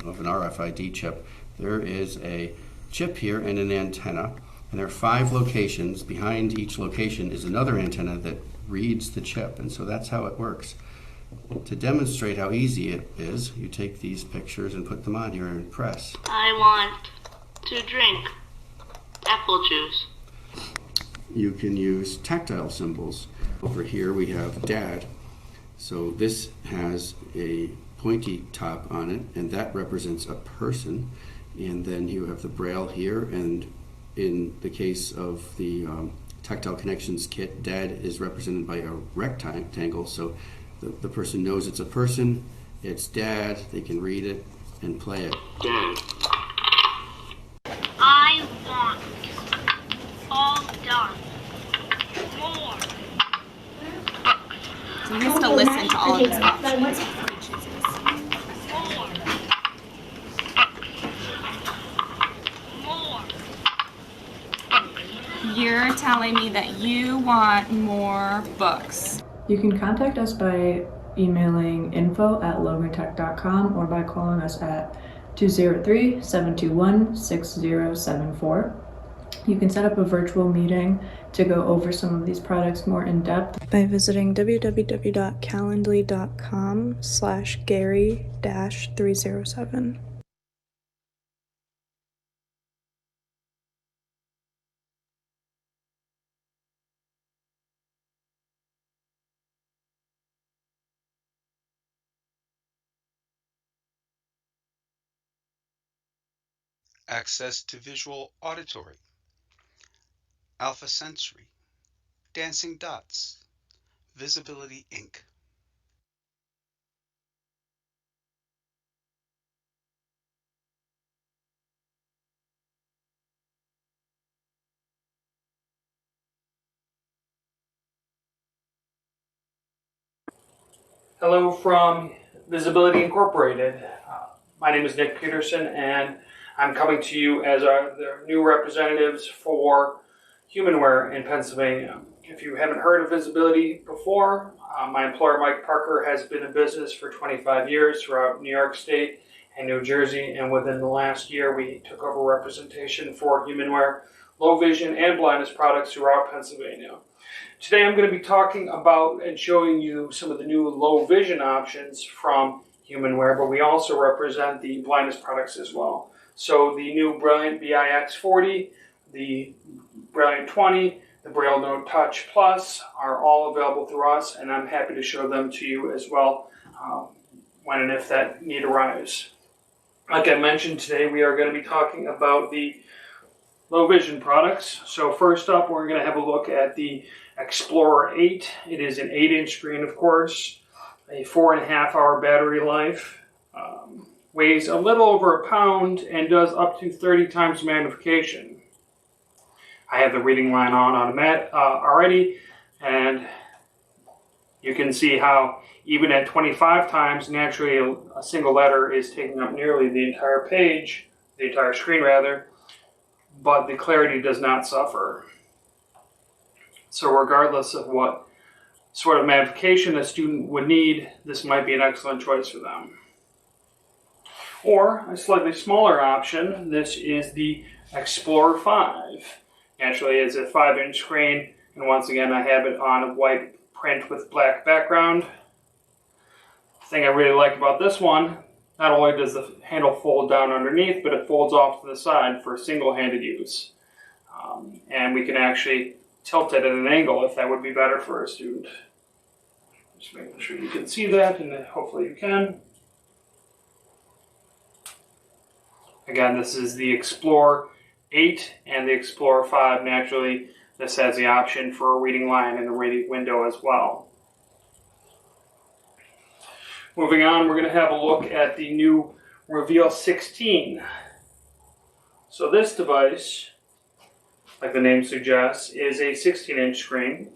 of an RFID chip. There is a chip here and an antenna, and there are 5 locations. Behind each location is another antenna that reads the chip, and so that's how it works. To demonstrate how easy it is, you take these pictures and put them on here and press. I want to drink apple juice. You can use tactile symbols. Over here we have Dad. So this has a pointy top on it, and that represents a person. And then you have the Braille here, and in the case of the Tactile Connections kit, Dad is represented by a rectangle. So the person knows it's a person, it's dad, they can read it and play it. Dad. I want all done. More. So he has to listen to all of his options. You're telling me that you want more books. You can contact us by emailing info@logantech.com or by calling us at 203-721-6074. You can set up a virtual meeting to go over some of these products more in depth by visiting www.calendly.com/Gary-307. Access to visual auditory, alpha sensory, dancing dots, Visibility Inc. Hello from Visibility Incorporated. My name is Nick Peterson, and I'm coming to you as the new representatives for Humanware in Pennsylvania. If you haven't heard of Visibility before, my employer Mike Parker has been in business for 25 years throughout New York State and New Jersey, and within the last year we took over representation for Humanware, low vision and blindness products throughout Pennsylvania. Today I'm going to be talking about and showing you some of the new low vision options from Humanware, but we also represent the blindness products as well. So the new Brilliant BIX40, the Brilliant 20, the Braille Note Touch Plus are all available through us, and I'm happy to show them to you as well when and if that need arises. Like I mentioned, today we are going to be talking about the low vision products. So first up, we're going to have a look at the Explorer 8. It is an 8-inch screen, of course, a 4.5-hour battery life, weighs a little over a pound, and does up to 30 times magnification. I have the reading line on already, and you can see how even at 25 times, naturally a single letter is taking up nearly the entire page, the entire screen rather, but the clarity does not suffer. So regardless of what sort of magnification a student would need, this might be an excellent choice for them. Or a slightly smaller option, this is the Explorer 5. Naturally, it's a 5-inch screen, and once again I have it on a white print with black background. The thing I really like about this one, not only does the handle fold down underneath, but it folds off to the side for single-handed use. And we can actually tilt it at an angle if that would be better for a student. Just making sure you can see that, and hopefully you can. Again, this is the Explorer 8 and the Explorer 5. Naturally, this has the option for a reading line and a reading window as well. Moving on, we're going to have a look at the new Reveal 16. So this device, like the name suggests, is a 16-inch screen.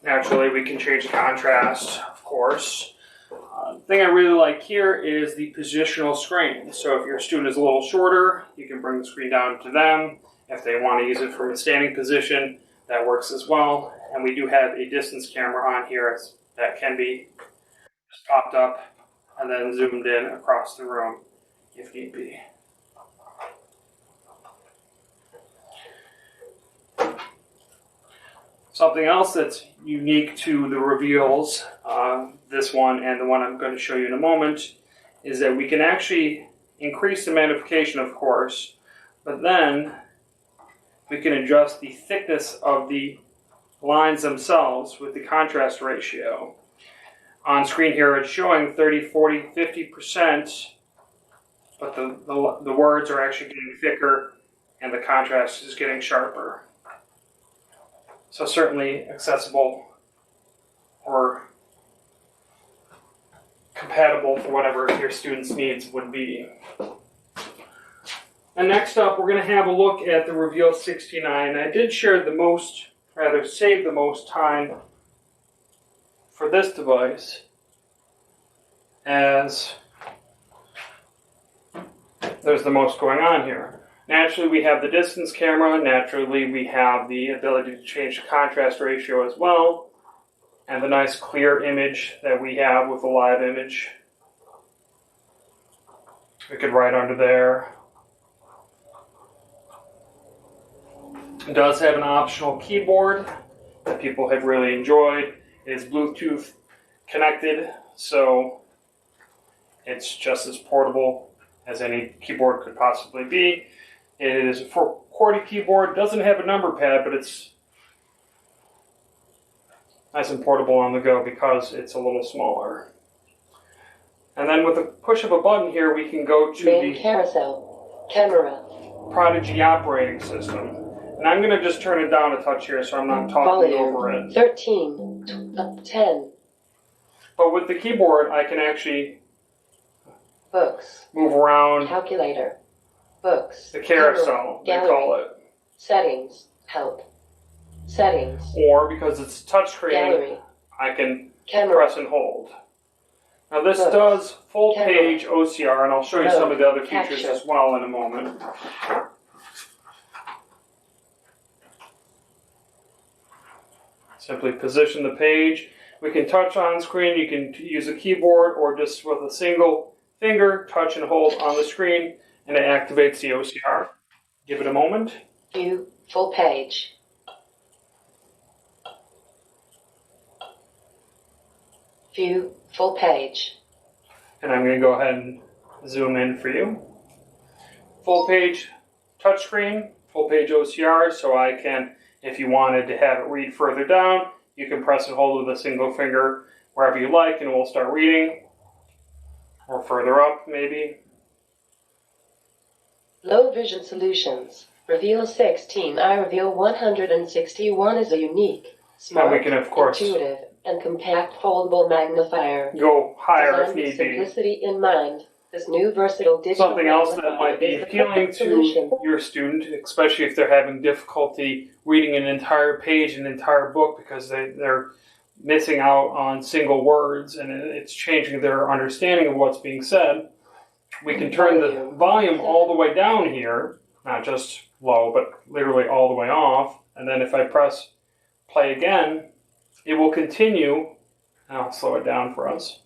Naturally, we can change the contrast, of course. The thing I really like here is the positional screen. So if your student is a little shorter, you can bring the screen down to them. If they want to use it from a standing position, that works as well. And we do have a distance camera on here that can be just popped up and then zoomed in across the room if need be. Something else that's unique to the Reveals, this one and the one I'm going to show you in a moment, is that we can actually increase the magnification, of course, but then we can adjust the thickness of the lines themselves with the contrast ratio. On screen here it's showing 30, 40, 50%, but the words are actually getting thicker and the contrast is getting sharper. So certainly accessible or compatible for whatever your students' needs would be. And next up, we're going to have a look at the Reveal 69. I did share save the most time for this device, as there's the most going on here. Naturally, we have the distance camera. Naturally, we have the ability to change the contrast ratio as well, and the nice clear image that we have with the live image. We could write under there. It does have an optional keyboard that people have really enjoyed. It is Bluetooth connected, so it's just as portable as any keyboard could possibly be. It is a QWERTY keyboard. It doesn't have a number pad, but it's nice and portable on the go because it's a little smaller. And then with the push of a button here, we can go to the carousel, camera, Prodigy operating system. And I'm going to just turn it down a touch here so I'm not talking over it. 13, 10. But with the keyboard, I can actually Books, move around calculator, books, the carousel, they call it. Settings, help, settings, Or, because it's touchscreen, gallery, I can camera, press and hold. Now this books, does full camera, page OCR, and I'll show you some of the other features capture. as well in a moment. Simply position the page. We can touch on screen. You can use a keyboard or just with a single finger, touch and hold on the screen, and it activates the OCR. Give it a moment. view, full page, view, full page, And I'm going to go ahead and zoom in for you. Full page touchscreen, full page OCR, so I can, if you wanted to have it read further down, you can press and hold with a single finger wherever you like and it will start reading. Or further up, maybe. low vision solutions, Reveal 16, I Reveal 161 is a unique, smart, And we can, of course, intuitive, and compact foldable magnifier. go higher if Designed need with be. simplicity in mind, this new versatile digital Something else that magnifier might be is the appealing perfect to solution. your student, especially if they're having difficulty reading an entire page, an entire book, because they're missing out on single words and it's changing their understanding of what's being said. We can turn the volume all the way down here, not just low, but literally all the way off. And then if I press play again, it will continue, and I'll slow it down for us.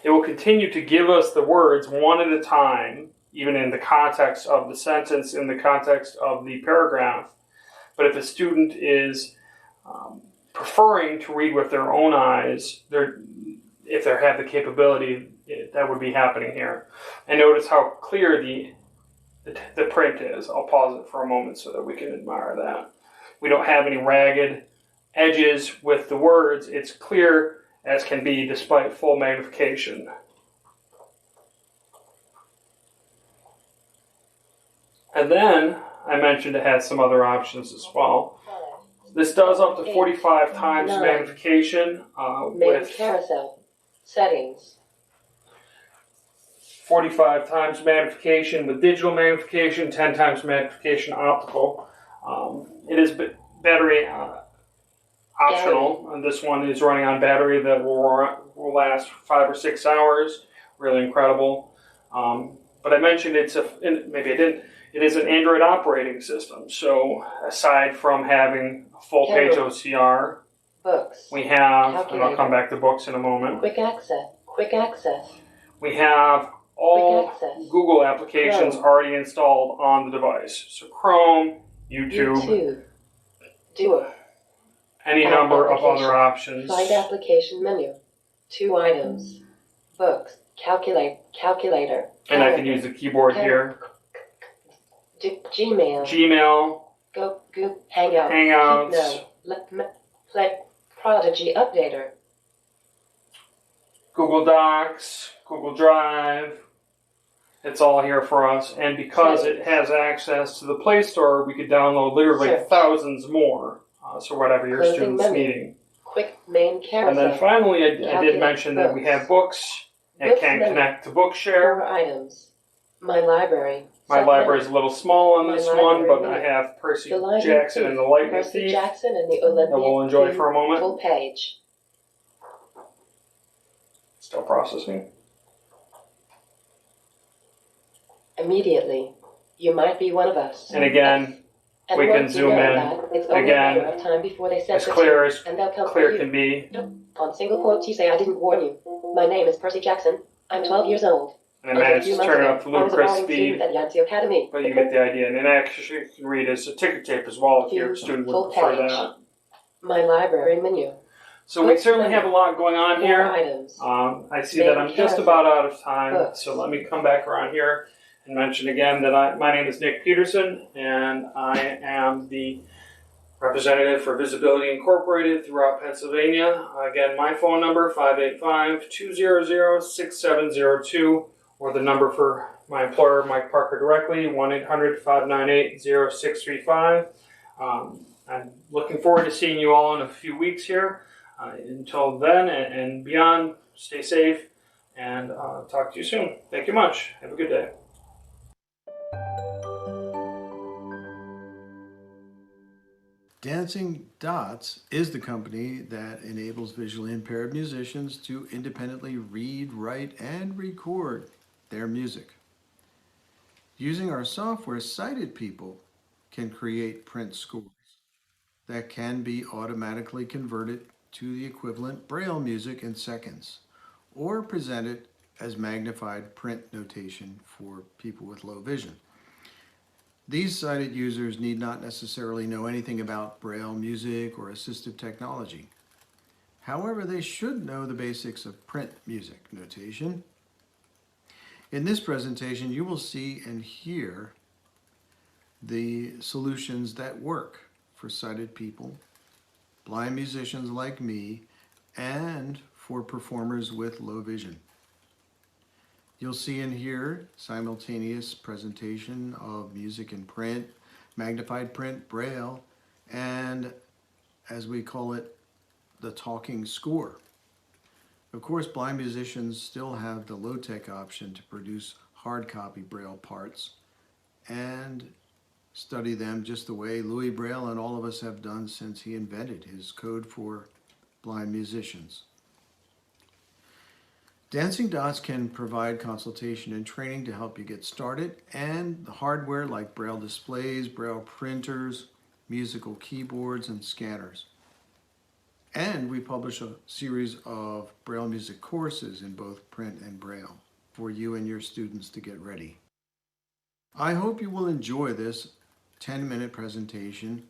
It will continue to give us the words one at a time, even in the context of the sentence, in the context of the paragraph. But if a student is preferring to read with their own eyes, if they have the capability, that would be happening here. And notice how clear the print is. I'll pause it for a moment so that we can admire that. We don't have any ragged edges with the words. It's clear as can be despite full magnification. And then I mentioned it has some other options as well. This does up to 45 times magnification with carousel, settings, 45 times magnification with digital magnification, 10 times magnification optical. It is battery optional, and this one is running on battery that will last 5 or 6 hours. Really incredible. But I mentioned maybe I didn't. It is an Android operating system. So aside from having a full page OCR, books, we have, and I'll come back to books in a moment. quick access, We have all Google applications already installed on the device. So Chrome, YouTube, Duo, any number of other options. find application menu, 2 items, books, calculator, And I can use the keyboard here. Gmail, Go, Hangouts, Play, Prodigy Updater, Google Docs, Google Drive. It's all here for us. And because it has access to the Play Store, we could download literally thousands more. So whatever your student's needing. quick main carousel. And then finally, I did mention that we have books It can connect to Bookshare. 4 items. My library. My library is a little small on this one, but I have Percy The Lightning Jackson and the Lightning Percy Thief Jackson and the Olympic that we'll enjoy theme, for a moment. Full page. Still processing. Immediately. You might be one of us. And again, And we can once you zoom know in. that, it's only a matter of time before they send As it clear to you, and they'll come for clear you. can be. On single quotes, you say, I didn't warn you. My name is Percy Jackson. I'm 12 years old. And I managed to turn it up to I was a ludicrous boarding speed, student at Yancey Academy. but you get the idea. And then actually you can read as a ticker tape as well if your student Full would prefer page. that. My library menu. So we certainly have a lot going on 4 here. items. I see that I'm just about out of time, so let me come back around here and mention again that my name is Nick Peterson, and I am the representative for Visibility Incorporated throughout Pennsylvania. Again, my phone number, 585-200-6702, or the number for my employer, Mike Parker, directly, 1-800-598-0635. I'm looking forward to seeing you all in a few weeks here. Until then and beyond, stay safe, and talk to you soon. Thank you much. Have a good day. Dancing Dots is the company that enables visually impaired musicians to independently read, write, and record their music. Using our software, sighted people can create print scores that can be automatically converted to the equivalent Braille music in seconds, or presented as magnified print notation for people with low vision. These sighted users need not necessarily know anything about Braille music or assistive technology. However, they should know the basics of print music notation. In this presentation, you will see and hear the solutions that work for sighted people, blind musicians like me, and for performers with low vision. You'll see and hear simultaneous presentation of music in print, magnified print, Braille, and as we call it, the talking score. Of course, blind musicians still have the low-tech option to produce hard copy Braille parts and study them just the way Louis Braille and all of us have done since he invented his code for blind musicians. Dancing Dots can provide consultation and training to help you get started, and the hardware like Braille displays, Braille printers, musical keyboards, and scanners. And we publish a series of Braille music courses in both print and Braille for you and your students to get ready. I hope you will enjoy this 10-minute presentation,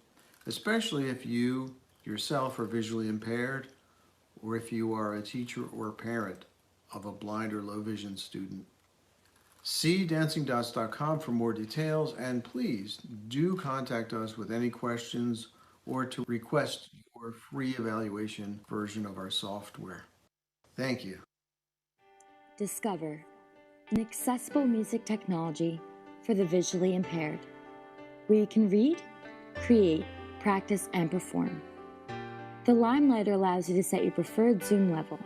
especially if you yourself are visually impaired, or if you are a teacher or parent of a blind or low vision student. See dancingdots.com for more details, and please do contact us with any questions or to request your free evaluation version of our software. Thank you. Discover, an accessible music technology for the visually impaired, where you can read, create, practice, and perform. The Limelighter allows you to set your preferred zoom level,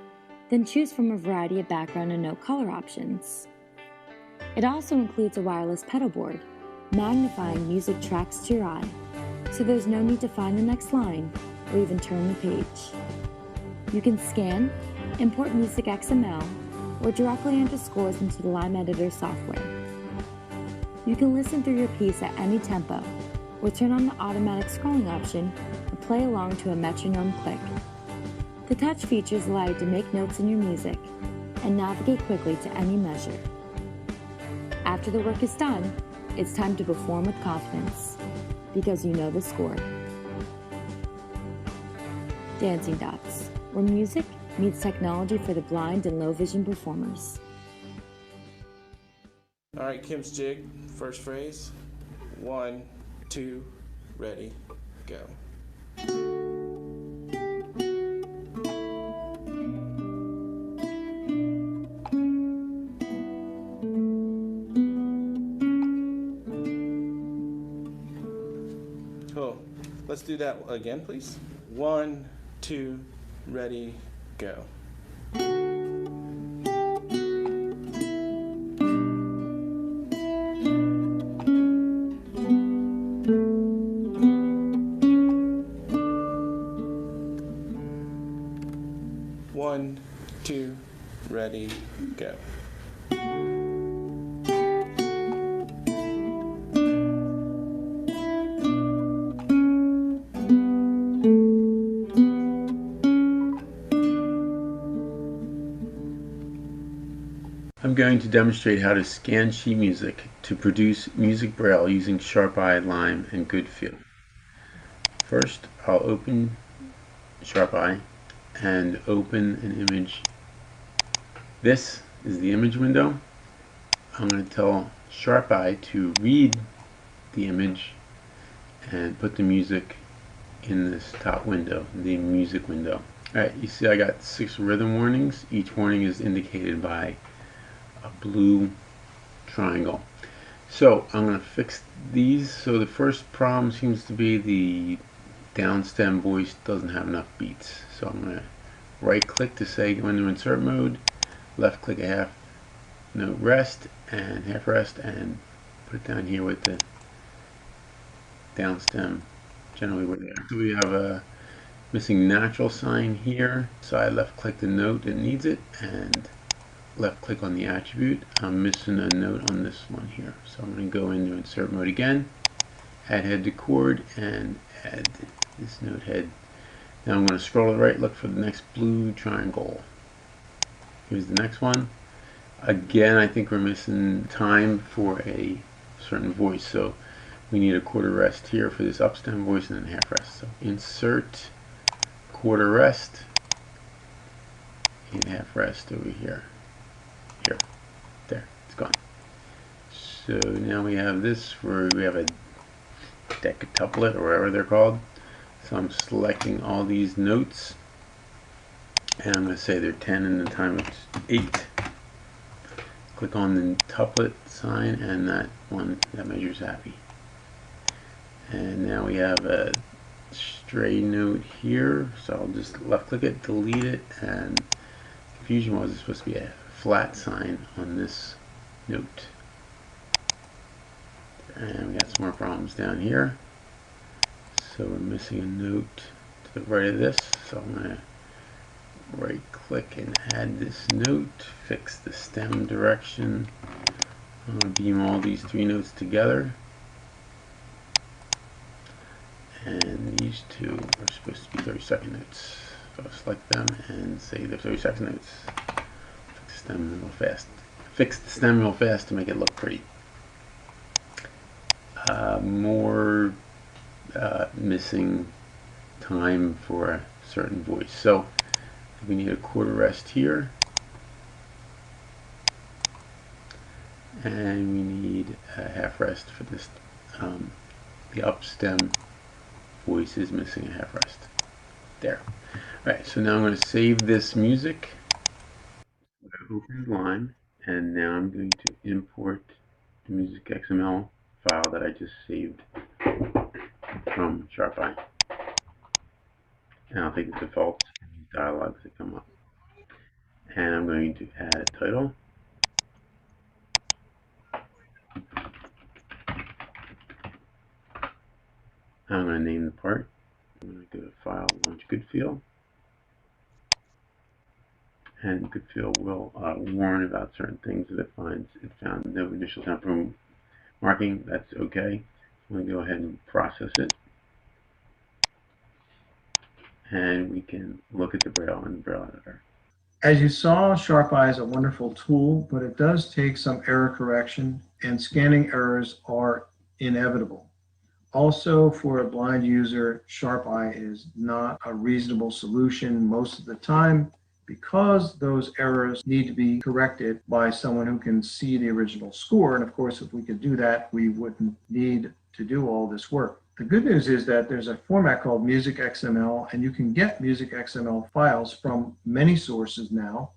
then choose from a variety of background and note color options. It also includes a wireless pedal board, magnifying music tracks to your eye, so there's no need to find the next line or even turn the page. You can scan, import music XML, or directly enter scores into the Lime Editor software. You can listen through your piece at any tempo, or turn on the automatic scrolling option and play along to a metronome click. The touch features allow you to make notes in your music and navigate quickly to any measure. After the work is done, it's time to perform with confidence, because you know the score. Dancing Dots, where music meets technology for the blind and low vision performers. All right, Kim's jig, first phrase. 1, 2, ready, go. Cool. Let's do that again, please. 1, 2, ready, go. going to demonstrate how to scan sheet music to produce music braille using Sharp-Eye, Lime, and Goodfeel. First, I'll open Sharp-Eye and open an image. This is the image window. I'm going to tell Sharp-Eye to read the image and put the music in this top window, the music window. Alright, you see I got 6 rhythm warnings. Each warning is indicated by a blue triangle. So I'm going to fix these. So the first problem seems to be the downstem voice doesn't have enough beats. So I'm going to right click to say go into insert mode, left click a half note rest and half rest, and put it down here with the downstem generally with there. So we have a missing natural sign here, so I left click the note that needs it and left click on the attribute. I'm missing a note on this one here, so I'm going to go into insert mode again, add head to chord, and add this note head. Now I'm going to scroll to the right, look for the next blue triangle. Here's the next one. Again, I think we're missing time for a certain voice, so we need a quarter rest here for this upstem voice and then half rest. So insert quarter rest and half rest over here. There, it's gone. So now we have this where we have a decatuplet or whatever they're called. So I'm selecting all these notes and I'm going to say they're 10 and the time it's 8. Click on the tuplet sign and that one, that measure's happy. And now we have a stray note here, so I'll just left click it, delete it, and confusion was it's supposed to be a flat sign on this note. And we got some more problems down here. So we're missing a note to the right of this, so I'm going to right click and add this note, fix the stem direction. I'm going to beam all these 3 notes together. And these 2 are supposed to be 32nd notes. So I'll select them and say they're 32nd notes. Fix the stem real fast. Fix the stem real fast to make it look pretty. More missing time for a certain voice. So we need a quarter rest here. And we need a half rest for this. The upstem voice is missing a half rest. There. Alright, so now I'm going to save this music. Open Lime, and now I'm going to import the music XML file that I just saved from Sharp-Eye. And I'll take the default dialogues that come up. And I'm going to add a title. I'm going to name the part. I'm going to go to File, Launch Goodfeel. And Goodfeel will warn about certain things that it finds. It found no initial temporal marking. That's okay. I'm going to go ahead and process it. And we can look at the Braille in the Braille editor. As you saw, Sharp-Eye is a wonderful tool, but it does take some error correction, and scanning errors are inevitable. Also, for a blind user, Sharp-Eye is not a reasonable solution most of the time because those errors need to be corrected by someone who can see the original score. And of course, if we could do that, we wouldn't need to do all this work. The good news is that there's a format called Music XML, and you can get Music XML files from many sources now,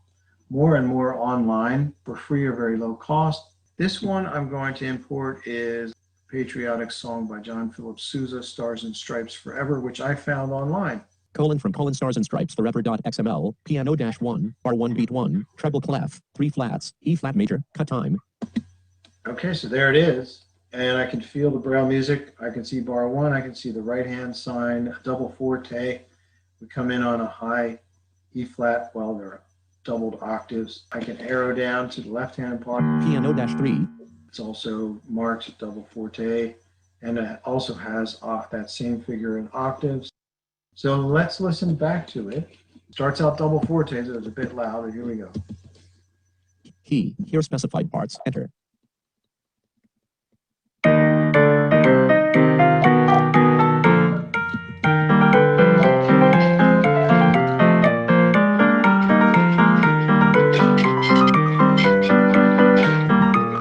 more and more online for free or very low cost. This one I'm going to import is Patriotic Song by John Philip Sousa, Stars and Stripes Forever, which I found online. : Stars and Stripes Forever.xml, piano -1, bar 1 beat 1, treble clef, 3 flats, E flat major, cut time. Okay, so there it is. And I can feel the Braille music. I can see bar 1. I can see the right-hand sign, a double forte. We come in on a high E flat while they're doubled octaves. I can arrow down to the left-hand part. Piano -3. It's also marked double forte, and it also has that same figure in octaves. So let's listen back to it. Starts out double forte, so it's a bit loud, but here we go. Key, here specified parts, enter.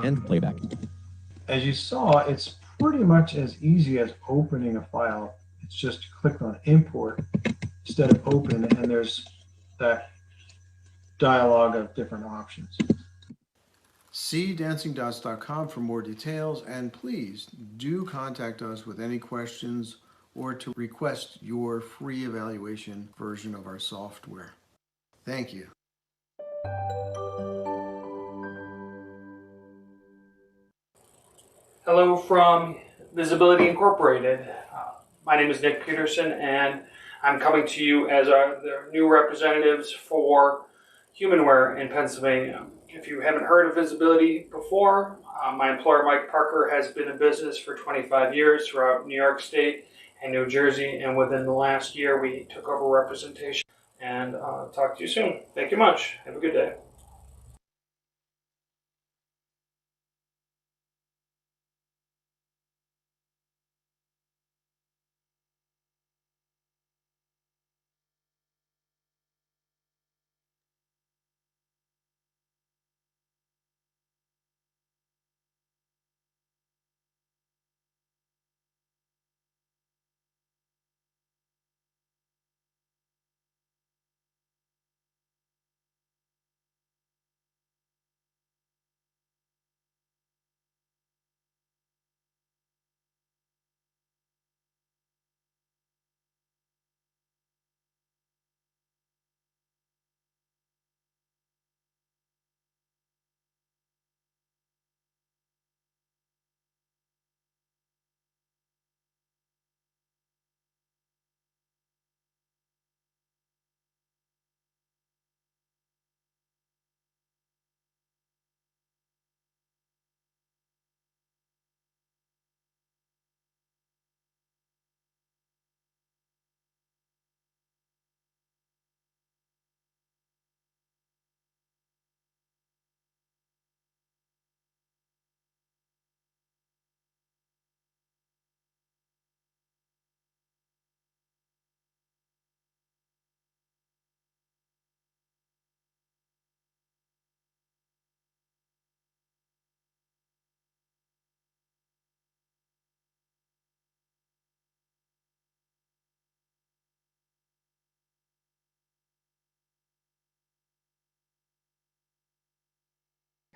End playback. As you saw, it's pretty much as easy as opening a file. It's just click on import instead of open, and there's that dialogue of different options. See dancingdots.com for more details, and please do contact us with any questions or to request your free evaluation version of our software. Thank you. Hello from Visibility Incorporated. My name is Nick Peterson, and I'm coming to you as the new representatives for Humanware in Pennsylvania. If you haven't heard of Visibility before, my employer Mike Parker has been in business for 25 years throughout New York State and New Jersey, and within the last year we took over representation. And talk to you soon. Thank you much. Have a good day.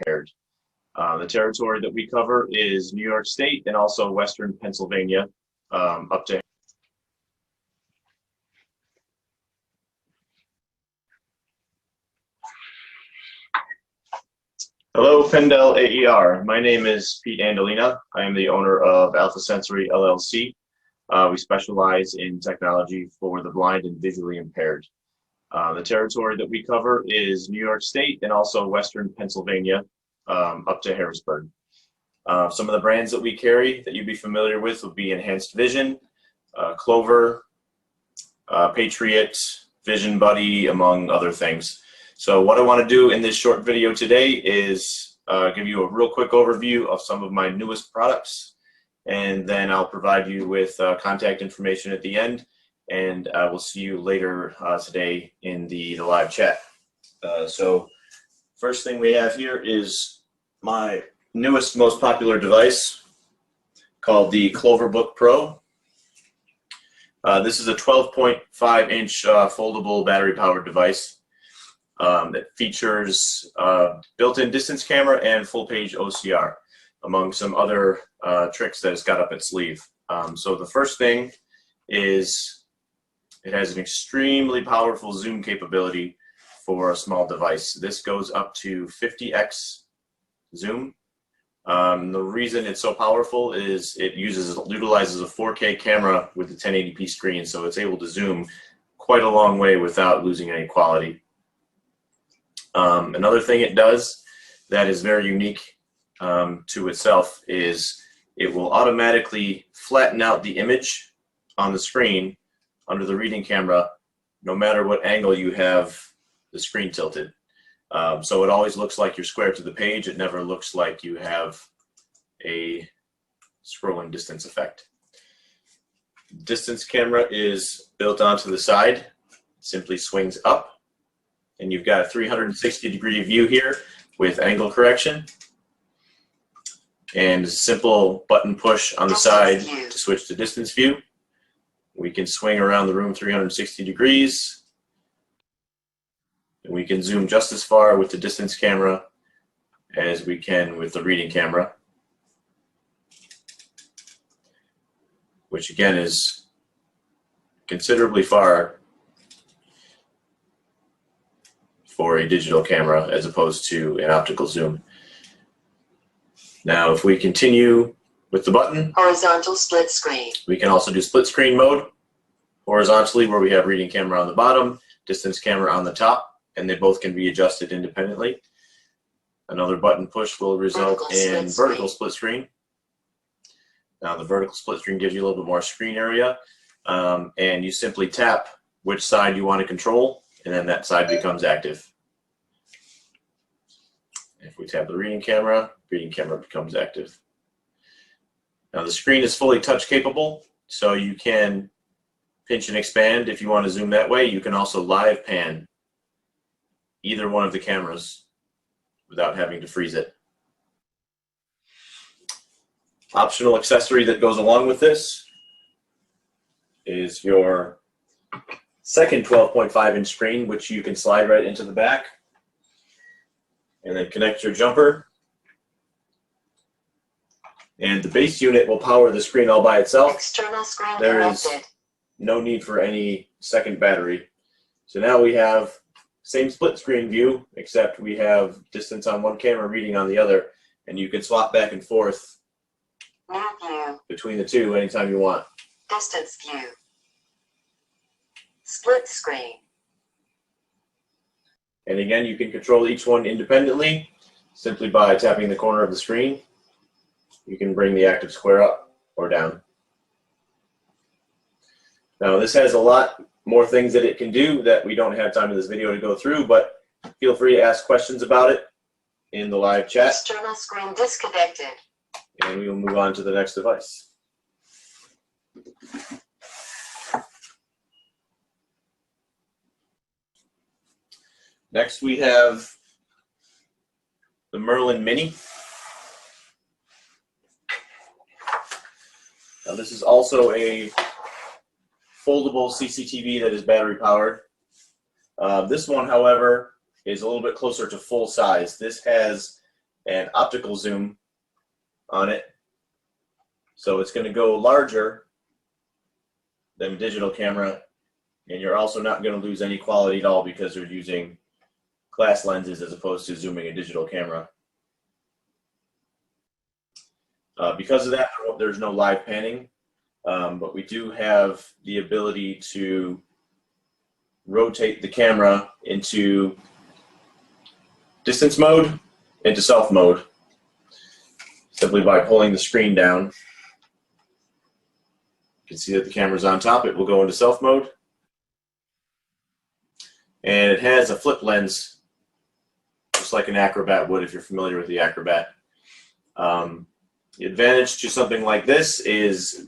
Impaired. The territory that we cover is New York State and also Western Pennsylvania, up to. Hello, Pendel AER. My name is Pete Andolina. I am the owner of Alpha Sensory LLC. We specialize in technology for the blind and visually impaired. The territory that we cover is New York State and also Western Pennsylvania, up to Harrisburg. Some of the brands that we carry that you'd be familiar with would be Enhanced Vision, Clover, Patriot, Vision Buddy, among other things. So what I want to do in this short video today is give you a real quick overview of some of my newest products, and then I'll provide you with contact information at the end, and I will see you later today in the live chat. So first thing we have here is my newest, most popular device called the Cloverbook Pro. This is a 12.5-inch foldable battery-powered device that features built-in distance camera and full-page OCR, among some other tricks that it's got up its sleeve. So the first thing is it has an extremely powerful zoom capability for a small device. This goes up to 50x zoom. The reason it's so powerful is it utilizes a 4K camera with a 1080p screen, so it's able to zoom quite a long way without losing any quality. Another thing it does that is very unique to itself is it will automatically flatten out the image on the screen under the reading camera, no matter what angle you have the screen tilted. So it always looks like you're square to the page. It never looks like you have a scrolling distance effect. Distance camera is built onto the side. It simply swings up, and you've got a 360-degree view here with angle correction, and a simple button push on the side to switch to distance view. We can swing around the room 360 degrees, and we can zoom just as far with the distance camera as we can with the reading camera, which again is considerably far for a digital camera as opposed to an optical zoom. Now, if we continue with the button, Horizontal split screen. we can also do split screen mode horizontally, where we have reading camera on the bottom, distance camera on the top, and they both can be adjusted independently. Another button push will result in vertical split screen. Now, the vertical split screen gives you a little bit more screen area, and you simply tap which side you want to control, and then that side becomes active. If we tap the reading camera becomes active. Now, the screen is fully touch capable, so you can pinch and expand if you want to zoom that way. You can also live pan either one of the cameras without having to freeze it. Optional accessory that goes along with this is your second 12.5-inch screen, which you can slide right into the back and then connect your jumper. And the base unit will power the screen all by itself. External screen There is connected. no need for any second battery. So now we have same split screen view, except we have distance on one camera, reading on the other, and you can swap back and forth New view. between the two anytime you want. Distance view. Split screen. And again, you can control each one independently simply by tapping the corner of the screen. You can bring the active square up or down. Now, this has a lot more things that it can do that we don't have time in this video to go through, but feel free to ask questions about it in the live chat, External screen disconnected. and we will move on to the next device. Next, we have the Merlin Mini. Now, this is also a foldable CCTV that is battery powered. This one, however, is a little bit closer to full size. This has an optical zoom on it, so it's going to go larger than a digital camera, and you're also not going to lose any quality at all because you're using glass lenses as opposed to zooming a digital camera. Because of that, there's no live panning, but we do have the ability to rotate the camera into distance mode, into self mode, simply by pulling the screen down. You can see that the camera's on top. It will go into self mode. And it has a flip lens, just like an Acrobat would if you're familiar with the Acrobat. The advantage to something like this is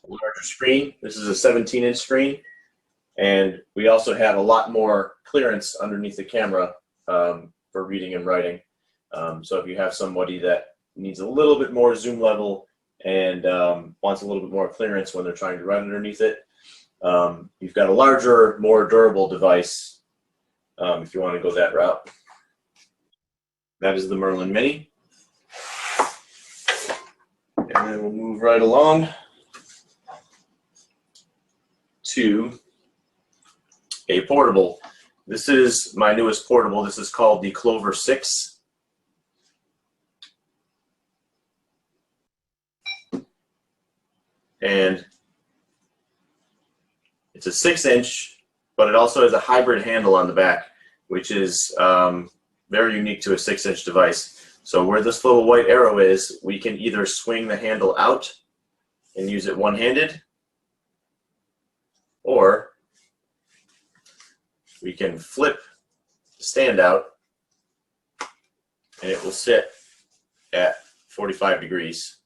a larger screen. This is a 17-inch screen, and we also have a lot more clearance underneath the camera for reading and writing. So if you have somebody that needs a little bit more zoom level and wants a little bit more clearance when they're trying to write underneath it, you've got a larger, more durable device if you want to go that route. That is the Merlin Mini. And then we'll move right along to a portable. This is my newest portable. This is called the Clover 6. And it's a 6-inch, but it also has a hybrid handle on the back, which is very unique to a 6-inch device. So where this little white arrow is, we can either swing the handle out and use it one-handed, or we can flip the stand out and it will sit at 45 degrees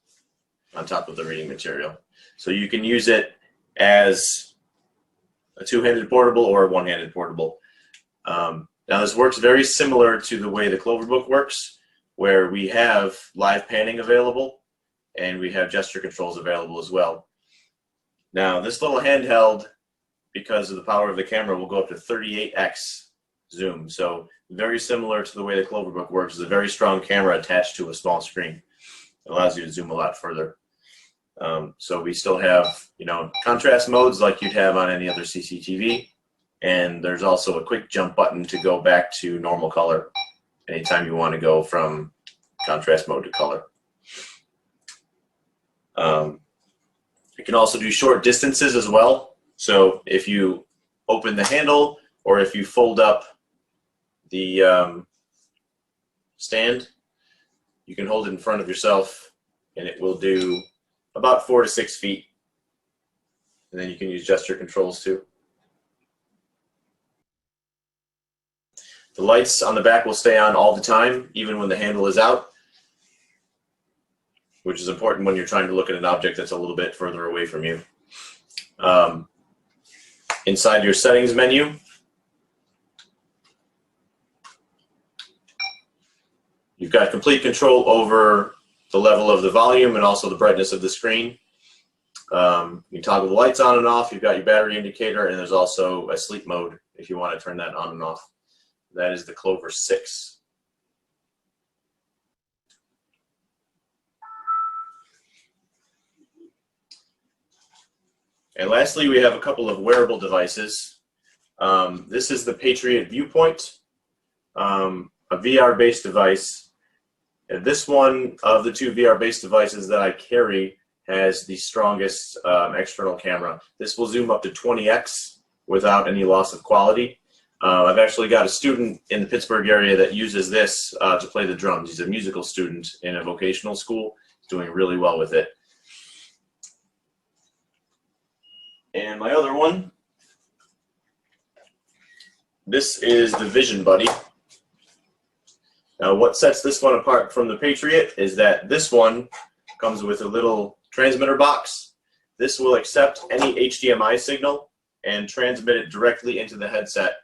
on top of the reading material. So you can use it as a two-handed portable or a one-handed portable. Now this works very similar to the way the Cloverbook works, where we have live panning available and we have gesture controls available as well. Now this little handheld, because of the power of the camera, will go up to 38x zoom. So very similar to the way the Cloverbook works. It's a very strong camera attached to a small screen. It allows you to zoom a lot further. So we still have, contrast modes like you'd have on any other CCTV. And there's also a quick jump button to go back to normal color anytime you want to go from contrast mode to color. You can also do short distances as well. So if you open the handle or if you fold up the stand, you can hold it in front of yourself and it will do about 4 to 6 feet. And then you can use gesture controls too. The lights on the back will stay on all the time, even when the handle is out, which is important when you're trying to look at an object that's a little bit further away from you. Inside your settings menu, you've got complete control over the level of the volume and also the brightness of the screen. You can toggle the lights on and off. You've got your battery indicator, and there's also a sleep mode if you want to turn that on and off. That is the Clover 6. And lastly, we have a couple of wearable devices. This is the Patriot Viewpoint, a VR-based device. And this one of the two VR-based devices that I carry has the strongest external camera. This will zoom up to 20x without any loss of quality. I've actually got a student in the Pittsburgh area that uses this to play the drums. He's a musical student in a vocational school. He's doing really well with it. And my other one, this is the Vision Buddy. Now what sets this one apart from the Patriot is that this one comes with a little transmitter box. This will accept any HDMI signal and transmit it directly into the headset.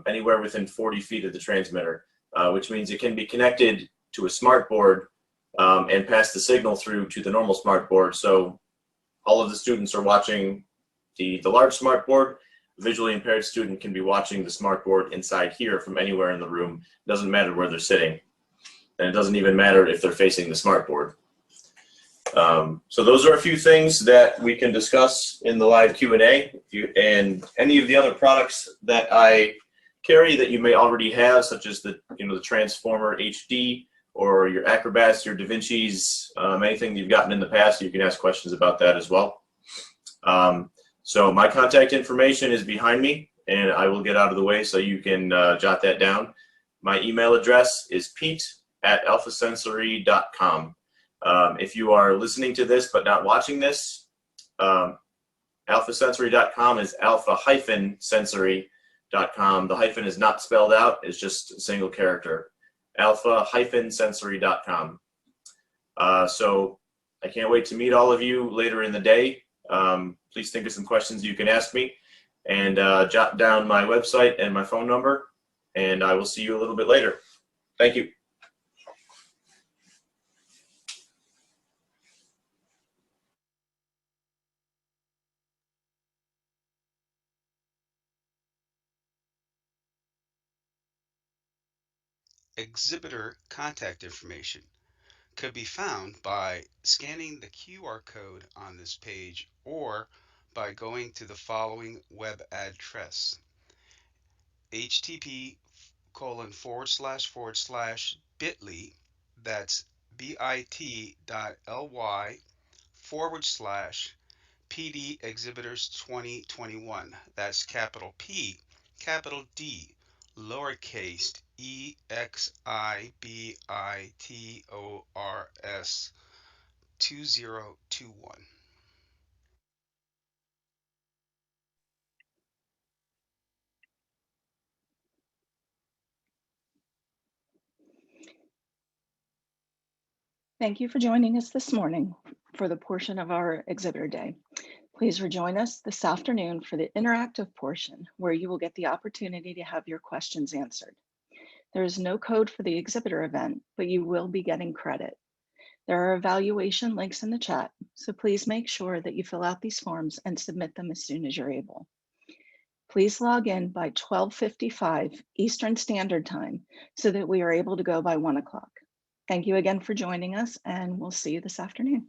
Anywhere within 40 feet of the transmitter, which means it can be connected to a smart board and pass the signal through to the normal smart board. So all of the students are watching the large smart board. A visually impaired student can be watching the smart board inside here from anywhere in the room. It doesn't matter where they're sitting. And it doesn't even matter if they're facing the smart board. So those are a few things that we can discuss in the live Q&A. And any of the other products that I carry that you may already have, such as the the Transformer HD or your Acrobats, your DaVincis, anything you've gotten in the past, you can ask questions about that as well. So my contact information is behind me, and I will get out of the way so you can jot that down. My email address is pete@alphasensory.com. If you are listening to this but not watching this, alphasensory.com is alpha-sensory.com. The hyphen is not spelled out, it's just a single character. alpha-sensory.com. So I can't wait to meet all of you later in the day. Please think of some questions you can ask me, and jot down my website and my phone number, and I will see you a little bit later. Thank you. Exhibitor contact information could be found by scanning the QR code on this page or by going to the following web address: http://bit.ly, that's bit.ly/PD Exhibitors 2021. That's capital P, capital D, lowercase EXIBITORS 2021. Thank you for joining us this morning for the portion of our exhibitor day. Please rejoin us this afternoon for the interactive portion where you will get the opportunity to have your questions answered. There is no code for the exhibitor event, but you will be getting credit. There are evaluation links in the chat, so please make sure that you fill out these forms and submit them as soon as you're able. Please log in by 12:55 Eastern Standard Time so that we are able to go by 1 o'clock. Thank you again for joining us, and we'll see you this afternoon.